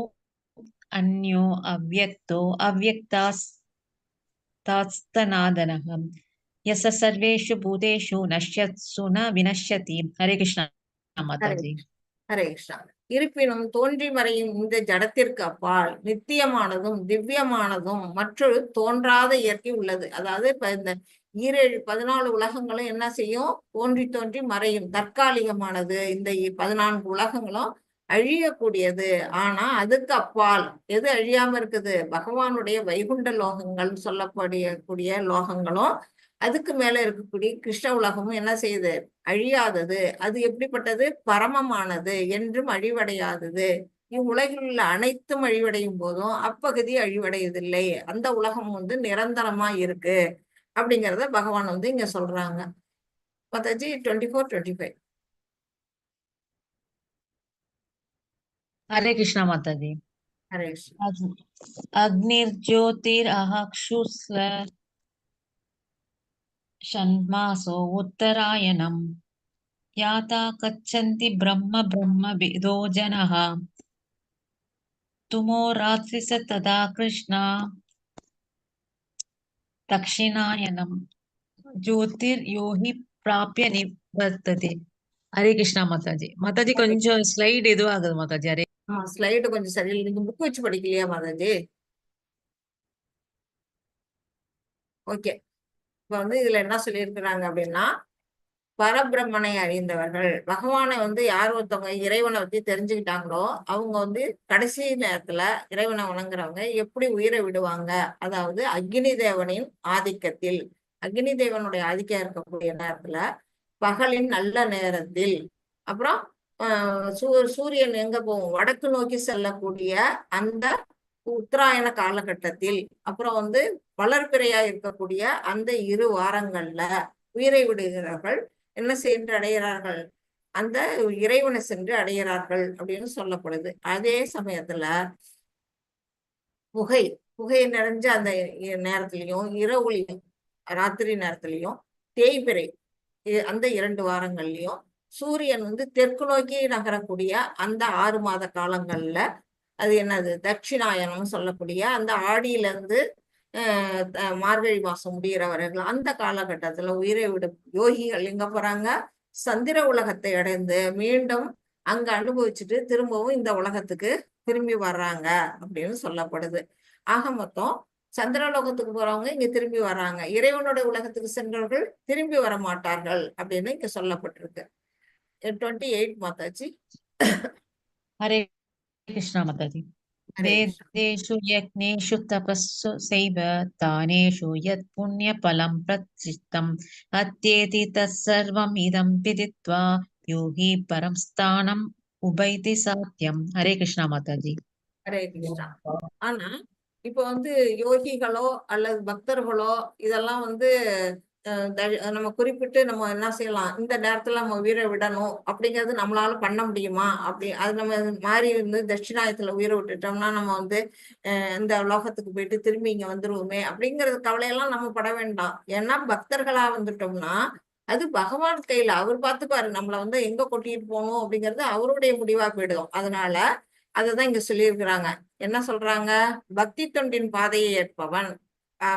अन्यो अव्यक्तो अव्यक्तास्तनादनः यस सर्वेषु भूतेषु नश्यत्सु न विनश्यति. हरे कृष्णा माताजी. ஹரே கிருஷ்ணா. இருப்பினும் தோன்றி மறையும் இந்த ஜடத்திற்கு அப்பால் நித்தியமானதும் திவ்யமானதும் மற்றொரு தோன்றாத இயற்கை உள்ளது. அதாவது இப்ப இந்த 14 உலகங்களும் என்ன செய்யும்? தோன்றி தோன்றி மறையும், தற்காலிகமானது. இந்த 14 உலகங்களும் அழியக்கூடியது. ஆனா அதுக்கு அப்பால் எது அழியாம இருக்குது? பகவானுடைய வைகுண்ட லோகங்கள் சொல்லக்கூடிய லோகங்களும் அதுக்கு மேல இருக்கக்கூடிய கிருஷ்ண உலகமும் என்ன செய்யுது? அழியாதது. அது எப்படிப்பட்டது? பரமமானது, என்றும் அழிவடையாதது. இவ்வுலகில் உள்ள அனைத்தும் அழிவடையும் போதும் அப்பகுதி அழிவடையதில்லை. அந்த உலகம் வந்து நிரந்தரமா இருக்கு அப்படிங்கிறத பகவான் வந்து இங்க சொல்றாங்க. மாதாஜி 24, 25. हरे कृष्णा माताजी. ஹரே கிருஷ்ணா. अग्निर्ज्योतिरहक्षुस्व षण्मासो उत्तरायणम् याता गच्छन्ति ब्रह्म विदो जनः तुमो रात्रिस तदा कृष्णा दक्षिणायनम् ज्योतिर्यो हि प्राप्य निवर्तते. ஹரே கிருஷ்ணா மாதாஜி. மாதாஜி கொஞ்சம் ஸ்லைடு இதுவாகுது மாதாஜி. ஹரே ஸ்லைடு கொஞ்சம் சரியில்லை. நீங்க புக் வச்சு படிக்கலையா மாதாஜி? ஓகே. இப்ப வந்து இதுல என்ன சொல்லியிருக்கிறாங்க அப்படின்னா, பரபிரம்மனை அறிந்தவர்கள், பகவானை வந்து யார் ஒருத்தவங்க இறைவனை பத்தி தெரிஞ்சுக்கிட்டாங்களோ அவங்க வந்து கடைசி நேரத்துல இறைவனை வணங்குறவங்க எப்படி உயிரை விடுவாங்க, அதாவது அக்னி தேவனின் ஆதிக்கத்தில், அக்னி தேவனுடைய ஆதிக்கம் இருக்கக்கூடிய நேரத்துல, பகலின் நல்ல நேரத்தில், அப்புறம் சூரியன் எங்க போகும், வடக்கு நோக்கி செல்லக்கூடிய அந்த உத்தராயண காலகட்டத்தில், அப்புறம் வந்து வளர்பிறையா இருக்கக்கூடிய அந்த 2 வாரங்கள்ல உயிரை விடுகிறவர்கள் என்ன சென்று அடைகிறார்கள், அந்த இறைவனை சென்று அடைகிறார்கள் அப்படின்னு சொல்லப்படுது. அதே சமயத்துல புகை புகை நிறைஞ்ச அந்த நேரத்திலையும், இரவுலையும், ராத்திரி நேரத்திலையும், தேய்பிறை அந்த 2 வாரங்கள்லயும், சூரியன் வந்து தெற்கு நோக்கி நகரக்கூடிய அந்த 6 மாத காலங்கள்ல, அது என்னது தட்சிணாயனம் சொல்லக்கூடிய அந்த ஆடியில இருந்து மார்கழி மாசம் முடிகிற வரைக்கும் அந்த காலகட்டத்துல உயிரை விடும் யோகிகள் எங்க போறாங்க, சந்திர உலகத்தை அடைந்து மீண்டும் அங்க அனுபவிச்சுட்டு திரும்பவும் இந்த உலகத்துக்கு திரும்பி வர்றாங்க அப்படின்னு சொல்லப்படுது. ஆக மொத்தம் சந்திரலோகத்துக்கு போறவங்க இங்க திரும்பி வர்றாங்க, இறைவனோட உலகத்துக்கு சென்றவர்கள் திரும்பி வர மாட்டார்கள் அப்படின்னு இங்க சொல்லப்பட்டிருக்கு. 28 மாதாஜி. ஹரே கிருஷ்ணா மாதாஜி. ஹரே கிருஷ்ணா. வேதேஷு யக்ஞேஷு தபஸ்ஸு சைவ தானேஷு யத் புண்ணிய பலம் பிரதிஷ்டம் அத்யேதி தற்சர்வம் இதம் விதித்வா யோகி பரம் ஸ்தானம் உபைதி சாத்தியம். ஹரே கிருஷ்ணா மாதாஜி. ஹரே கிருஷ்ணா. ஆனா இப்ப வந்து யோகிகளோ அல்லது பக்தர்களோ இதெல்லாம் வந்து நம்ம குறிப்பிட்டு நம்ம என்ன செய்யலாம், இந்த நேரத்துல நம்ம உயிரை விடணும் அப்படிங்கிறது நம்மளால பண்ண முடியுமா, அப்படி அது நம்ம மாறி இருந்து தட்சிணாயத்துல உயிரை விட்டுட்டோம்னா நம்ம வந்து இந்த லோகத்துக்கு போயிட்டு திரும்பி இங்க வந்துருவோமே அப்படிங்கறது கவலையெல்லாம் நம்ம பட வேண்டாம். ஏன்னா பக்தர்களா வந்துட்டோம்னா அது பகவான் கையில, அவர் பார்த்துப்பாரு நம்மள வந்து எங்க கொட்டிட்டு போகணும் அப்படிங்கிறது அவருடைய முடிவா போயிடும். அதனால அதுதான் இங்க சொல்லியிருக்கிறாங்க. என்ன சொல்றாங்க, பக்தி தொண்டின் பாதையை ஏற்பவன்,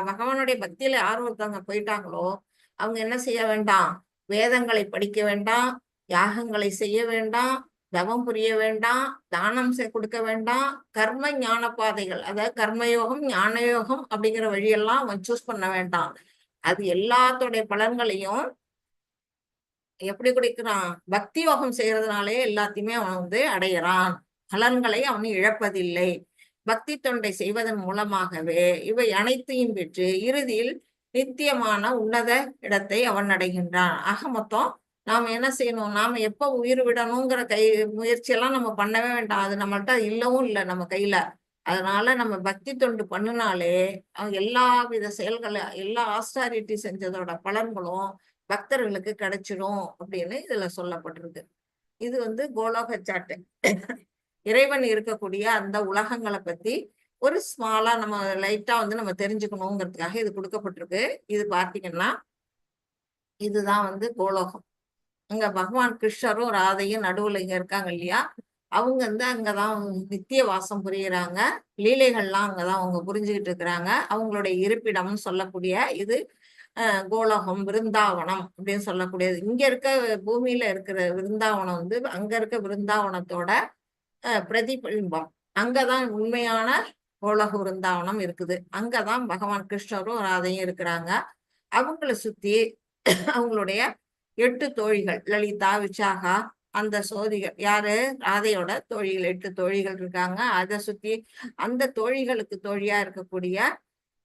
பகவானுடைய பக்தியில யார் ஒருத்தவங்க போயிட்டாங்களோ அவங்க என்ன செய்ய வேண்டாம், வேதங்களை படிக்க வேண்டாம், யாகங்களை செய்ய வேண்டாம், தவம் புரிய வேண்டாம், தானம் கொடுக்க வேண்டாம், கர்ம ஞான பாதைகள், அதாவது கர்மயோகம் ஞானயோகம் அப்படிங்கிற வழியெல்லாம் அவன் சூஸ் பண்ண வேண்டாம். அது எல்லாத்தோடைய பலன்களையும் எப்படி கொடுக்கிறான், பக்தி யோகம் செய்யறதுனாலே எல்லாத்தையுமே அவன் வந்து அடையிறான், பலன்களை அவன் இழப்பதில்லை. பக்தி தொண்டை செய்வதன் மூலமாகவே இவை அனைத்தையும் பெற்று இறுதியில் நித்தியமான உன்னத இடத்தை அவன் அடைகின்றான். ஆக மொத்தம் நாம என்ன செய்யணும், நாம எப்ப உயிர் விடணுங்கிற முயற்சியெல்லாம் நம்ம பண்ணவே வேண்டாம், அது நம்மள்ட்ட இல்லவும் இல்லை நம்ம கையில. அதனால நம்ம பக்தி தொண்டு பண்ணினாலே எல்லா வித செயல்களை, எல்லா ஆஸ்டாரிட்டி செஞ்சதோட பலன்களும் பக்தர்களுக்கு கிடைச்சிடும் அப்படின்னு இதுல சொல்லப்பட்டிருக்கு. இது வந்து கோலோக சாட்டு, இறைவன் இருக்கக்கூடிய அந்த உலகங்களை பத்தி ஒரு ஸ்மாலா நம்ம லைட்டா வந்து நம்ம தெரிஞ்சுக்கணுங்கிறதுக்காக இது கொடுக்கப்பட்டிருக்கு. இது பார்த்தீங்கன்னா இதுதான் வந்து கோலோகம். அங்க பகவான் கிருஷ்ணரும் ராதையும் நடுவுல இங்க இருக்காங்க இல்லையா, அவங்க வந்து அங்கதான் நித்திய வாசம் புரியுறாங்க, லீலைகள்லாம் அங்கதான் அவங்க புரிஞ்சுக்கிட்டு இருக்கிறாங்க. அவங்களுடைய இருப்பிடம்னு சொல்லக்கூடிய இது கோலோகம், விருந்தாவனம் அப்படின்னு சொல்லக்கூடியது. இங்க இருக்க பூமியில இருக்கிற விருந்தாவனம் வந்து அங்க இருக்க விருந்தாவனத்தோட பிரதிபிம்பம். அங்கதான் உண்மையான கோலோக விருந்தாவனம் இருக்குது. அங்கதான் பகவான் கிருஷ்ணரும் ராதையும் இருக்கிறாங்க. அவங்கள சுத்தி அவங்களுடைய 8 தோழிகள், லலிதா, விசாகா, அந்த சோதிகள், யாரு, ராதையோட தோழிகள் 8 தோழிகள் இருக்காங்க. அதை சுத்தி அந்த தோழிகளுக்கு தோழியா இருக்கக்கூடிய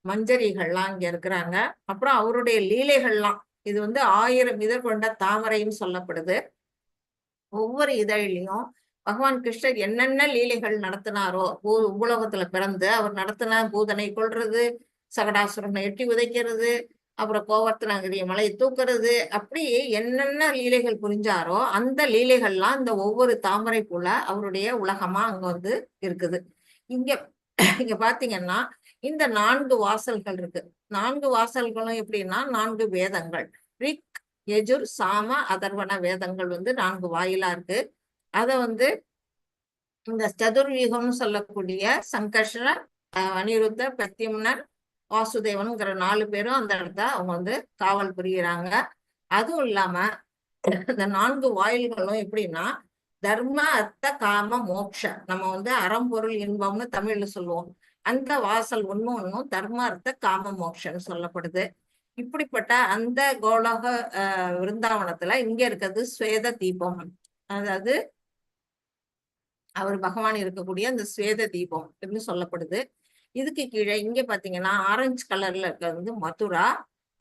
மஞ்சரிகள்லாம் இங்க இருக்கிறாங்க. அப்புறம் அவருடைய லீலைகள்லாம், இது வந்து 1000 இதழ் கொண்ட தாமரைன்னு சொல்லப்படுது. ஒவ்வொரு இதழிலையும் பகவான் கிருஷ்ணர் என்னென்ன லீலைகள் நடத்தினாரோ, பூலோகத்துல பிறந்து அவர் நடத்தின பூதனை கொல்றது, சகடாசுரனை எட்டி உதைக்கிறது, அப்புறம் கோவர்த்தனகிரிய மலையை தூக்குறது, அப்படி என்னென்ன லீலைகள் புரிஞ்சாரோ அந்த லீலைகள்லாம் இந்த ஒவ்வொரு தாமரை போல அவருடைய உலகமா அங்க வந்து இருக்குது. இங்க இங்க பாத்தீங்கன்னா இந்த 4 வாசல்கள் இருக்கு. 4 வாசல்களும் எப்படின்னா 4 வேதங்கள், ரிக், யஜுர், சாம, அதர்வன வேதங்கள் வந்து 4 வாயிலா இருக்கு. அத வந்து இந்த சதுர்யுகம்னு சொல்லக்கூடிய சங்கர்ஷனர், அனிருத்த, பிரத்யும்னர், வாசுதேவனுங்கிற 4 பேரும் அந்த இடத்த அவங்க வந்து காவல் புரியுறாங்க. அதுவும் இல்லாம இந்த 4 வாயில்களும் எப்படின்னா தர்ம அர்த்த காம மோட்ச, நம்ம வந்து அறம்பொருள் இன்பம்னு தமிழ்ல சொல்லுவோம். அந்த வாசல் ஒண்ணும் தர்ம அர்த்த காம மோட்சம்னு சொல்லப்படுது. இப்படிப்பட்ட அந்த கோலோக விருந்தாவனத்துல இங்க இருக்கிறது ஸ்வேத தீபம், அதாவது அவர் பகவான் இருக்கக்கூடிய அந்த ஸ்வேத தீபம் அப்படின்னு சொல்லப்படுது. இதுக்கு கீழே இங்க பாத்தீங்கன்னா ஆரஞ்சு கலர்ல இருக்கிறது வந்து மதுரா,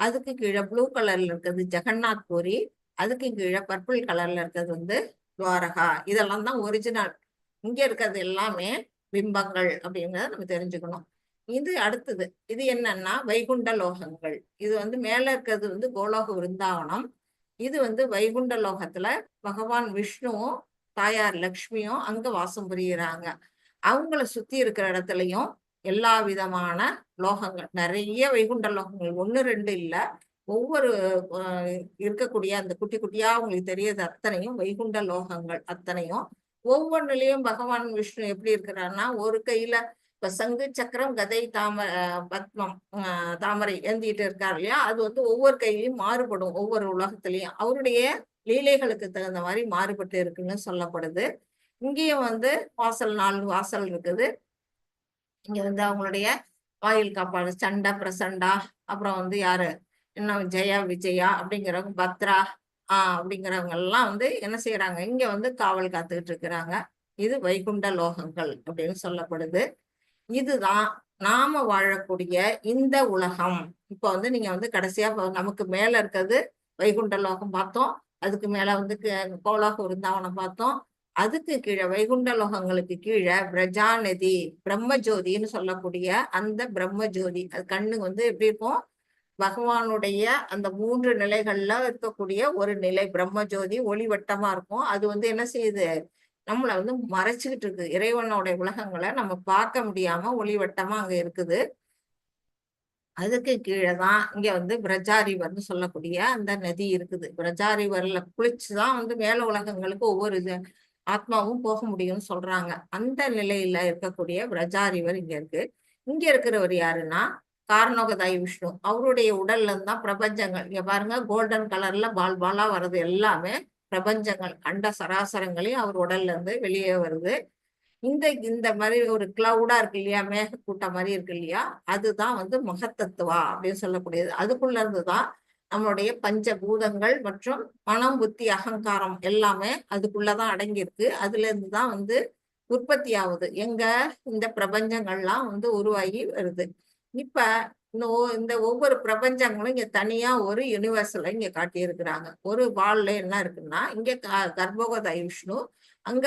அதுக்கு கீழே ப்ளூ கலர்ல இருக்கிறது ஜெகநாத் பூரி, அதுக்கு கீழே பர்பிள் கலர்ல இருக்கிறது வந்து துவாரகா. இதெல்லாம் தான் ஒரிஜினல். இங்க இருக்கிறது எல்லாமே பிம்பங்கள் அப்படிங்கிறத நம்ம தெரிஞ்சுக்கணும். இது அடுத்தது இது என்னன்னா வைகுண்ட லோகங்கள். இது வந்து மேல இருக்கிறது வந்து கோலோக விருந்தாவனம். இது வந்து வைகுண்ட லோகத்துல பகவான் விஷ்ணுவும் தாயார் லக்ஷ்மியும் அங்க வாசம் புரியுறாங்க. அவங்கள சுத்தி இருக்கிற இடத்துலயும் எல்லா விதமான லோகங்கள், நிறைய வைகுண்ட லோகங்கள், 1 2 இல்ல, ஒவ்வொரு இருக்கக்கூடிய அந்த குட்டி குட்டியா உங்களுக்கு தெரியாது அத்தனையும் வைகுண்ட லோகங்கள் அத்தனையும். ஒவ்வொன்றுலயும் பகவான் விஷ்ணு எப்படி இருக்கிறாருன்னா, ஒரு கையில இப்ப சங்கு சக்கரம் கதை பத்மம் தாமரை ஏந்திட்டு இருக்காரு இல்லையா, அது வந்து ஒவ்வொரு கையிலையும் மாறுபடும். ஒவ்வொரு உலகத்திலையும் அவருடைய லீலைகளுக்கு தகுந்த மாதிரி மாறுபட்டு இருக்குன்னு சொல்லப்படுது. இங்கேயும் வந்து வாசல் 4 வாசல் இருக்குது. இங்க வந்து அவங்களுடைய வாயில் காப்பாடு சண்டா பிரசண்டா, அப்புறம் வந்து யாரு இன்னும் ஜெயா விஜயா அப்படிங்கிறவங்க, பத்ரா அப்படிங்கிறவங்க எல்லாம் வந்து என்ன செய்யறாங்க, இங்க வந்து காவல் காத்துக்கிட்டு இருக்கிறாங்க. இது வைகுண்ட லோகங்கள் அப்படின்னு சொல்லப்படுது. இதுதான் நாம வாழக்கூடிய இந்த உலகம். இப்ப வந்து நீங்க வந்து கடைசியா நமக்கு மேல இருக்கிறது வைகுண்ட லோகம் பார்த்தோம், அதுக்கு மேல வந்து கோலோக விருந்தாவனம் பார்த்தோம், அதுக்கு கீழே வைகுண்ட லோகங்களுக்கு கீழே பிரஜாநதி பிரம்மஜோதின்னு சொல்லக்கூடிய அந்த பிரம்மஜோதி, அது கண்ணு வந்து எப்படி இருக்கும், பகவானுடைய அந்த 3 நிலைகள்ல இருக்கக்கூடிய ஒரு நிலை பிரம்மஜோதி ஒளிவட்டமா இருக்கும். அது வந்து என்ன செய்யுது, நம்மள வந்து மறைச்சுக்கிட்டு இருக்கு. இறைவனுடைய உலகங்களை நம்ம பார்க்க முடியாம ஒளிவட்டமா அங்க இருக்குது. அதுக்கு கீழே தான் இங்க வந்து பிரஜாரிவர்னு சொல்லக்கூடிய அந்த நதி இருக்குது. பிரஜாரிவர்ல குளிச்சுதான் வந்து மேல உலகங்களுக்கு ஒவ்வொரு இது ஆத்மாவும் போக முடியும்னு சொல்றாங்க. அந்த நிலையில இருக்கக்கூடிய பிரஜாரிவர் இங்க இருக்கு. இங்க இருக்கிறவர் யாருன்னா காரணோகதாய் விஷ்ணு. அவருடைய உடல்ல இருந்தான் பிரபஞ்சங்கள். இங்க பாருங்க கோல்டன் கலர்ல பால் பாலா வர்றது எல்லாமே பிரபஞ்சங்கள், அண்ட சராசரங்களையும் அவர் உடல்ல இருந்து வெளியே வருது. இந்த மாதிரி ஒரு கிளவுடா இருக்கு இல்லையா, மேகக்கூட்டம் மாதிரி இருக்கு இல்லையா, அதுதான் வந்து மகத்தத்துவா அப்படின்னு சொல்லக்கூடியது. அதுக்குள்ள இருந்துதான் நம்மளுடைய பஞ்சபூதங்கள் மற்றும் மனம் புத்தி அகங்காரம் எல்லாமே அதுக்குள்ளதான் அடங்கியிருக்கு. அதுல இருந்துதான் வந்து உற்பத்தி ஆகுது. எங்க இந்த பிரபஞ்சங்கள்லாம் வந்து உருவாகி வருது. இப்ப இந்த ஒவ்வொரு பிரபஞ்சங்களும் இங்க தனியா ஒரு யூனிவர்சல இங்க காட்டியிருக்கிறாங்க. ஒரு வால்ல என்ன இருக்குன்னா, இங்க கர்ப்போகதாய் விஷ்ணு அங்க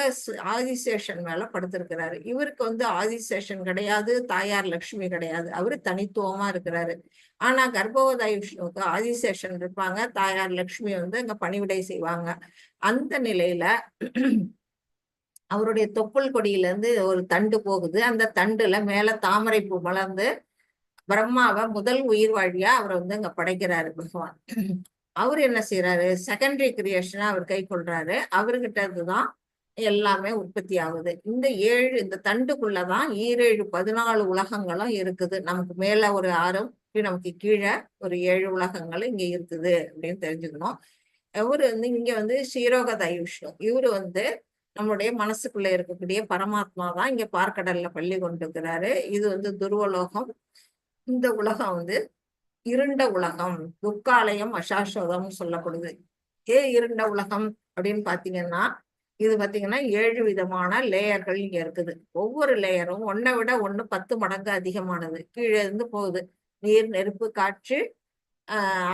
ஆதிசேஷன் மேல படுத்திருக்கிறாரு. இவருக்கு வந்து ஆதிசேஷன் கிடையாது, தாயார் லட்சுமி கிடையாது, அவரு தனித்துவமா இருக்கிறாரு. ஆனா கர்ப்போகதாய் விஷ்ணுவுக்கு ஆதிசேஷன் இருப்பாங்க, தாயார் லட்சுமி வந்து அங்க பணிவிடை செய்வாங்க. அந்த நிலையில அவருடைய தொப்புள் கொடியில இருந்து ஒரு தண்டு போகுது. அந்த தண்டுல மேல தாமரை பூ மலர்ந்து பிரம்மாவை முதல் உயிர் வாழியா அவர் வந்து அங்க படைக்கிறாரு பகவான். அவர் என்ன செய்யறாரு, செகண்டரி கிரியேஷனா அவர் கை கொள்றாரு. அவர்கிட்ட இருந்துதான் எல்லாமே உற்பத்தி ஆகுது. இந்த தண்டுக்குள்ளதான் 14 உலகங்களும் இருக்குது. நமக்கு மேல ஒரு 6, நமக்கு கீழே ஒரு 7 உலகங்களும் இங்க இருக்குது அப்படின்னு தெரிஞ்சுக்கணும். இவரு வந்து இங்க வந்து ஸ்ரீரோகதாய் விஷ்ணு. இவரு வந்து நம்மளுடைய மனசுக்குள்ள இருக்கக்கூடிய பரமாத்மா தான் இங்க பார்க்கடல்ல பள்ளி கொண்டிருக்கிறாரு. இது வந்து துருவலோகம். இந்த உலகம் வந்து இருண்ட உலகம், துக்காலயம் அசாஸ்வதம் சொல்லப்படுது. இருண்ட உலகம் அப்படின்னு பாத்தீங்கன்னா, இது பாத்தீங்கன்னா 7 விதமான லேயர்கள் இங்க இருக்குது. ஒவ்வொரு லேயரும் ஒன்னை விட 10 மடங்கு அதிகமானது. கீழே இருந்து போகுது. நீர், நெருப்பு, காற்று,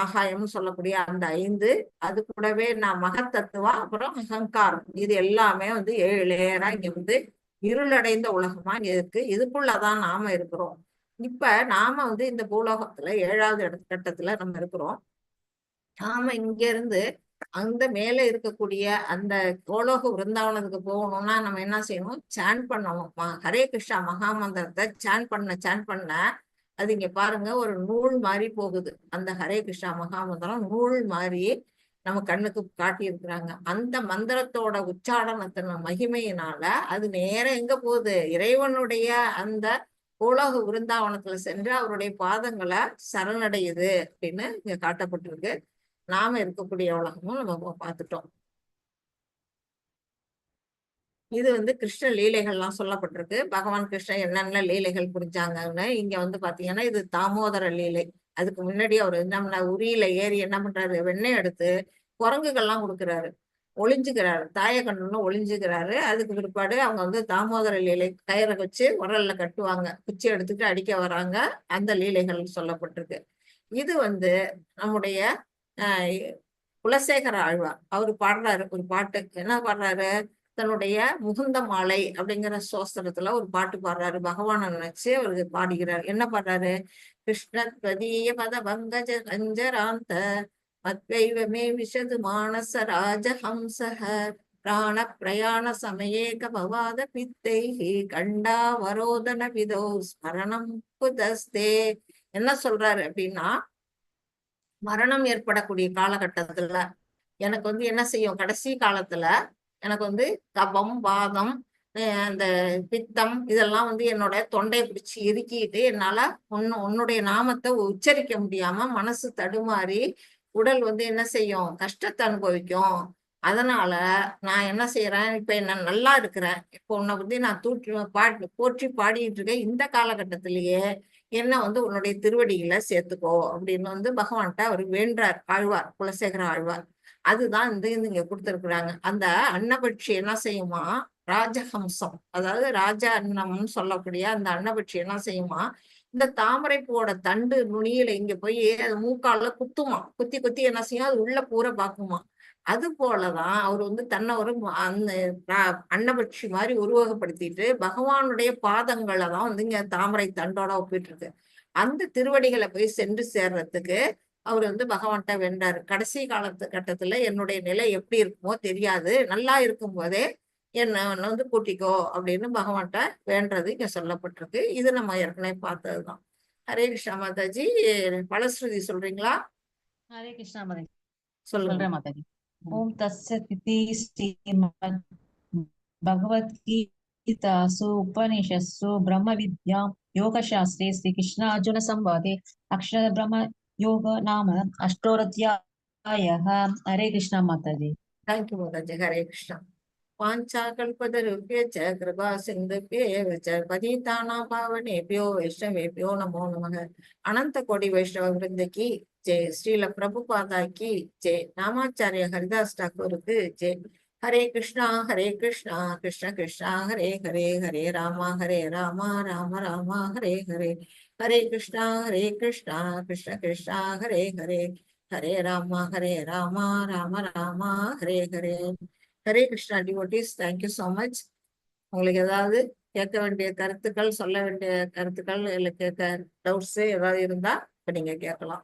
ஆகாயம்னு சொல்லக்கூடிய அந்த 5, அது கூடவே மகத்தத்துவா, அப்புறம் அகங்காரம், இது எல்லாமே வந்து 7 லேயரா இங்க வந்து இருளடைந்த உலகமா இங்க இருக்கு. இதுக்குள்ளதான் நாம இருக்கிறோம். இப்ப நாம வந்து இந்த பூலோகத்துல 7வது கட்டத்துல நம்ம இருக்கிறோம். நாம இங்க இருந்து அந்த மேல இருக்கக்கூடிய அந்த கோலோக விருந்தாவனத்துக்கு போகணும்னா நம்ம என்ன செய்யணும், சான் பண்ணணும். ஹரே கிருஷ்ணா மகாமந்திரத்தை சான் பண்ண அது இங்க பாருங்க ஒரு நூல் மாதிரி போகுது. அந்த ஹரே கிருஷ்ணா மகாமந்திரம் நூல் மாதிரி நம்ம கண்ணுக்கு காட்டி இருக்கிறாங்க. அந்த மந்திரத்தோட உச்சாரணத்தின் மகிமையினால அது நேரம் எங்க போகுது, இறைவனுடைய அந்த கோலோக விருந்தாவனத்துல சென்று அவருடைய பாதங்களை சரணடையுது அப்படின்னு இங்க காட்டப்பட்டிருக்கு. நாம இருக்கக்கூடிய உலகமும் நம்ம பார்த்துட்டோம். இது வந்து கிருஷ்ண லீலைகள்லாம் சொல்லப்பட்டிருக்கு. பகவான் கிருஷ்ணன் என்னென்ன லீலைகள் புரிஞ்சாங்கன்னு. இங்க வந்து பாத்தீங்கன்னா இது தாமோதர லீலை. அதுக்கு முன்னாடி அவர் என்ன உரியில ஏறி என்ன பண்றாரு, வெண்ணெய் எடுத்து குரங்குகள்லாம் கொடுக்குறாரு, ஒளிஞ்சுக்கிறாரு, தாயக்கண்ணன்னு ஒளிஞ்சுக்கிறாரு. அதுக்கு பிற்பாடு அவங்க வந்து தாமோதர லீலை கயிறை வச்சு உரல்ல கட்டுவாங்க, குச்சி எடுத்துட்டு அடிக்க வராங்க. அந்த லீலைகள் சொல்லப்பட்டிருக்கு. இது வந்து நம்முடைய குலசேகர ஆழ்வார் அவரு பாடுறாரு ஒரு பாட்டு. என்ன பாடுறாரு, தன்னுடைய முகுந்த மாலை அப்படிங்கிற சோஸ்திரத்துல ஒரு பாட்டு பாடுறாரு. பகவானை நினைச்சு அவருக்கு பாடுகிறார். என்ன பாடுறாரு, கிருஷ்ண பிரதீய பத பங்கஜ கஞ்சராந்த மத்வைவமே விஷது மானச ராஜஹம்சஹ பிராண பிரயாண சமயேக பவாத பித்தைஹி கண்டா வரோதன விதோ ஸ்மரணம் புதஸ்தே. என்ன சொல்றாரு அப்படின்னா, மரணம் ஏற்படக்கூடிய காலகட்டத்துல எனக்கு வந்து என்ன செய்யும், கடைசி காலத்துல எனக்கு வந்து கபம் வாதம் அந்த பித்தம் இதெல்லாம் வந்து என்னோட தொண்டையை பிடிச்சி இறுக்கிட்டு என்னால உன்னுடைய நாமத்தை உச்சரிக்க முடியாம மனசு தடுமாறி உடல் வந்து என்ன செய்யும், கஷ்டத்தை அனுபவிக்கும். அதனால நான் என்ன செய்யறேன், இப்ப என்ன நல்லா இருக்கிறேன், இப்போ உன்னை வந்து நான் போற்றி பாடிட்டு இருக்கேன். இந்த காலகட்டத்திலேயே என்ன வந்து உன்னுடைய திருவடிகளை சேர்த்துக்கோ அப்படின்னு வந்து பகவான்கிட்ட அவர் வேண்டார் ஆழ்வார், குலசேகர ஆழ்வார். அதுதான் இந்த இங்க கொடுத்திருக்கிறாங்க. அந்த அன்னபட்சி என்ன செய்யுமா, ராஜஹம்சம் அதாவது ராஜ அன்னம்னு சொல்லக்கூடிய அந்த அன்னபட்சி என்ன செய்யுமா, இந்த தாமரை பூவோட தண்டு நுனியில இங்க போய் அது மூக்கால குத்துமா, குத்தி குத்தி என்ன செய்யும், அது உள்ள பூரா பாக்குமா. அது போலதான் அவர் வந்து தன்னை ஒரு அந்த அன்னபட்சி மாதிரி உருவகப்படுத்திட்டு பகவானுடைய பாதங்களை தான் வந்து இங்க தாமரை தண்டோட ஒப்பிட்டு இருக்கு. அந்த திருவடிகளை போய் சென்று சேர்றதுக்கு அவர் வந்து பகவான்கிட்ட வேண்டாரு. கடைசி கட்டத்துல என்னுடைய நிலை எப்படி இருக்குமோ தெரியாது, நல்லா இருக்கும் போதே என்ன வந்து கூட்டிக்கோ அப்படின்னு பகவான்கிட்ட வேண்டது இங்க சொல்லப்பட்டிருக்கு. இது நம்ம ஏற்கனவே பார்த்ததுதான். ஹரே கிருஷ்ணா மாதாஜி, பலஸ்ருதி சொல்றீங்களா? ஹரே கிருஷ்ணா மாதாஜி. சொல்லுங்க சொல்றேன் மாதாஜி. ஓம் தஸ்ஸதிதி ஸ்ரீமத் பகவத்கீதாசு உபனிஷத்சு பிரம்ம வித்யாம் யோகசாஸ்திரே ஸ்ரீ கிருஷ்ண அர்ஜுன சம்வாதே அக்ஷர பிரம்ம யோக நாம அஷ்டோரத்யாயः. ஹரே கிருஷ்ணா மாதாஜி. தேங்க்யூ மாதாஜி. ஹரே கிருஷ்ணா. வாஞ்சாகல்பதருभ्यश्च कृपा सिन्धुभ्येव च पतितानां पावनेभ्यो वैष्णवेभ्यो नमो नमः. अनंत कोटि वैष्णव वृंद की जय. श्रील प्रभुपादा की जय. नामाचार्य हरिदास ठाकुर की जय. Hare Krishna Krishna Krishna Hare Hare, Hare Ram Ram Ram Hare Hare. Hare Krishna Krishna Krishna Hare Hare, Hare Ram Ram Ram Hare Hare. Hare Krishna devotees, thank you so much. உங்களுக்கு ஏதாவது கேட்க வேண்டிய கருத்துக்கள், சொல்ல வேண்டிய கருத்துக்கள், இல்லை கேட்க டவுட்ஸ் ஏதாவது இருந்தா இப்ப நீங்க கேட்கலாம்.